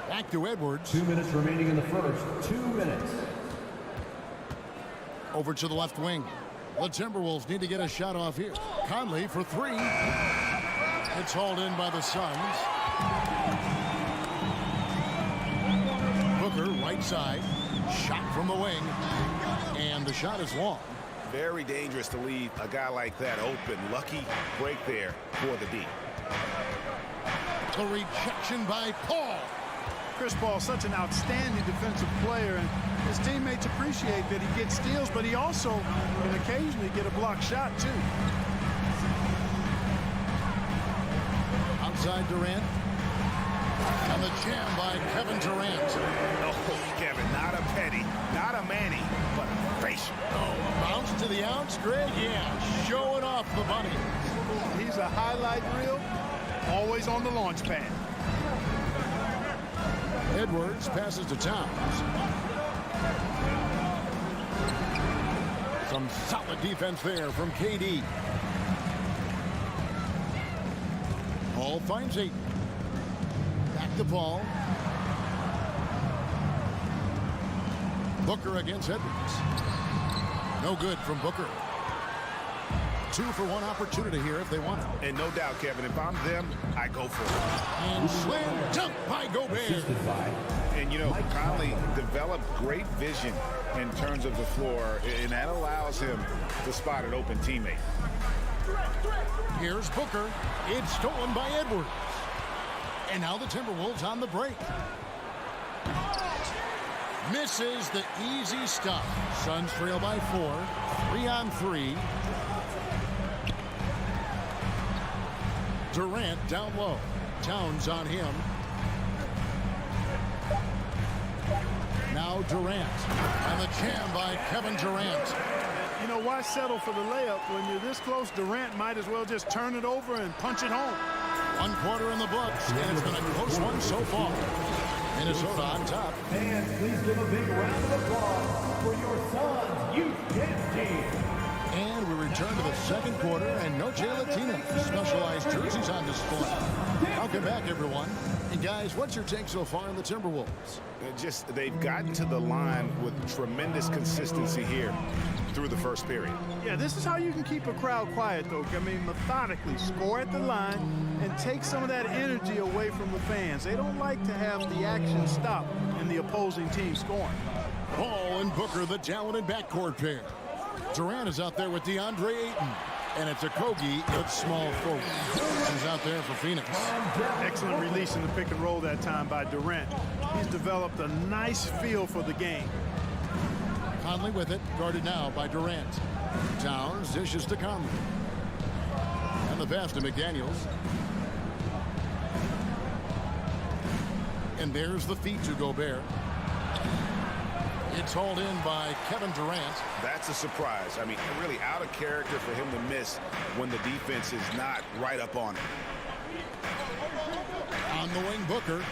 Back to Edwards. 2 minutes remaining in the first. 2 minutes. Over to the left wing. The Timberwolves need to get a shot off here. Conley for 3. It's hauled in by the Suns. Booker right side. Shot from the wing. And the shot is long. Very dangerous to leave a guy like that open. Lucky break there for the D. The rejection by Paul. Chris Paul, such an outstanding defensive player, and his teammates appreciate that he gets steals, but he also can occasionally get a block shot, too. Outside Durant. And the jam by Kevin Durant. Oh, Kevin, not a Petty, not a Manny, but a facial. Oh, bounce to the ounce, Greg? Yeah, showing off the bunny. He's a highlight reel, always on the launch pad. Edwards passes to Towns. Some solid defense there from KD. Paul finds 8. Back to Paul. Booker against Edwards. No good from Booker. 2-for-1 opportunity here if they want it. And no doubt, Kevin, if I'm them, I go for it. And slam dunk by Gobert. And, you know, Conley developed great vision in terms of the floor, and that allows him to spot an open teammate. Here's Booker. It's stolen by Edwards. And now the Timberwolves on the break. Misses the easy stuff. Suns trail by 4. 3-on-3. Durant down low. Towns on him. Now Durant. And the jam by Kevin Durant. You know, why settle for the layup when you're this close? Durant might as well just turn it over and punch it home. 1 quarter in the books, and it's been a close one so far. Minnesota on top. Fans, please give a big round of applause for your Suns Youth Dance Team. And we return to the second quarter, and no Latina. Specialized jerseys on display. Welcome back, everyone. And guys, what's your take so far on the Timberwolves? They've gotten to the line with tremendous consistency here through the first period. Yeah, this is how you can keep a crowd quiet, though. I mean, methodically score at the line and take some of that energy away from the fans. They don't like to have the action stop in the opposing team scoring. Ball and Booker, the talented backcourt pair. Durant is out there with DeAndre Ayton. And it's a Kogi with small forward. He's out there for Phoenix. Excellent release in the pick and roll that time by Durant. He's developed a nice feel for the game. Conley with it, guarded now by Durant. Towns dishes to Conley. And the pass to McDaniels. And there's the feed to Gobert. It's hauled in by Kevin Durant. That's a surprise. I mean, really out of character for him to miss when the defense is not right up on him. On the wing, Booker.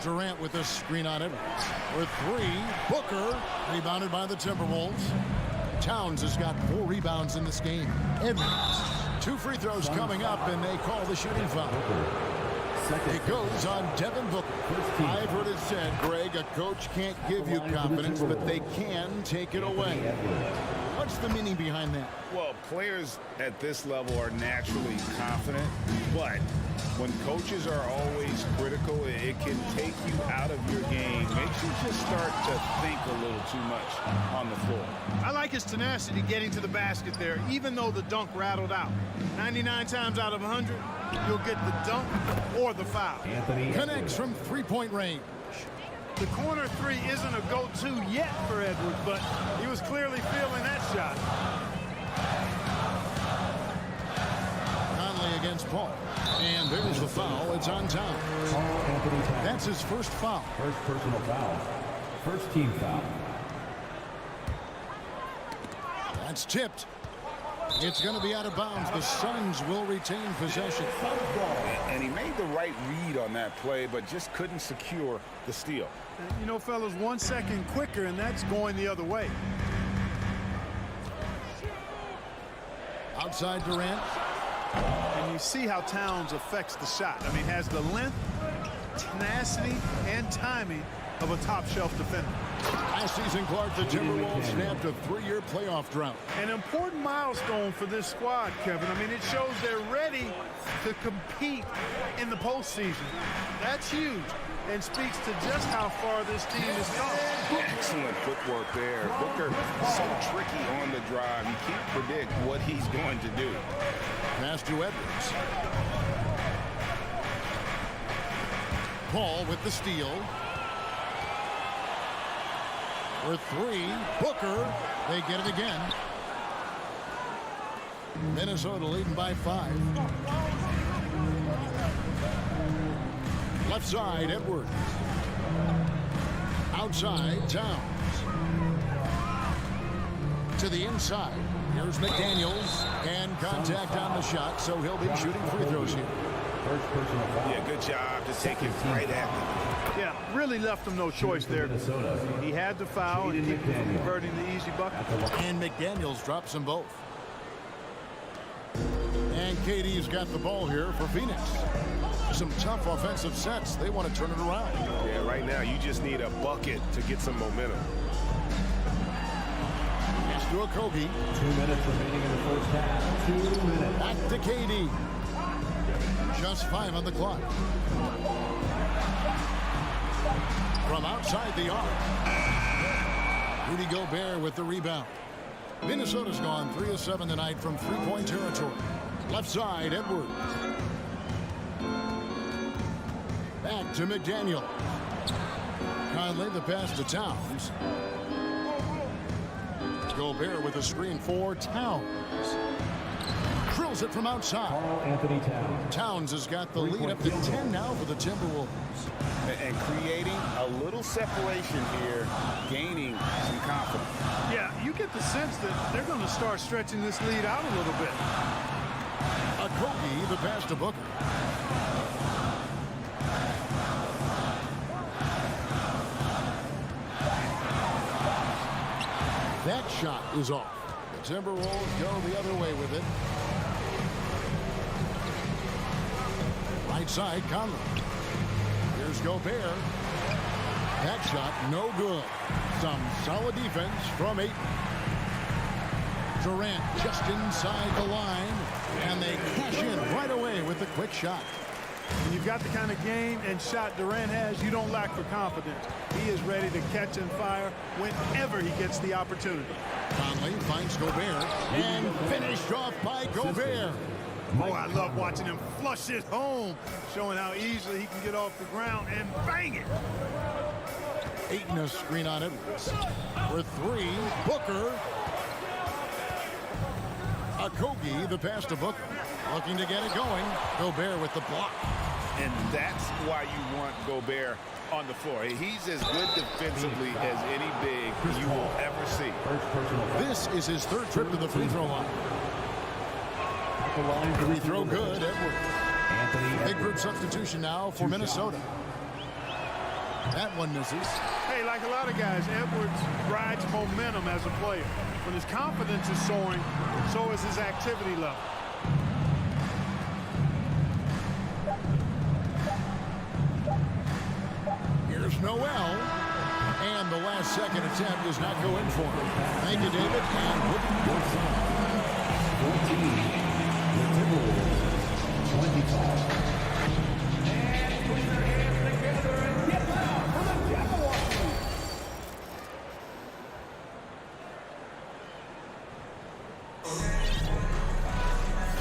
Durant with a screen on Edwards. For 3, Booker rebounded by the Timberwolves. Towns has got 4 rebounds in this game. Edwards. 2 free throws coming up, and they call the shooting foul. It goes on Devin Booker. I've heard it said, Greg, a coach can't give you confidence, but they can take it away. What's the meaning behind that? Well, players at this level are naturally confident, but when coaches are always critical, it can take you out of your game. Makes you just start to think a little too much on the floor. I like his tenacity getting to the basket there, even though the dunk rattled out. 99 times out of 100, you'll get the dunk or the foul. Connects from 3-point range. The corner 3 isn't a go-to yet for Edwards, but he was clearly feeling that shot. Conley against Paul. And there's the foul. It's on Towns. That's his first foul. First personal foul. First team foul. That's tipped. It's going to be out of bounds. The Suns will retain possession. And he made the right read on that play, but just couldn't secure the steal. You know, fellas, 1 second quicker, and that's going the other way. Outside Durant. And you see how Towns affects the shot. I mean, has the length, tenacity, and timing of a top-shelf defender. Last season, Clark, the Timberwolves snapped a 3-year playoff drought. An important milestone for this squad, Kevin. I mean, it shows they're ready to compete in the postseason. That's huge and speaks to just how far this team has come. Excellent footwork there. Booker so tricky on the drive. You can't predict what he's going to do. Pass to Edwards. Paul with the steal. For 3, Booker. They get it again. Minnesota leading by 5. Left side, Edwards. Outside, Towns. To the inside. Here's McDaniels. And contact on the shot, so he'll be shooting free throws here. First personal foul. Yeah, good job to take it right at them. Yeah, really left him no choice there. He had to foul and keep him from converting the easy bucket. And McDaniels drops them both. And KD's got the ball here for Phoenix. Some tough offensive sets. They want to turn it around. Yeah, right now you just need a bucket to get some momentum. to Okogie. 2 minutes remaining in the first half. 2 minutes. Back to KD. Just 5 on the clock. From outside the arc. Rudy Gobert with the rebound. Minnesota's gone 3 of 7 tonight from three-point territory. Left side, Edwards. Back to McDaniel. Conley, the pass to Towns. Gobert with a screen for Towns. Drills it from outside. Anthony Towns. Towns has got the lead up to 10 now for the Timberwolves. And creating a little separation here, gaining some confidence. Yeah, you get the sense that they're going to start stretching this lead out a little bit. Okogie, the pass to Booker. That shot is off. The Timberwolves go the other way with it. Right side, Conley. Here's Gobert. That shot, no good. Some solid defense from Ayton. Durant just inside the line, and they cash in right away with the quick shot. When you've got the kind of game and shot Durant has, you don't lack for confidence. He is ready to catch and fire whenever he gets the opportunity. Conley finds Gobert, and finished off by Gobert. Oh, I love watching him flush it home, showing how easily he can get off the ground and bang it. Ayton a screen on Edwards. For 3, Booker. Okogie, the pass to Booker. Looking to get it going. Gobert with the block. And that's why you want Gobert on the floor. He's as good defensively as any big you will ever see. This is his 3rd trip to the free throw line. Free throw good, Edwards. Big group substitution now for Minnesota. That one misses. Hey, like a lot of guys, Edwards rides momentum as a player. When his confidence is soaring, so is his activity level. Here's Noel. And the last second attempt does not go in for him. Thank you, David. And 14. The Timberwolves. 25. And put your hands together and get loud for the Timberwolves.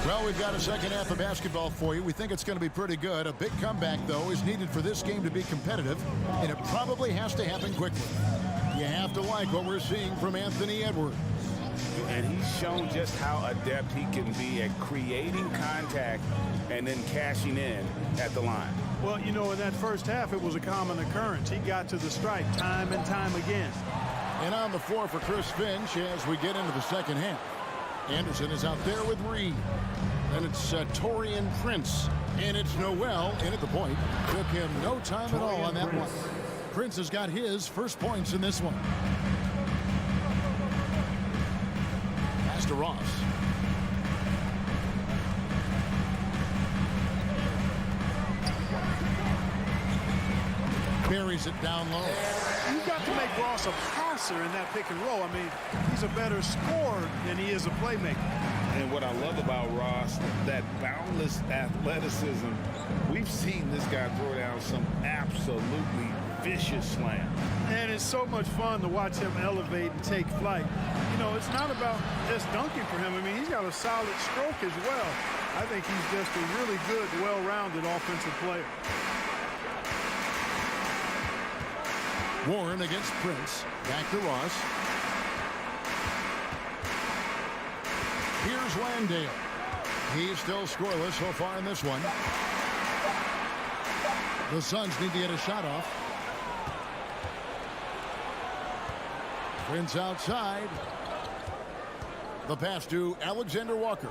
Well, we've got a second half of basketball for you. We think it's going to be pretty good. A big comeback, though, is needed for this game to be competitive, and it probably has to happen quickly. You have to like what we're seeing from Anthony Edwards. And he's shown just how adept he can be at creating contact and then cashing in at the line. Well, you know, in that first half, it was a common occurrence. He got to the stripe time and time again. And on the floor for Chris Finch as we get into the second half. Anderson is out there with Reed. And it's Taurean Prince. And it's Noel in at the point. Took him no time at all on that one. Prince has got his first points in this one. Pass to Ross. Buries it down low. You've got to make Ross a passer in that pick and roll. I mean, he's a better scorer than he is a playmaker. And what I love about Ross, that boundless athleticism. We've seen this guy throw down some absolutely vicious slams. And it's so much fun to watch him elevate and take flight. You know, it's not about just dunking for him. I mean, he's got a solid stroke as well. I think he's just a really good, well-rounded offensive player. Warren against Prince. Back to Ross. Here's Landale. He's still scoreless so far in this one. The Suns need to get a shot off. Prince outside. The pass to Alexander Walker.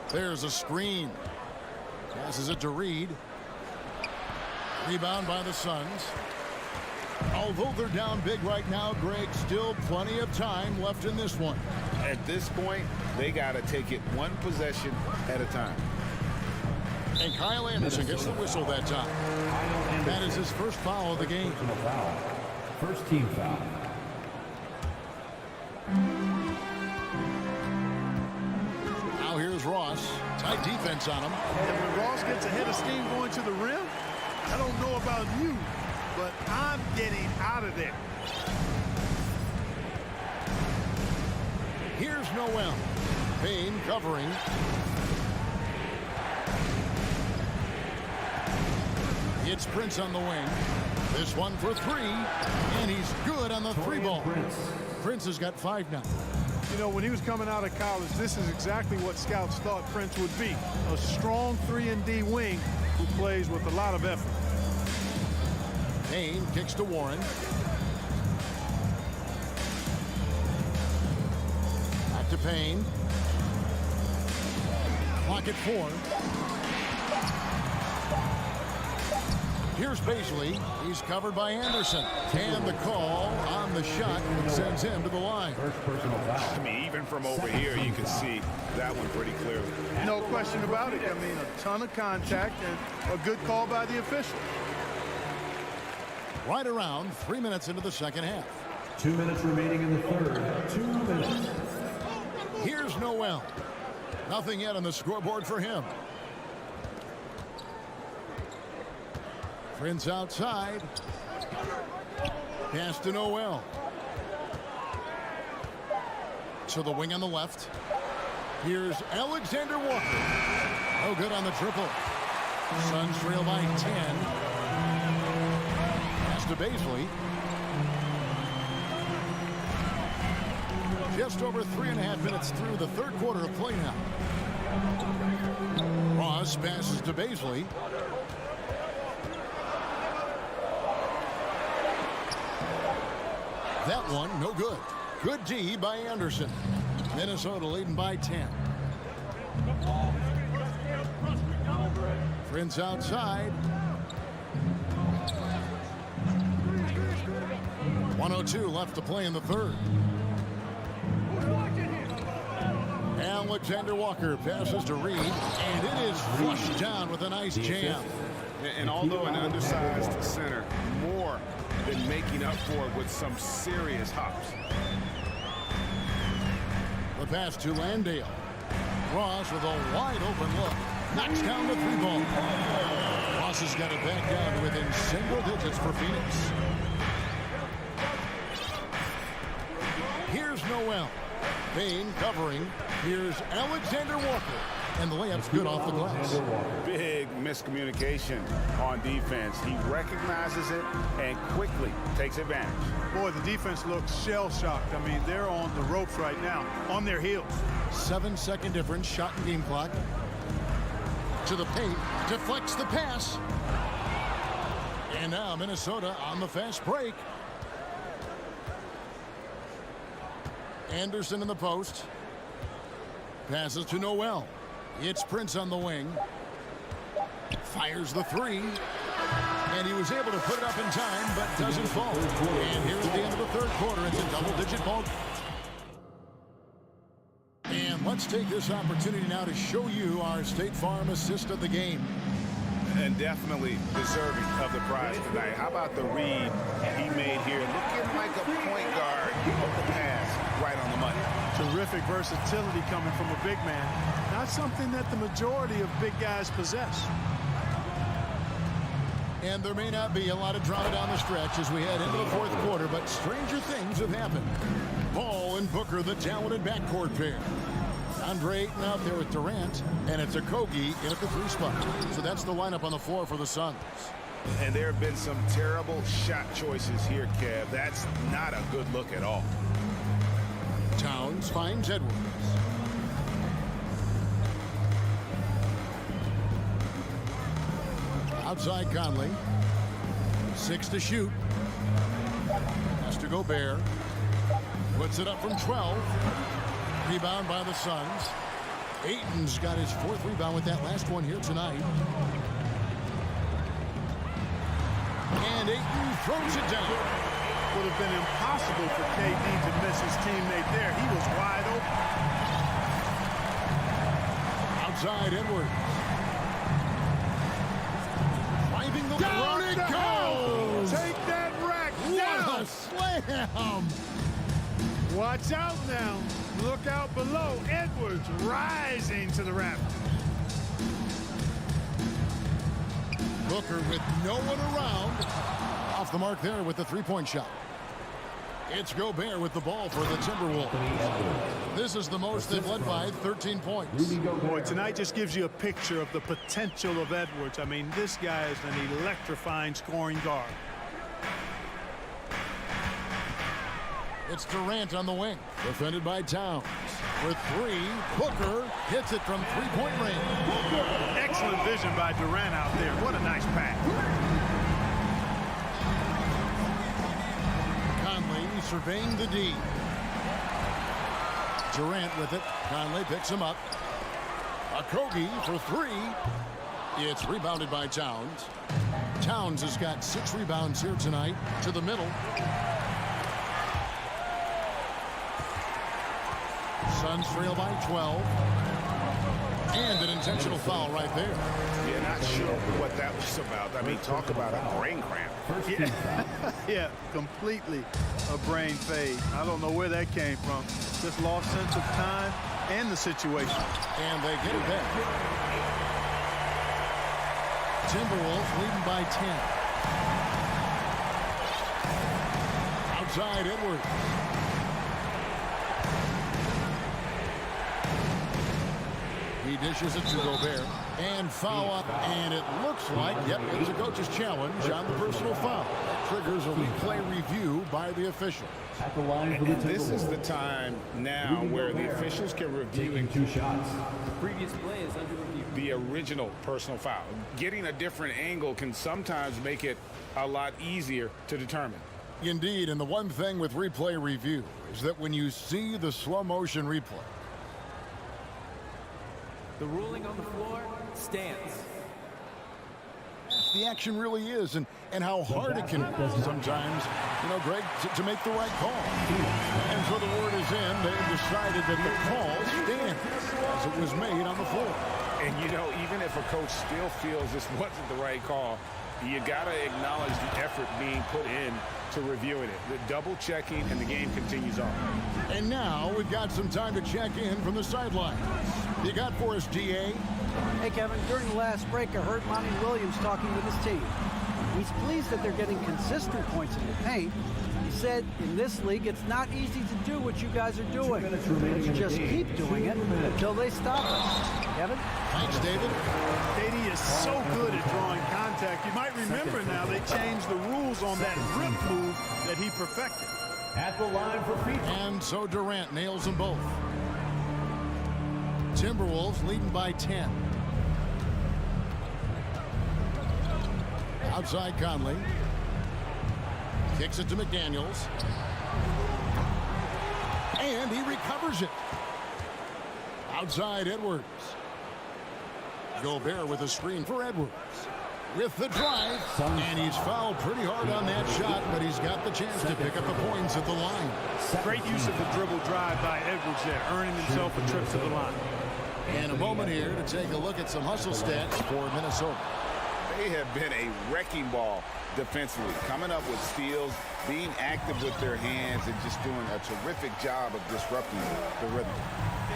There's a screen. Passes it to Reed. Rebound by the Suns. Although they're down big right now, Greg, still plenty of time left in this one. At this point, they got to take it one possession at a time. And Kyle Anderson gets the whistle that time. That is his first foul of the game. First team foul. Now here's Ross. Tight defense on him. And when Ross gets a head of steam going to the rim, I don't know about you, but I'm getting out of there. Here's Noel. Payne covering. It's Prince on the wing. This one for three, and he's good on the three ball. Prince has got 5 now. You know, when he was coming out of college, this is exactly what scouts thought Prince would be. A strong 3-and-D wing who plays with a lot of effort. Payne kicks to Warren. Back to Payne. Clock at 4. Here's Baisley. He's covered by Anderson. And the call on the shot sends him to the line. I mean, even from over here, you can see that one pretty clearly. No question about it. I mean, a ton of contact and a good call by the official. Right around 3 minutes into the second half. 2 minutes remaining in the third. 2 minutes. Here's Noel. Nothing yet on the scoreboard for him. Prince outside. Pass to Noel. To the wing on the left. Here's Alexander Walker. No good on the triple. Suns trail by 10. Pass to Baisley. Just over 3.5 minutes through the third quarter of play now. Ross passes to Baisley. That one, no good. Good D by Anderson. Minnesota leading by 10. Prince outside. 1:02 left to play in the third. Alexander Walker passes to Reed, and it is flushed down with a nice jam. And although an undersized center, more than making up for it with some serious hops. The pass to Landale. Ross with a wide open look. Knocks down the 3 ball. Ross has got it back down to within single digits for Phoenix. Here's Noel. Payne covering. Here's Alexander Walker. And the layup's good off the glass. Big miscommunication on defense. He recognizes it and quickly takes advantage. Boy, the defense looks shell-shocked. I mean, they're on the ropes right now, on their heels. 7-second difference, shot and game clock. To the paint, deflects the pass. And now Minnesota on the fast break. Anderson in the post. Passes to Noel. It's Prince on the wing. Fires the 3. And he was able to put it up in time, but doesn't fall. And here at the end of the third quarter, it's a double-digit ball. And let's take this opportunity now to show you our State Farm assist of the game. And definitely deserving of the prize tonight. How about the read he made here? Looking like a point guard. He put the pass right on the money. Terrific versatility coming from a big man. Not something that the majority of big guys possess. And there may not be a lot of drama down the stretch as we head into the fourth quarter, but stranger things have happened. Ball and Booker, the talented backcourt pair. Andre Ayton out there with Durant, and it's Okogie in at the 3 spot. So that's the lineup on the floor for the Suns. And there have been some terrible shot choices here, Kev. That's not a good look at all. Towns finds Edwards. Outside Conley. 6 to shoot. Has to go Bear. Puts it up from 12. Rebound by the Suns. Ayton's got his 4th rebound with that last one here tonight. And Ayton throws it down. Would have been impossible for KD to miss his teammate there. He was wide open. Outside Edwards. Driving the down it goes. Take that rack down. What a slam. Watch out now. Look out below. Edwards rising to the rafters. Booker with no one around. Off the mark there with the three-point shot. It's Gobert with the ball for the Timberwolves. This is the most they've led by, 13 points. Boy, tonight just gives you a picture of the potential of Edwards. I mean, this guy is an electrifying scoring guard. It's Durant on the wing, defended by Towns. For three, Booker hits it from three-point range. Excellent vision by Durant out there. What a nice pass. Conley surveying the D. Durant with it. Conley picks him up. Okogie for three. It's rebounded by Towns. Towns has got 6 rebounds here tonight. To the middle. Suns trail by 12. And an intentional foul right there. Yeah, not sure what that was about. I mean, talk about a brain cramp. Yeah, completely a brain fade. I don't know where that came from. Just lost sense of time and the situation. And they get it back. Timberwolves leading by 10. Outside Edwards. He dishes it to Gobert. And foul up. And it looks like, yep, it's a coach's challenge on the personal foul. Triggers a replay review by the official. At the line for the And this is the time now where the officials can review taking 2 shots. The previous play is under review. the original personal foul. Getting a different angle can sometimes make it a lot easier to determine. Indeed, and the one thing with replay review is that when you see the slow motion replay, The ruling on the floor stands. the action really is, and how hard it can be sometimes, Greg, to make the right call. And so the word is in. They've decided that the call stands as it was made on the floor. And, even if a coach still feels this wasn't the right call, you got to acknowledge the effort being put in to reviewing it. The double checking, and the game continues on. And now we've got some time to check in from the sidelines. You got for us, DA? Hey, Kevin, during the last break, I heard Monty Williams talking with his team. He's pleased that they're getting consistent points in the paint. He said, in this league, it's not easy to do what you guys are doing. Let's just keep doing it until they stop us. Kevin? Thanks, David. KD is so good at drawing contact. You might remember now they changed the rules on that rip move that he perfected. At the line for feet. And so Durant nails them both. Timberwolves leading by 10. Outside Conley. Kicks it to McDaniels. And he recovers it. Outside Edwards. Gobert with a screen for Edwards. With the drive. And he's fouled pretty hard on that shot, but he's got the chance to pick up the points at the line. Great use of the dribble drive by Edwards there, earning himself a trip to the line. And a moment here to take a look at some hustle stats for Minnesota. They have been a wrecking ball defensively, coming up with steals, being active with their hands, and just doing a terrific job of disrupting the rhythm.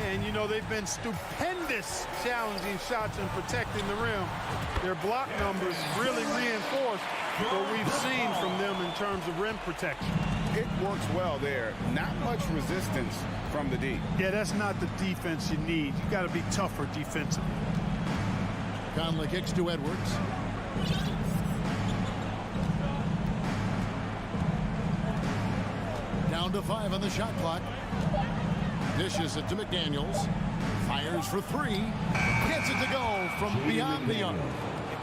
And, they've been stupendous challenging shots and protecting the rim. Their block numbers really reinforce what we've seen from them in terms of rim protection. It works well there. Not much resistance from the D. Yeah, that's not the defense you need. You got to be tougher defensively. Conley kicks to Edwards. Down to 5 on the shot clock. Dishes it to McDaniels. Fires for 3. Gets it to go from beyond the arc.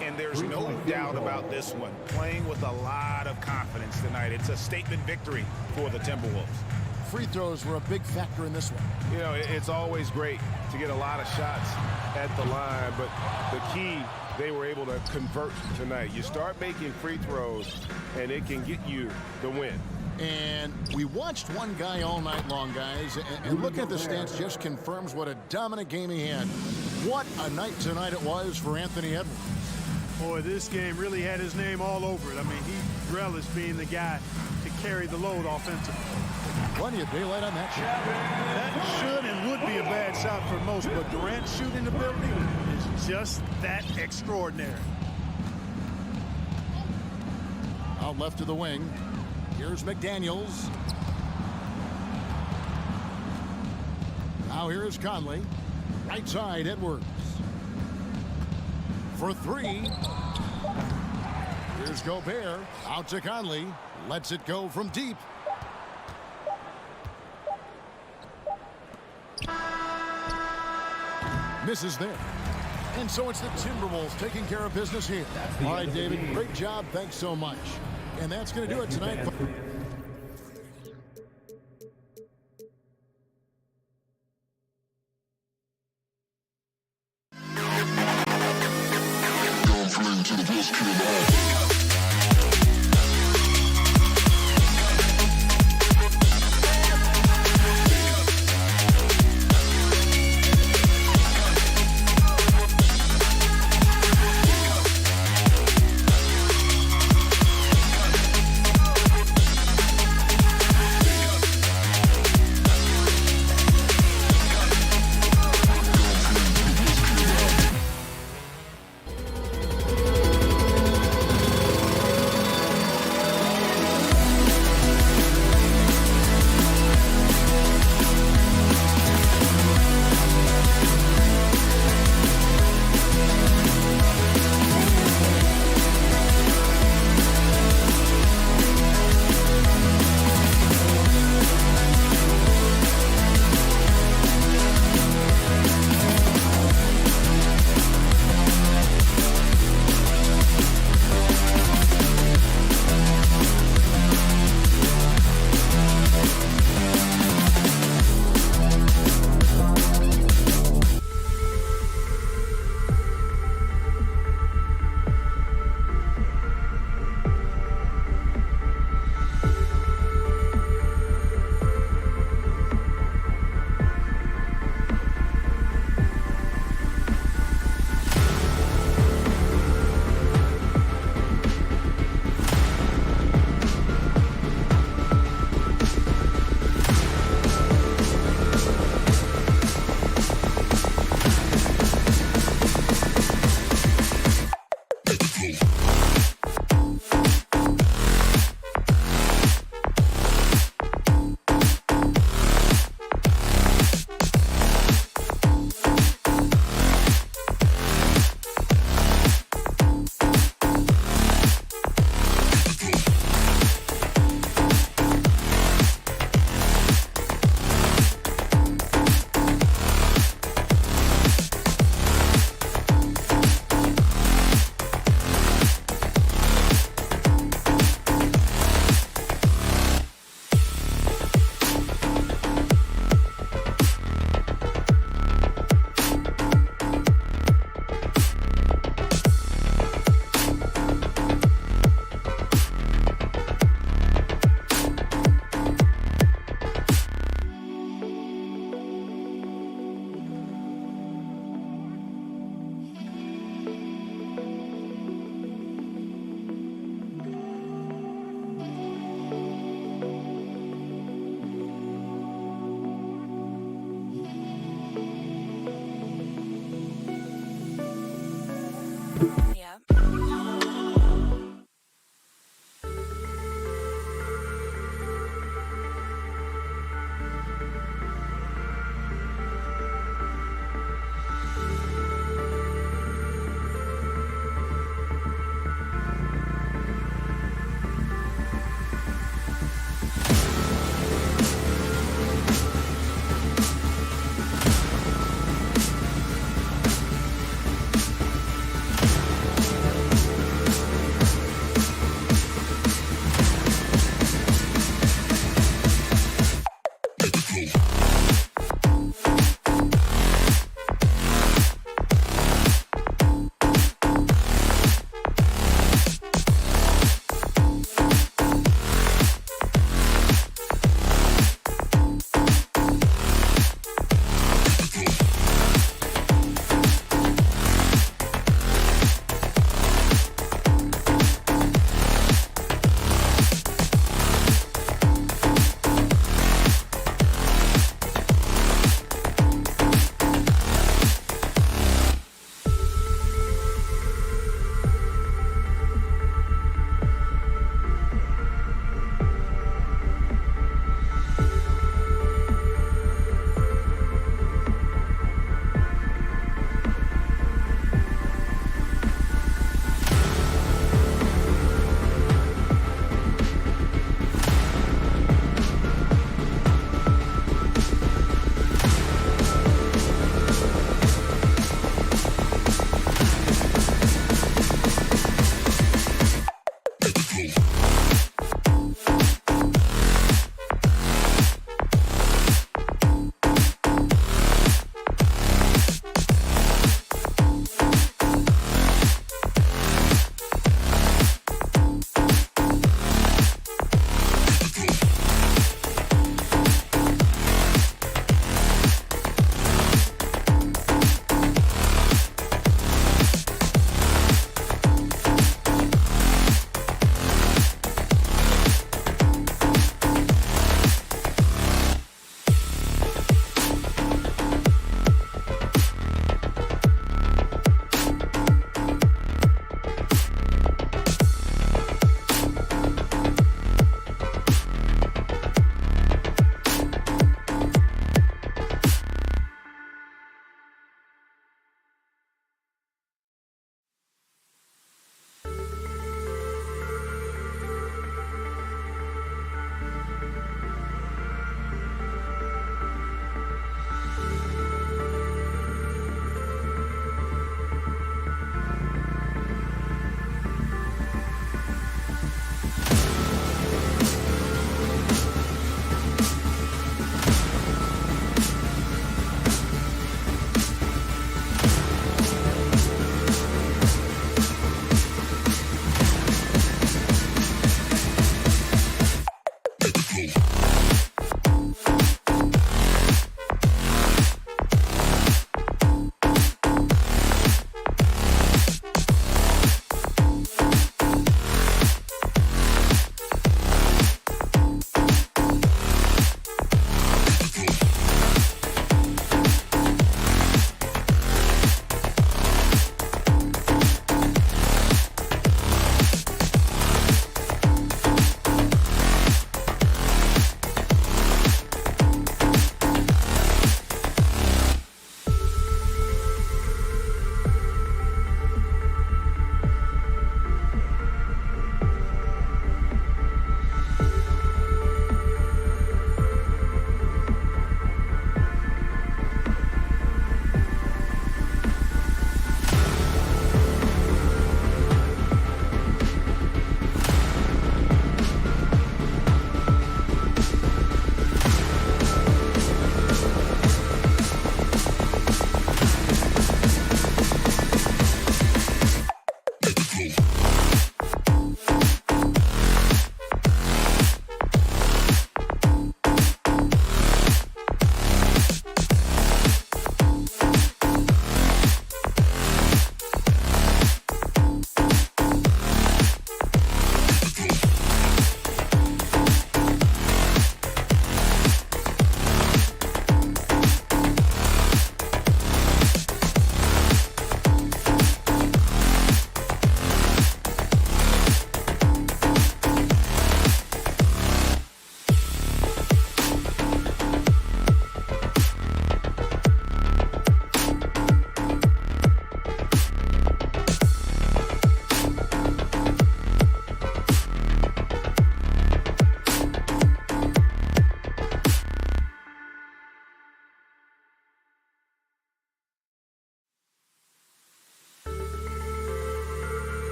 And there's no doubt about this one. Playing with a lot of confidence tonight. It's a statement victory for the Timberwolves. Free throws were a big factor in this one. It's always great to get a lot of shots at the line, but the key, they were able to convert tonight. You start making free throws, and it can get you the win. And we watched one guy all night long, guys, and looking at the stats just confirms what a dominant game he had. What a night tonight it was for Anthony Edwards. Boy, this game really had his name all over it. I mean, he relished being the guy to carry the load offensively. Plenty of daylight on that shot. That should and would be a bad shot for most, but Durant's shooting ability is just that extraordinary. Out left to the wing. Here's McDaniels. Now here's Conley. Right side, Edwards. For three. Here's Gobert. Out to Conley. Lets it go from deep. Misses there. And so it's the Timberwolves taking care of business here. All right, David, great job. Thanks so much. And that's going to do it tonight.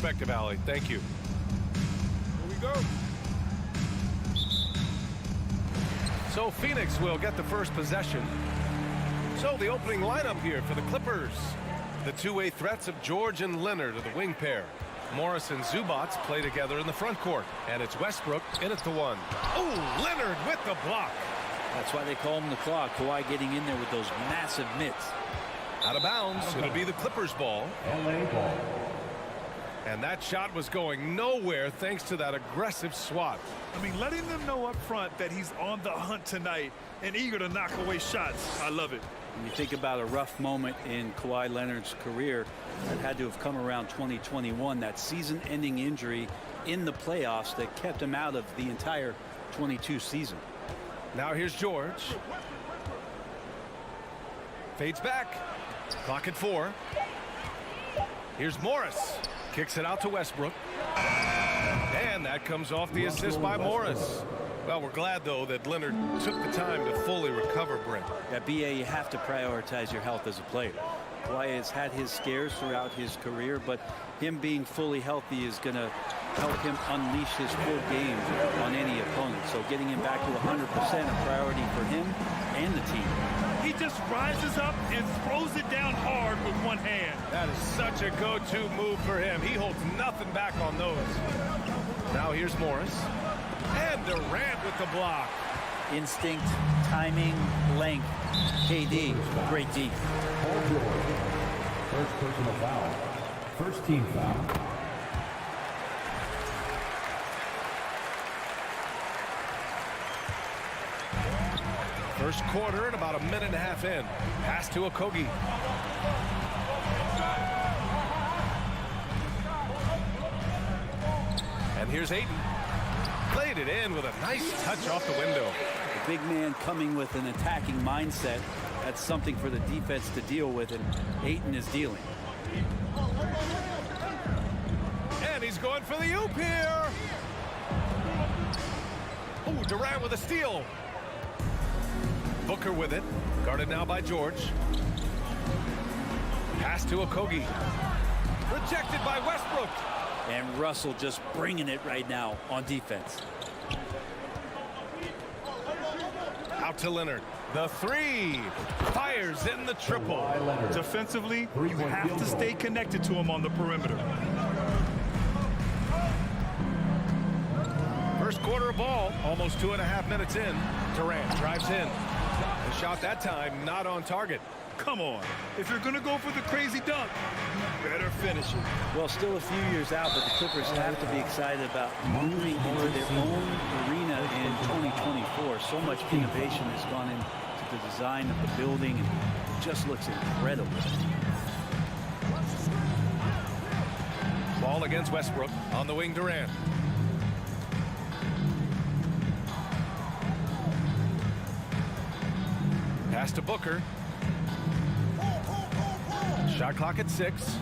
perspective, Allie. Thank you. Here we go. So Phoenix will get the first possession. So the opening lineup here for the Clippers. The two-way threats of George and Leonard are the wing pair. Morris and Zubats play together in the front court. And it's Westbrook in at the one. Oh, Leonard with the block. That's why they call him the clock. Kawhi getting in there with those massive mitts. Out of bounds. It'll be the Clippers ball. LA ball. And that shot was going nowhere thanks to that aggressive swat. I mean, letting them know up front that he's on the hunt tonight and eager to knock away shots. I love it. When you think about a rough moment in Kawhi Leonard's career that had to have come around 2021, that season-ending injury in the playoffs that kept him out of the entire 22 season. Now here's George. Fades back. Clock at 4. Here's Morris. Kicks it out to Westbrook. And that comes off the assist by Morris. Well, we're glad, though, that Leonard took the time to fully recover, Brent. Yeah, BA, you have to prioritize your health as a player. Kawhi has had his scares throughout his career, but him being fully healthy is going to help him unleash his full game on any opponent. So getting him back to 100% a priority for him and the team. He just rises up and throws it down hard with one hand. That is such a go-to move for him. He holds nothing back on those. Now here's Morris. And Durant with the block. Instinct, timing, length. KD, great D. Paul George. First personal foul. First team foul. First quarter and about a minute and a half in. Pass to Okogie. And here's Ayton. Played it in with a nice touch off the window. The big man coming with an attacking mindset. That's something for the defense to deal with, and Ayton is dealing. And he's going for the oop here. Oh, Durant with a steal. Booker with it. Guarded now by George. Pass to Okogie. Rejected by Westbrook. And Russell just bringing it right now on defense. Out to Leonard. The 3. Fires in the triple. Defensively, you have to stay connected to him on the perimeter. First quarter of ball. Almost 2.5 minutes in. Durant drives in. The shot that time not on target. Come on. If you're going to go for the crazy dunk, better finish it. Well, still a few years out, but the Clippers have to be excited about moving into their own arena in 2024. So much innovation has gone into the design of the building, and it just looks incredible. Ball against Westbrook. On the wing, Durant. Pass to Booker. Shot clock at 6.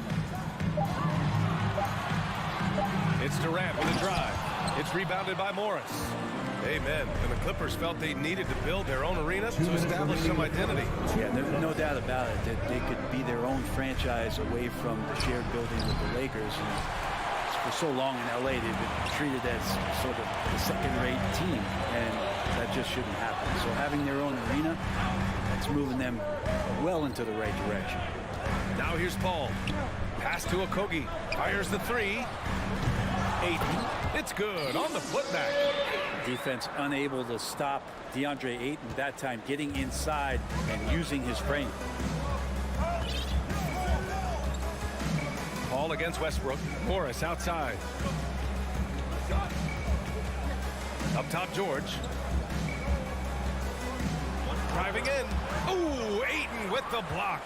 It's Durant with a drive. It's rebounded by Morris. Amen. And the Clippers felt they needed to build their own arena to establish some identity. Yeah, there's no doubt about it that they could be their own franchise away from the shared building with the Lakers. And for so long in LA, they've been treated as sort of the second-rate team, and that just shouldn't happen. So having their own arena, it's moving them well into the right direction. Now here's Paul. Pass to Okogie. Fires the 3. Ayton. It's good on the putback. Defense unable to stop DeAndre Ayton that time, getting inside and using his frame. Paul against Westbrook. Morris outside. Up top, George. Driving in. Ooh, Ayton with the block.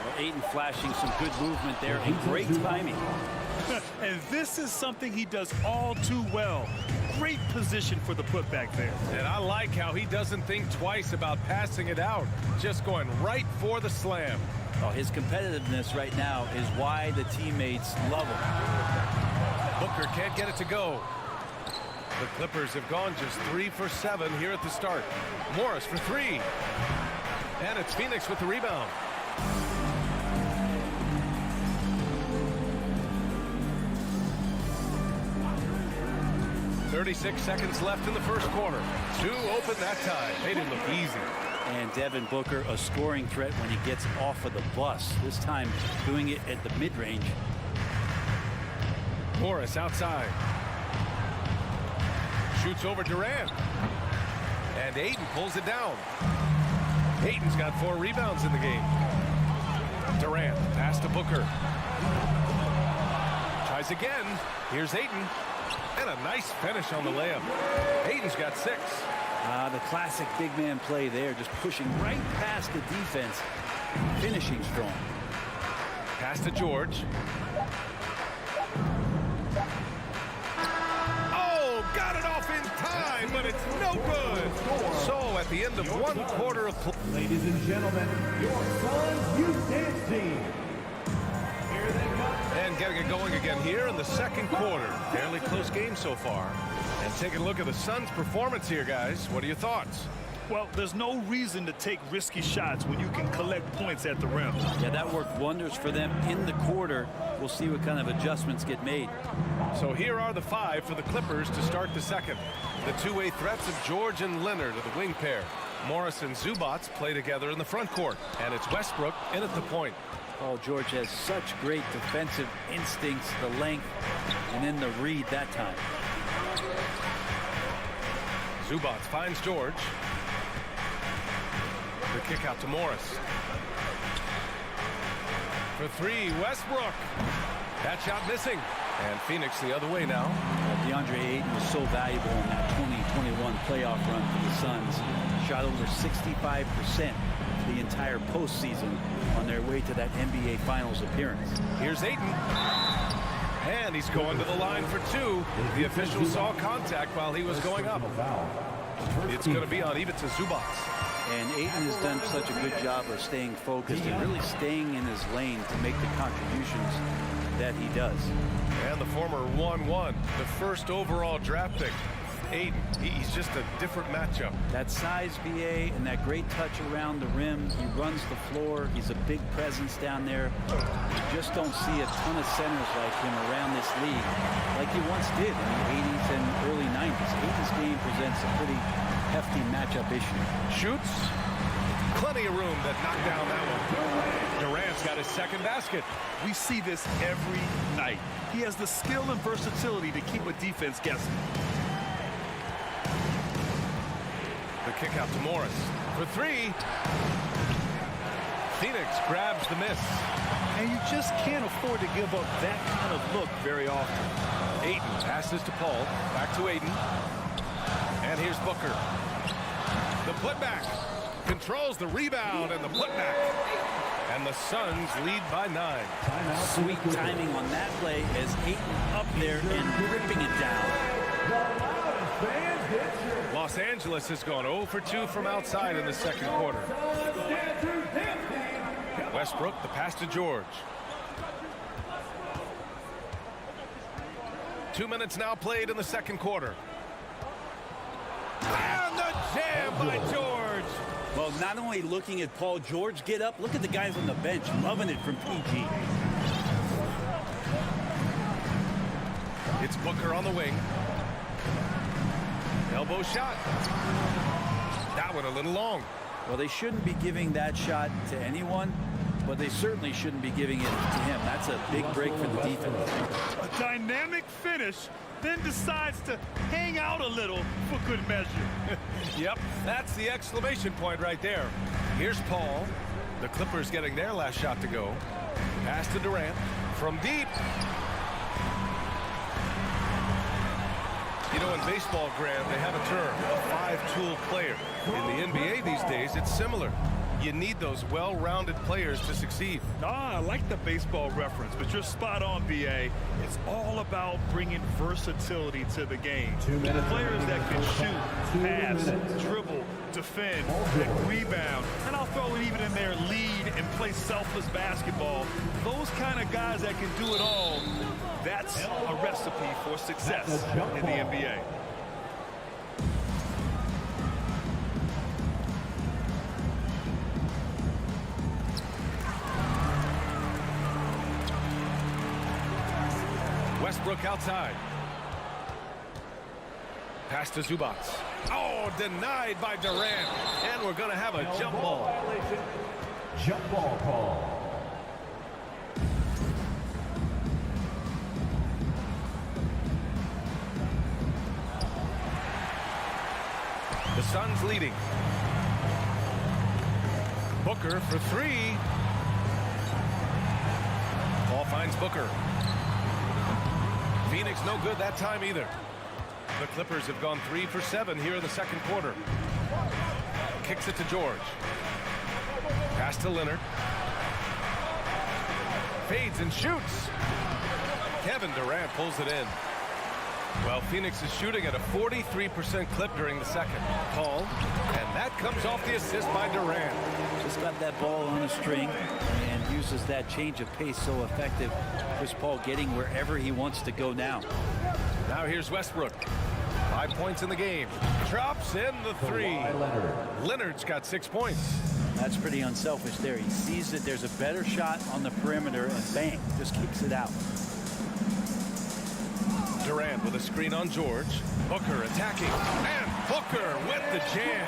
Well, Ayton flashing some good movement there and great timing. And this is something he does all too well. Great position for the putback there. And I like how he doesn't think twice about passing it out. Just going right for the slam. Oh, his competitiveness right now is why the teammates love him. Booker can't get it to go. The Clippers have gone just 3 for 7 here at the start. Morris for 3. And it's Phoenix with the rebound. .36 seconds left in the first quarter. 2 open that time. They didn't look easy. And Devin Booker, a scoring threat when he gets off of the bus. This time doing it at the mid-range. Morris outside. Shoots over Durant. And Ayton pulls it down. Ayton's got 4 rebounds in the game. Durant, pass to Booker. Tries tries again. Here's Ayton. And a nice finish on the layup. Ayton's got 6. The classic big man play there, just pushing right past the defense, finishing strong. Pass to George. Oh, got it off in time, but it's no good. So at the end of 1 quarter of play. Ladies and gentlemen, your Suns Youth Dance Team. Here they come. And getting it going again here in the second quarter. Fairly close game so far. And taking a look at the Suns' performance here, guys. What are your thoughts? Well, there's no reason to take risky shots when you can collect points at the rim. Yeah, that worked wonders for them in the quarter. We'll see what kind of adjustments get made. So here are the 5 for the Clippers to start the second. The two-way threats of George and Leonard are the wing pair. Morris and Zubats play together in the front court. And it's Westbrook in at the point. Paul George has such great defensive instincts, the length, and then the read that time. Zubats finds George. The kick out to Morris. For 3, Westbrook. That shot missing. And Phoenix the other way now. DeAndre Ayton was so valuable in that 2021 playoff run for the Suns. Shot over 65% the entire postseason on their way to that NBA Finals appearance. Here's Ayton. And he's going to the line for 2. The official saw contact while he was going up. It's going to be on Ivica Zubats. And Ayton has done such a good job of staying focused and really staying in his lane to make the contributions that he does. And the former 1-1, the first overall draft pick. Ayton, he's just a different matchup. That size, BA, and that great touch around the rim. He runs the floor. He's a big presence down there. You just don't see a ton of centers like him around this league like you once did in the 80s and early 90s. Ayton's game presents a pretty hefty matchup issue. Shoots. Plenty of room to knock down that one. Durant's got his second basket. We see this every night. He has the skill and versatility to keep a defense guessing. The kick out to Morris. For 3. Phoenix grabs the miss. And you just can't afford to give up that kind of look very often. Ayton passes to Paul. Back to Ayton. And here's Booker. The putback. Controls the rebound and the putback. And the Suns lead by 9. Sweet timing on that play as Ayton up there and ripping it down. Los Angeles has gone 0 for 2 from outside in the second quarter. Westbrook, the pass to George. 2 minutes now played in the second quarter. And the jam by George. Well, not only looking at Paul George get up, look at the guys on the bench loving it from PG. It's Booker on the wing. Elbow shot. That one a little long. Well, they shouldn't be giving that shot to anyone, but they certainly shouldn't be giving it to him. That's a big break for the defense. A dynamic finish, then decides to hang out a little for good measure. Yep, that's the exclamation point right there. Here's Paul. The Clippers getting their last shot to go. Pass to Durant from deep. You know, in baseball, Graham, they have a term, a 5-tool player. In the NBA these days, it's similar. You need those well-rounded players to succeed. I like the baseball reference, but you're spot on, BA. It's all about bringing versatility to the game. Players that can shoot, pass, dribble, defend, and rebound. And I'll throw it even in there, lead and play selfless basketball. Those kind of guys that can do it all, that's a recipe for success in the NBA. Westbrook outside. Pass to Zubats. Oh, denied by Durant. And we're going to have a jump ball. Jump ball call. The Suns leading. Booker for 3. Paul finds Booker. Phoenix no good that time either. The Clippers have gone 3 for 7 here in the second quarter. Kicks it to George. Pass to Leonard. Fades and shoots. Kevin Durant pulls it in. Well, Phoenix is shooting at a 43% clip during the second. Paul, and that comes off the assist by Durant. Just got that ball on a string and uses that change of pace so effective. Chris Paul getting wherever he wants to go now. Now here's Westbrook. 5 points in the game. Drops in the three. Leonard's got 6 points. That's pretty unselfish there. He sees that there's a better shot on the perimeter and bang, just kicks it out. Durant with a screen on George. Booker attacking. And Booker with the jam.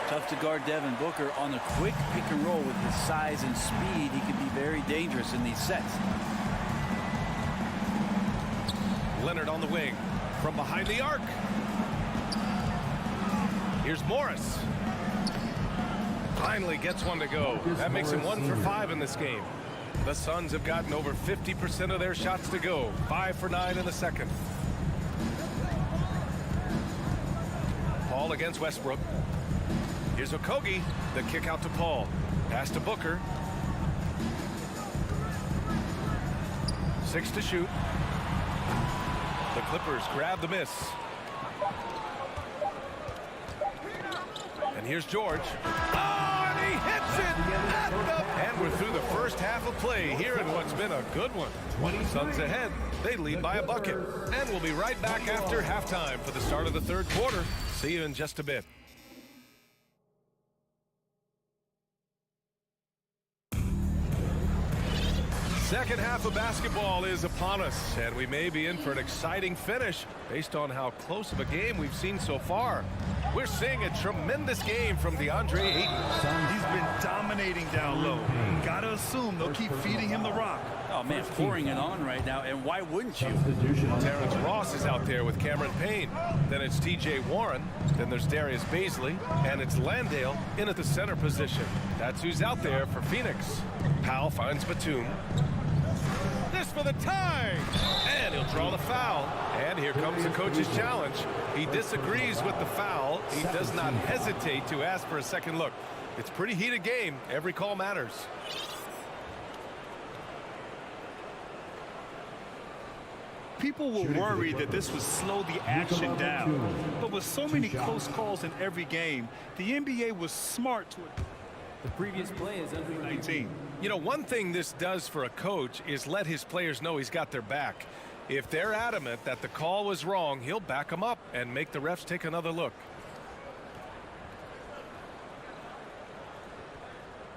Tough to guard Devin Booker on a quick pick and roll with his size and speed. He can be very dangerous in these sets. Leonard on the wing. From behind the arc. Here's Morris. Finally gets one to go. That makes him 1 for 5 in this game. The Suns have gotten over 50% of their shots to go. 5 for 9 in the second. Paul against Westbrook. Here's Okogie. The kick out to Paul. Pass to Booker. 6 to shoot. The Clippers grab the miss. And here's George. Oh, and he hits it! And we're through the first half of play here in what's been a good one. Suns ahead. They lead by a bucket. And we'll be right back after halftime for the start of the third quarter. See you in just a bit. Second half of basketball is upon us, and we may be in for an exciting finish based on how close of a game we've seen so far. We're seeing a tremendous game from DeAndre Ayton. He's been dominating down low. Gotta assume they'll keep feeding him the rock. Oh, man, pouring it on right now, and why wouldn't you? Terrence Ross is out there with Cameron Payne. Then it's T.J. Warren. Then there's Darius Baisley. And it's Landale in at the center position. That's who's out there for Phoenix. Powell finds Batum. This for the tie. And he'll draw the foul. And here comes the coach's challenge. He disagrees with the foul. He does not hesitate to ask for a second look. It's a pretty heated game. Every call matters. People were worried that this would slow the action down. But with so many close calls in every game, the NBA was smart to it. The previous play is under 19. You know, one thing this does for a coach is let his players know he's got their back. If they're adamant that the call was wrong, he'll back them up and make the refs take another look.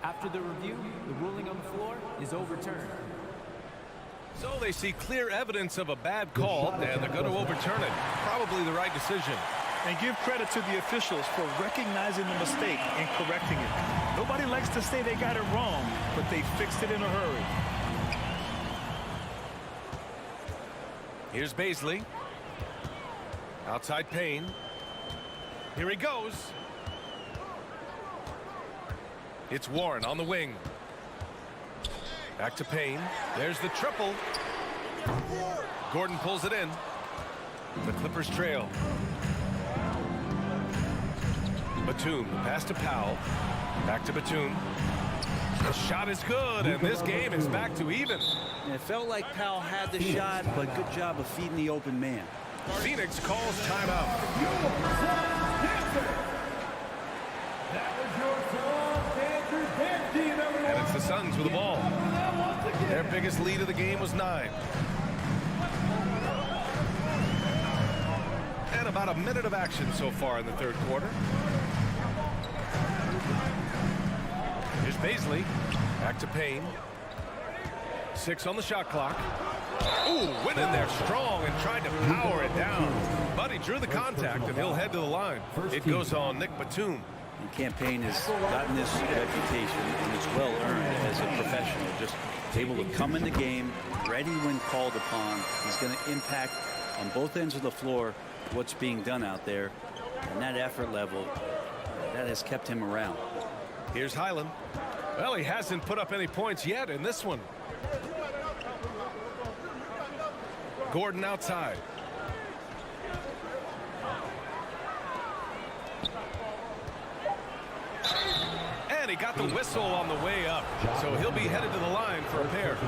After the review, the ruling on the floor is overturned. So they see clear evidence of a bad call, and they're going to overturn it. Probably the right decision. And give credit to the officials for recognizing the mistake and correcting it. Nobody likes to say they got it wrong, but they fixed it in a hurry. Here's Baisley. Outside Payne. Here he goes. It's Warren on the wing. Back to Payne. There's the triple. Gordon pulls it in. The Clippers trail. Batum, pass to Powell. Back to Batum. The shot is good, and this game is back to even. It felt like Powell had the shot, but good job of feeding the open man. Phoenix calls timeout. And it's the Suns with the ball. Their biggest lead of the game was 9. And about a minute of action so far in the third quarter. Here's Baisley. Back to Payne. 6 on the shot clock. Ooh, went in there strong and tried to power it down. But he drew the contact, and he'll head to the line. It goes on Nick Batum. And Campaign has gotten this reputation, and it's well earned as a professional. Just able to come in the game, ready when called upon. He's going to impact on both ends of the floor what's being done out there. And that effort level, that has kept him around. Here's Highland. Well, he hasn't put up any points yet in this one. Gordon outside. And he got the whistle on the way up, so he'll be headed to the line for a pair.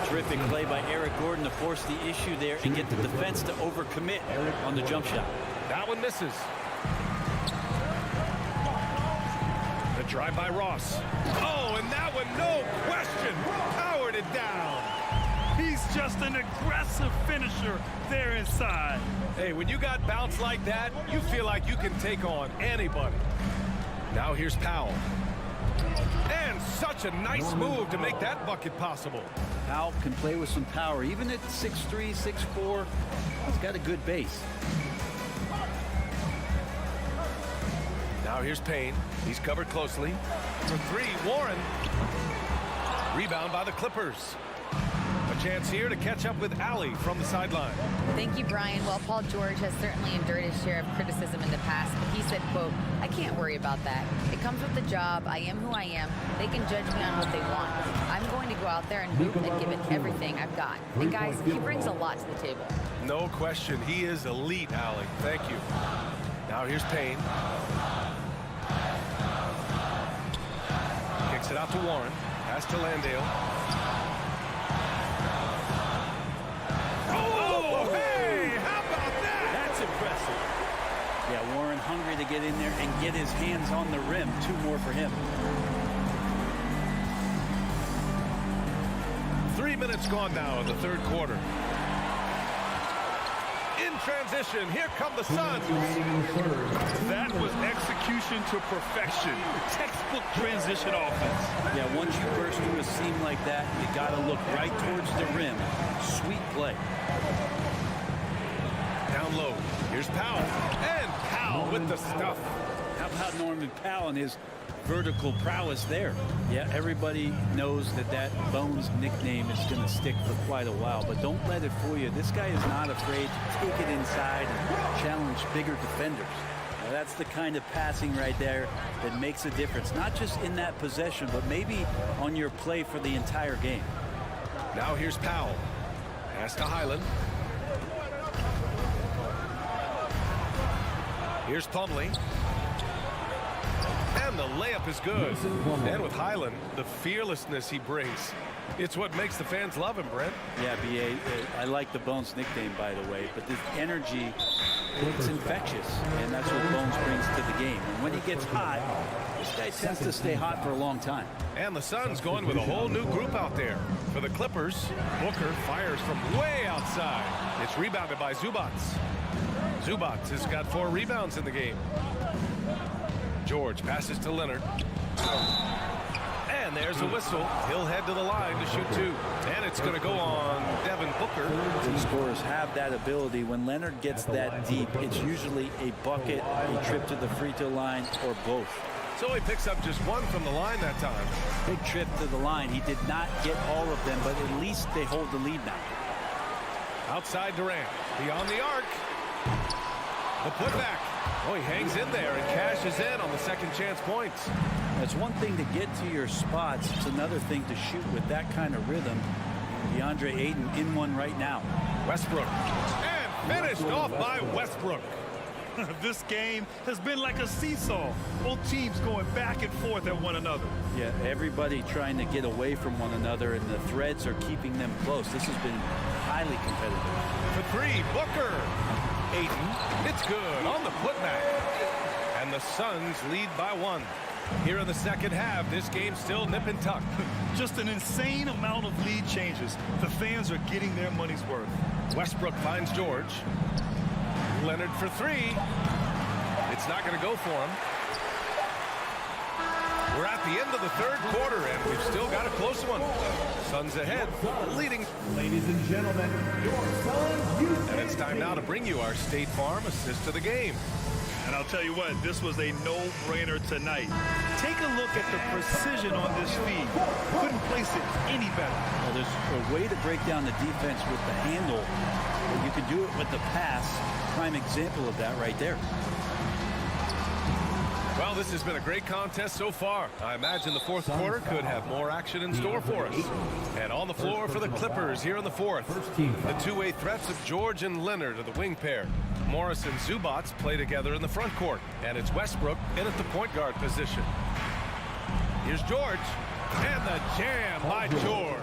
Terrific play by Eric Gordon to force the issue there and get the defense to overcommit on the jump shot. That one misses. The drive by Ross. Oh, and that one, no question, powered it down. He's just an aggressive finisher there inside. Hey, when you got bounce like that, you feel like you can take on anybody. Now here's Powell. And such a nice move to make that bucket possible. Powell can play with some power. Even at 6'3", 6'4", he's got a good base. Now here's Payne. He's covered closely. For three, Warren. Rebound by the Clippers. A chance here to catch up with Allie from the sideline. Thank you, Brian. Well, Paul George has certainly endured his share of criticism in the past, but he said, quote, "I can't worry about that. It comes with the job. I am who I am. They can judge me on what they want. I'm going to go out there and hoop and give it everything I've got." And guys, he brings a lot to the table. No question. He is elite, Allie. Thank you. Now here's Payne. Kicks it out to Warren. Pass to Landale. Yeah, Warren hungry to get in there and get his hands on the rim. Two more for him. 3 minutes gone now in the third quarter. In transition, here come the Suns. That was execution to perfection. Textbook transition offense. Yeah, once you burst through a seam like that, you got to look right towards the rim. Sweet play. Down low. Here's Powell. And Powell with the stuff. How about Norman Powell and his vertical prowess there? Yeah, everybody knows that Bones nickname is going to stick for quite a while, but don't let it fool you. This guy is not afraid to take it inside and challenge bigger defenders. Now, that's the kind of passing right there that makes a difference, not just in that possession, but maybe on your play for the entire game. Now here's Powell. Pass to Highland. Here's Plumlee. And the layup is good. And with Highland, the fearlessness he brings. It's what makes the fans love him, Brent. Yeah, B.A., I like the Bones nickname, by the way, but this energy, it's infectious, and that's what Bones brings to the game. And when he gets hot, this guy tends to stay hot for a long time. And the Suns going with a whole new group out there. For the Clippers, Booker fires from way outside. It's rebounded by Zubac. Zubac has got 4 rebounds in the game. George passes to Leonard. And there's a whistle. He'll head to the line to shoot 2. And it's going to go on Devin Booker. Good scorers have that ability. When Leonard gets that deep, it's usually a bucket, a trip to the free throw line, or both. So he picks up just 1 from the line that time. Big trip to the line. He did not get all of them, but at least they hold the lead now. Outside Durant. Beyond the arc. The putback. Oh, he hangs in there and cashes in on the second chance points. It's one thing to get to your spots. It's another thing to shoot with that kind of rhythm. DeAndre Ayton in one right now. Westbrook. And finished off by Westbrook. This game has been like a seesaw. Both teams going back and forth at one another. Yeah, everybody trying to get away from one another, and the threads are keeping them close. This has been highly competitive. For 3, Booker. Ayton, it's good on the putback. And the Suns lead by 1. Here in the second half, this game still nip and tuck. Just an insane amount of lead changes. The fans are getting their money's worth. Westbrook finds George. Leonard for 3. It's not going to go for him. We're at the end of the third quarter, and we've still got a close one. Suns ahead, leading. Ladies and gentlemen, your Suns. And it's time now to bring you our State Farm assist to the game. And I'll tell you what, this was a no-brainer tonight. Take a look at the precision on this feed. Couldn't place it any better. Well, there's a way to break down the defense with the handle, but you can do it with the pass. Prime example of that right there. Well, this has been a great contest so far. I imagine the fourth quarter could have more action in store for us. And on the floor for the Clippers here in the fourth, the two-way threats of George and Leonard are the wing pair. Morris and Zubats play together in the front court, and it's Westbrook in at the point guard position. Here's George, and the jam by George.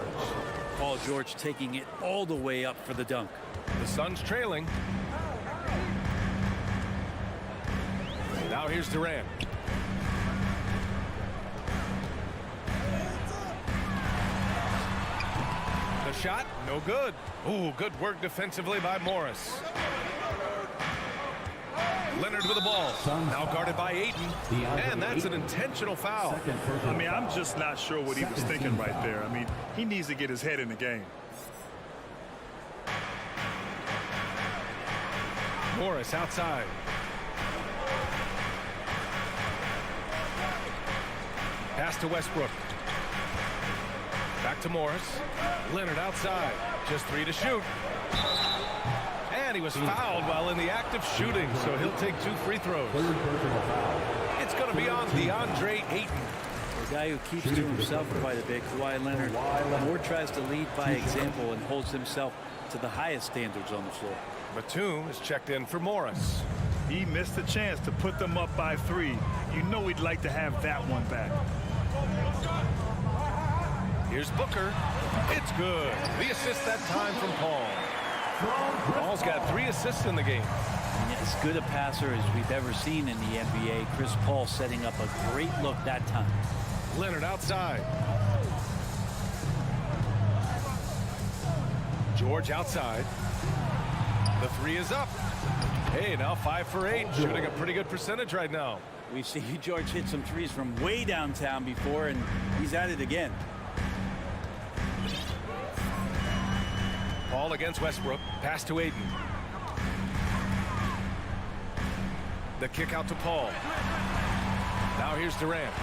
Paul George taking it all the way up for the dunk. The Suns trailing. Now here's Durant. The shot, no good. Ooh, good work defensively by Morris. Leonard with the ball. Now guarded by Ayton. And that's an intentional foul. I mean, I'm just not sure what he was thinking right there. I mean, he needs to get his head in the game. Morris outside. Pass to Westbrook. Back to Morris. Leonard outside. Just 3 to shoot. And he was fouled while in the act of shooting, so he'll take 2 free throws. It's going to be on DeAndre Ayton. The guy who keeps to himself quite a bit, Kawhi Leonard, more tries to lead by example and holds himself to the highest standards on the floor. Batum is checked in for Morris. He missed a chance to put them up by 3. You know he'd like to have that one back. Here's Booker. It's good. The assist that time from Paul. Paul's got 3 assists in the game. And as good a passer as we've ever seen in the NBA. Chris Paul setting up a great look that time. Leonard outside. George outside. The 3 is up. Hey, now 5 for 8. Shooting a pretty good percentage right now. We've seen George hit some threes from way downtown before, and he's at it again. Paul against Westbrook. Pass to Ayton. The kick out to Paul. Now here's Durant.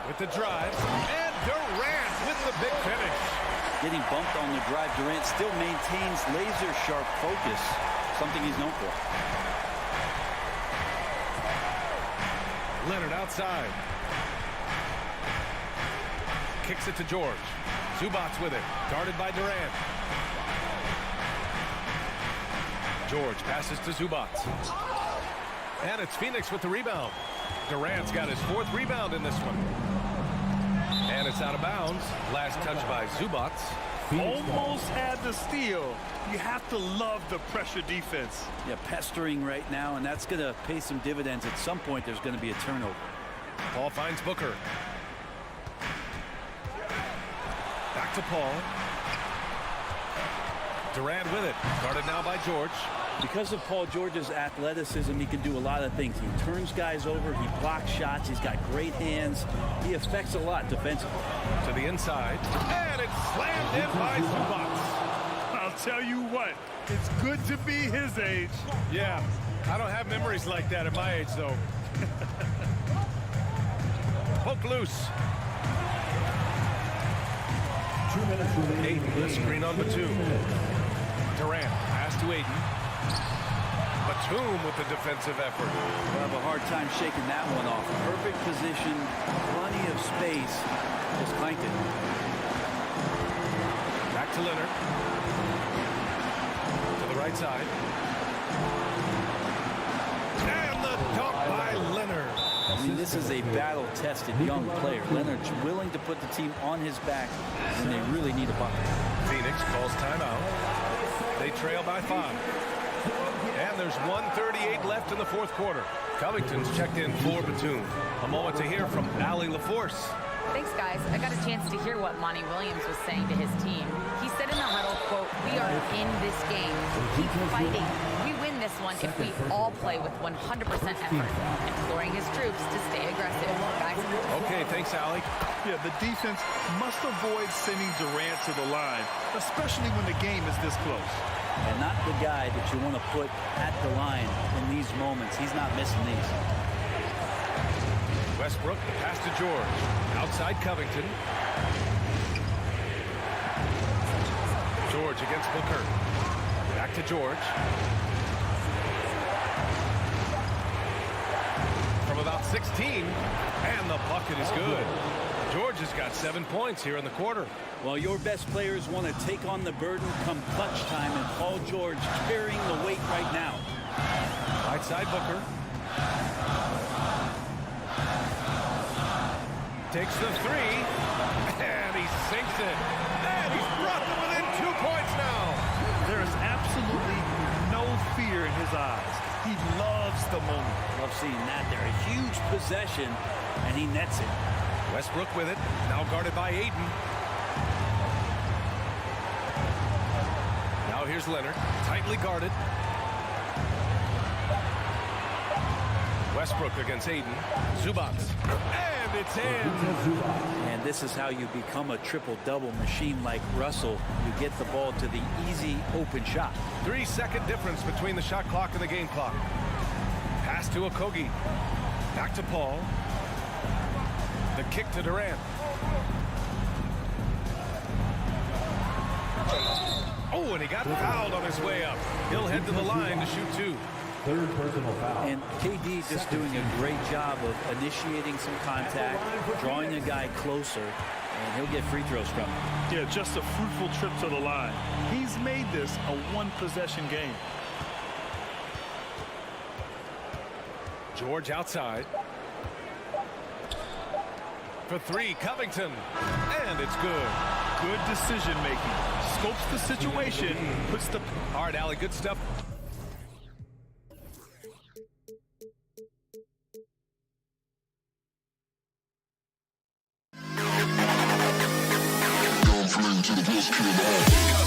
With the drive. And Durant with the big finish. Getting bumped on the drive, Durant still maintains laser-sharp focus, something he's known for. Leonard outside. Kicks it to George. Zubats with it. Guarded by Durant. George passes to Zubats. And it's Phoenix with the rebound. Durant's got his 4th rebound in this one. And it's out of bounds. Last touch by Zubats. Almost had the steal. You have to love the pressure defense. Yeah, pestering right now, and that's going to pay some dividends. At some point, there's going to be a turnover. Paul finds Booker. Back to Paul. Durant with it. Guarded now by George. Because of Paul George's athleticism, he can do a lot of things. He turns guys over. He blocks shots. He's got great hands. He affects a lot defensively. To the inside. And it's slammed in by Zubats. I'll tell you what, it's good to be his age. Yeah, I don't have memories like that at my age, though. Poke loose. 2 minutes remaining. Ayton, the screen on Batum. Durant, pass to Ayton. Batum with the defensive effort. We'll have a hard time shaking that one off. Perfect position, plenty of space. Just clanked it. Back to Leonard. To the right side. And the dunk by Leonard. I mean, this is a battle-tested young player. Leonard's willing to put the team on his back when they really need a bucket. Phoenix calls timeout. They trail by 5. And there's 1:38 left in the 4th quarter. Covington's checked in for Batum. A moment to hear from Allie LaForce. Thanks, guys. I got a chance to hear what Monty Williams was saying to his team. He said in the huddle, quote, "We are in this game. Keep fighting. We win this one if we all play with 100% effort." Imploring his troops to stay aggressive. Guys. Okay, thanks, Allie. Yeah, the defense must avoid sending Durant to the line, especially when the game is this close. And not the guy that you want to put at the line in these moments. He's not missing these. Westbrook, pass to George. Outside Covington. George against Booker. Back to George. about 16, and the bucket is good. Georgia's got 7 points here in the quarter. Well, your best players want to take on the burden come clutch time, and Paul George carrying the weight right now. Right side Booker. Takes the three, and he sinks it. And he's brought them within 2 points now. There is absolutely no fear in his eyes. He loves the moment. Love seeing that there. A huge possession, and he nets it. Westbrook with it, now guarded by Aiden. Now here's Leonard, tightly guarded. Westbrook against Aiden. Zubac, and it's in. And this is how you become a triple-double machine like Russell. You get the ball to the easy open shot. 3-second difference between the shot clock and the game clock. Pass to Okogie. Back to Paul. The kick to Durant. Oh, and he got fouled on his way up. He'll head to the line to shoot 2. Third personal foul. And KD just doing a great job of initiating some contact, drawing a guy closer, and he'll get free throws from him. Yeah, just a fruitful trip to the line. He's made this a one-possession game. George outside. For 3, Covington. And it's good. Good decision-making. Scopes the situation, puts the... All right, Allie, good stuff. To the best kid